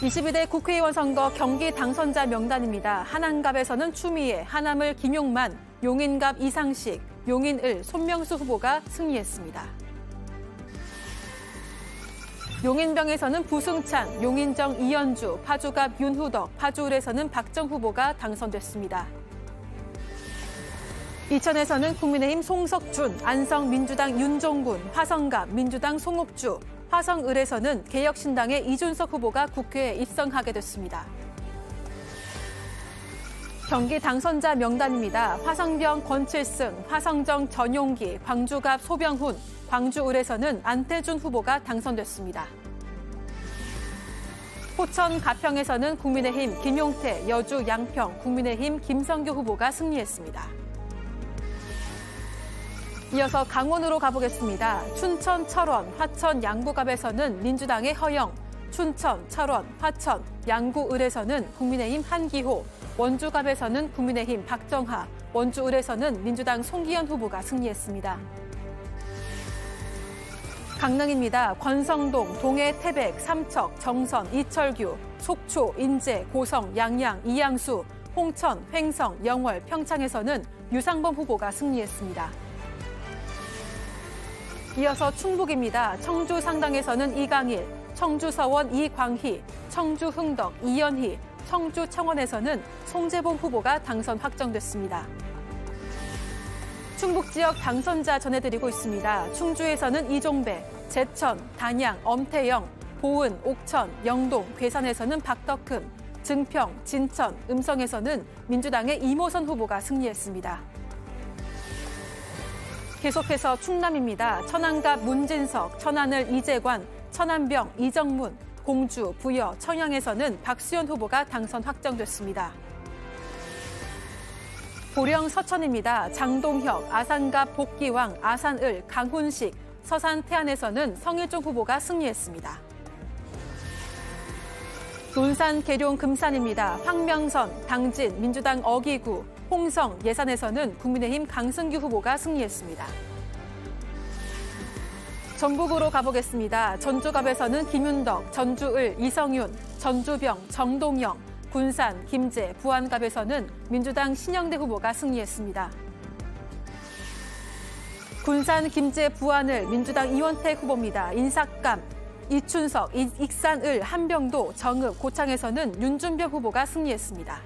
22대 국회의원 선거 경기 당선자 명단입니다. 한안갑에서는 추미애, 하남을 김용만, 용인갑 이상식, 용인을 손명수 후보가 승리했습니다. 용인병에서는 부승찬, 용인정 이현주, 파주갑 윤후덕, 파주을에서는 박정 후보가 당선됐습니다. 이천에서는 국민의힘 송석준, 안성 민주당 윤종군, 화성갑 민주당 송옥주, 화성을에서는 개혁신당의 이준석 후보가 국회에 입성하게 됐습니다. 경기 당선자 명단입니다. 화성병 권칠승, 화성정 전용기, 광주갑 소병훈, 광주을에서는 안태준 후보가 당선됐습니다. 포천 가평에서는 국민의힘 김용태, 여주 양평, 국민의힘 김성규 후보가 승리했습니다. 이어서 강원으로 가보겠습니다. 춘천, 철원, 화천, 양구갑에서는 민주당의 허영, 춘천, 철원, 화천, 양구을에서는 국민의힘 한기호, 원주갑에서는 국민의힘 박정하, 원주을에서는 민주당 송기현 후보가 승리했습니다. 강릉입니다. 권성동, 동해, 태백, 삼척, 정선, 이철규, 속초, 인제, 고성, 양양, 이양수, 홍천, 횡성, 영월, 평창에서는 유상범 후보가 승리했습니다. 이어서 충북입니다. 청주 상당에서는 이강일, 청주 서원 이광희, 청주 흥덕 이연희, 청주 청원에서는 송재봉 후보가 당선 확정됐습니다. 충북 지역 당선자 전해드리고 있습니다. 충주에서는 이종배, 제천, 단양, 엄태영, 보은, 옥천, 영동, 괴산에서는 박덕흠, 증평, 진천, 음성에서는 민주당의 이모선 후보가 승리했습니다. 계속해서 충남입니다. 천안갑 문진석, 천안을 이재관, 천안병 이정문, 공주, 부여, 청양에서는 박수현 후보가 당선 확정됐습니다. 보령 서천입니다. 장동혁, 아산갑 복기왕, 아산을, 강훈식, 서산 태안에서는 성일종 후보가 승리했습니다. 논산 계룡 금산입니다. 황명선, 당진, 민주당 어기구, 홍성, 예산에서는 국민의힘 강승규 후보가 승리했습니다. 전북으로 가보겠습니다. 전주갑에서는 김윤덕, 전주을, 이성윤, 전주병, 정동영, 군산, 김제, 부안갑에서는 민주당 신영대 후보가 승리했습니다. 군산, 김제, 부안을 민주당 이원택 후보입니다. 인삭감, 이춘석, 익산을, 한병도, 정읍, 고창에서는 윤준병 후보가 승리했습니다.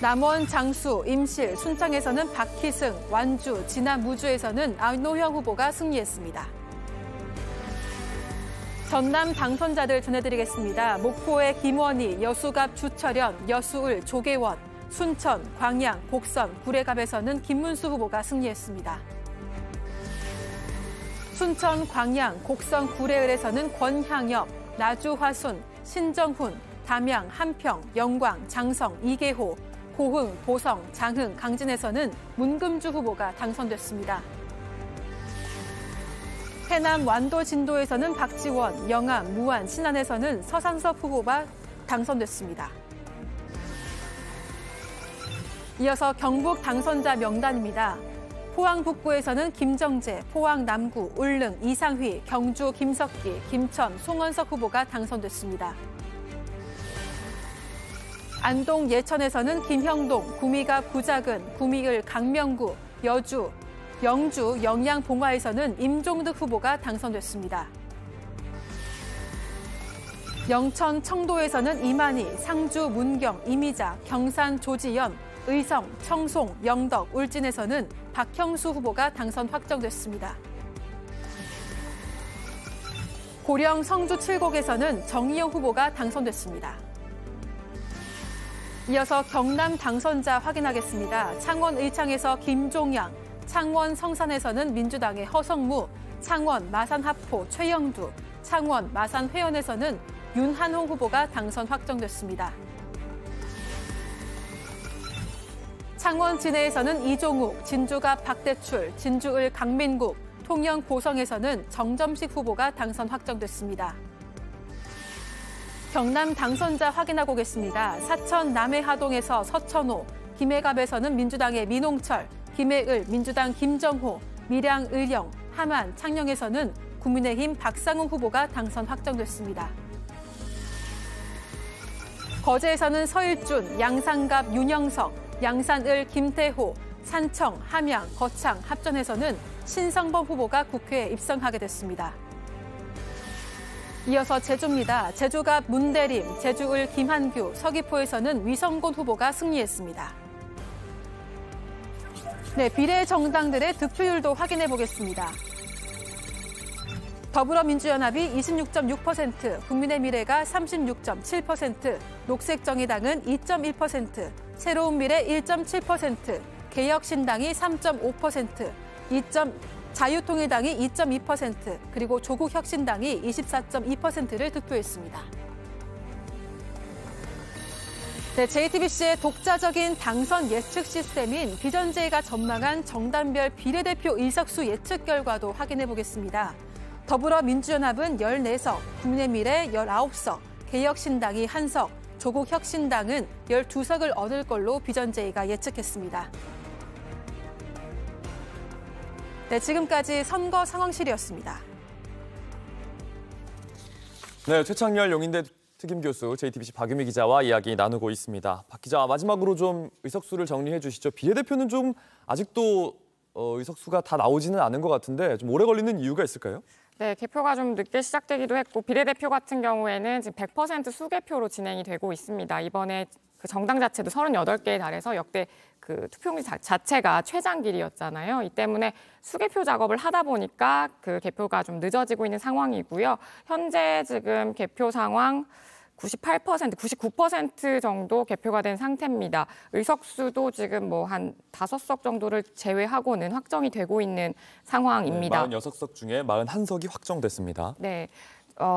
남원, 장수, 임실, 순창에서는 박희승, 완주, 진안, 무주에서는 안노형 후보가 승리했습니다. 전남 당선자들 전해드리겠습니다. 목포의 김원희, 여수갑 주철현, 여수을, 조계원, 순천, 광양, 곡선, 구례갑에서는 김문수 후보가 승리했습니다. 순천, 광양, 곡선, 구례을에서는 권향엽, 나주, 화순, 신정훈, 담양, 한평, 영광, 장성, 이계호, 고흥, 보성, 장흥, 강진에서는 문금주 후보가 당선됐습니다. 해남 완도 진도에서는 박지원, 영암, 무안, 신안에서는 서상섭 후보가 당선됐습니다. 이어서 경북 당선자 명단입니다. 포항 북구에서는 김정재, 포항 남구, 울릉, 이상휘, 경주 김석기, 김천, 송원석 후보가 당선됐습니다. 안동 예천에서는 김형동, 구미갑 구작은, 구미을 강명구, 여주, 영주 영양 봉화에서는 임종득 후보가 당선됐습니다. 영천 청도에서는 이만희, 상주 문경, 이미자, 경산 조지연, 의성, 청송, 영덕, 울진에서는 박형수 후보가 당선 확정됐습니다. 고령 성주 칠곡에서는 정의용 후보가 당선됐습니다. 이어서 경남 당선자 확인하겠습니다. 창원 의창에서 김종양, 창원 성산에서는 민주당의 허성무, 창원 마산 하포 최영두, 창원 마산 회원에서는 윤한홍 후보가 당선 확정됐습니다. 창원 진해에서는 이종욱, 진주갑 박대출, 진주을 강민국, 통영 고성에서는 정점식 후보가 당선 확정됐습니다. 경남 당선자 확인하고 계십니다. 사천 남해하동에서 서천호, 김해갑에서는 민주당의 민홍철, 김해을 민주당 김정호, 밀양 의령, 함안 창녕에서는 국민의힘 박상웅 후보가 당선 확정됐습니다. 거제에서는 서일준, 양산갑 윤영석, 양산을 김태호, 산청, 함양, 거창, 합전에서는 신성범 후보가 국회에 입성하게 됐습니다. 이어서 제주입니다. 제주갑 문대림, 제주을 김한규, 서귀포에서는 위성곤 후보가 승리했습니다. 네, 비례 정당들의 득표율도 확인해 보겠습니다. 더불어민주연합이 26.6%, 국민의미래가 36.7%, 녹색정의당은 2.1%, 새로운미래 1.7%, 개혁신당이 3.5%, 자유통일당이 2.2%, 그리고 조국혁신당이 24.2%를 득표했습니다. 네, JTBC의 독자적인 당선 예측 시스템인 비전제이가 전망한 정당별 비례대표 의석수 예측 결과도 확인해 보겠습니다. 더불어민주연합은 14석, 국민의미래 19석, 개혁신당이 1석, 조국혁신당은 12석을 얻을 걸로 비전제이가 예측했습니다. 네, 지금까지 선거 상황실이었습니다. 네, 최창렬 용인대 특임 교수 JTBC 박유미 기자와 이야기 나누고 있습니다. 박 기자, 마지막으로 좀 의석수를 정리해 주시죠. 비례대표는 좀 아직도 의석수가 다 나오지는 않은 것 같은데 좀 오래 걸리는 이유가 있을까요? 네, 개표가 좀 늦게 시작되기도 했고 비례대표 같은 경우에는 지금 100% 수개표로 진행이 되고 있습니다. 이번에 그 정당 자체도 38개에 달해서 역대 그 투표용지 자체가 최장 길이었잖아요. 이 때문에 수개표 작업을 하다 보니까 그 개표가 좀 늦어지고 있는 상황이고요. 현재 지금 개표 상황 98%, 99% 정도 개표가 된 상태입니다. 의석수도 지금 뭐 한 5석 정도를 제외하고는 확정이 되고 있는 상황입니다. 46석 중에 41석이 확정됐습니다. 네.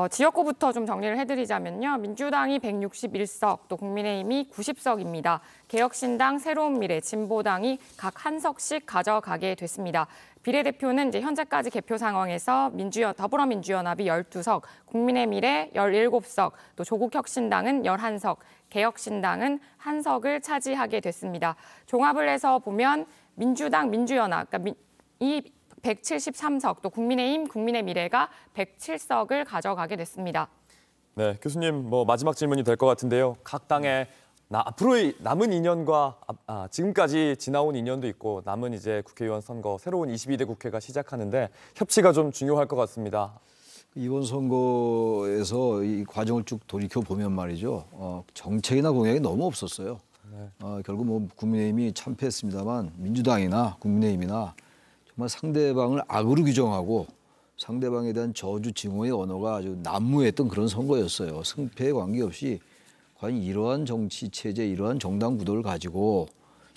지역구부터 좀 정리를 해드리자면요. 민주당이 161석, 또 국민의힘이 90석입니다. 개혁신당, 새로운미래, 진보당이 각 한 석씩 가져가게 됐습니다. 비례대표는 이제 현재까지 개표 상황에서 더불어민주연합이 12석, 국민의미래 17석, 또 조국혁신당은 11석, 개혁신당은 1석을 차지하게 됐습니다. 종합을 해서 보면 민주당, 민주연합, 그러니까 이 173석, 또 국민의힘, 국민의미래가 107석을 가져가게 됐습니다. 네, 교수님 마지막 질문이 될 것 같은데요. 각 당의 앞으로의 남은 2년과 지금까지 지나온 2년도 있고 남은 이제 국회의원 선거, 새로운 22대 국회가 시작하는데 협치가 좀 중요할 것 같습니다. 이번 선거에서 이 과정을 쭉 돌이켜 보면 말이죠. 정책이나 공약이 너무 없었어요. 네. 결국 국민의힘이 참패했습니다만 민주당이나 국민의힘이나 정말 상대방을 악으로 규정하고 상대방에 대한 저주 증오의 언어가 아주 난무했던 그런 선거였어요. 승패에 관계없이 과연 이러한 정치 체제, 이러한 정당 구도를 가지고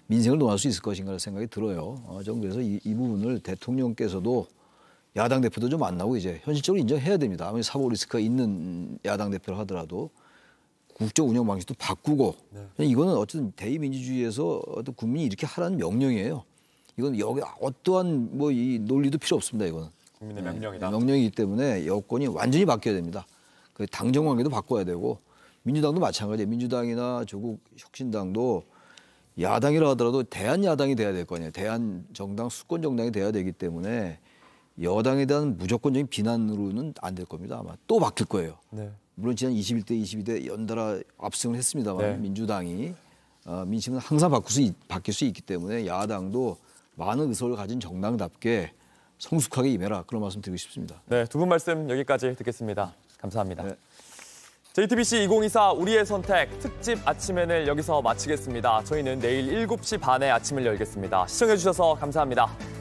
민생을 논할 수 있을 것인가 생각이 들어요. 저는 그래서 이 부분을 대통령께서도 야당 대표도 좀 만나고 이제 현실적으로 인정해야 됩니다. 아무리 사법 리스크가 있는 야당 대표를 하더라도 국정 운영 방식도 바꾸고 이거는 어쨌든 대의민주주의에서 어떤 국민이 이렇게 하라는 명령이에요. 이건 여기 어떠한 이 논리도 필요 없습니다. 이거는 국민의 명령이다. 명령이기 때문에 여건이 완전히 바뀌어야 됩니다. 그 당정 관계도 바꿔야 되고 민주당도 마찬가지예요. 민주당이나 조국 혁신당도 야당이라 하더라도 대한야당이 돼야 될 거 아니에요. 대한정당, 수권정당이 돼야 되기 때문에 여당에 대한 무조건적인 비난으로는 안 될 겁니다. 아마 또 바뀔 거예요. 네. 물론 지난 21대, 22대 연달아 압승을 했습니다만 민주당이 민심은 항상 바뀔 수 있기 때문에 야당도 많은 의석을 가진 정당답게 성숙하게 임해라. 그런 말씀 드리고 싶습니다. 네, 두 분 말씀 여기까지 듣겠습니다. 감사합니다. 네. JTBC 2024 우리의 선택 특집 아침엔을 여기서 마치겠습니다. 저희는 내일 7시 반에 아침을 열겠습니다. 시청해주셔서 감사합니다.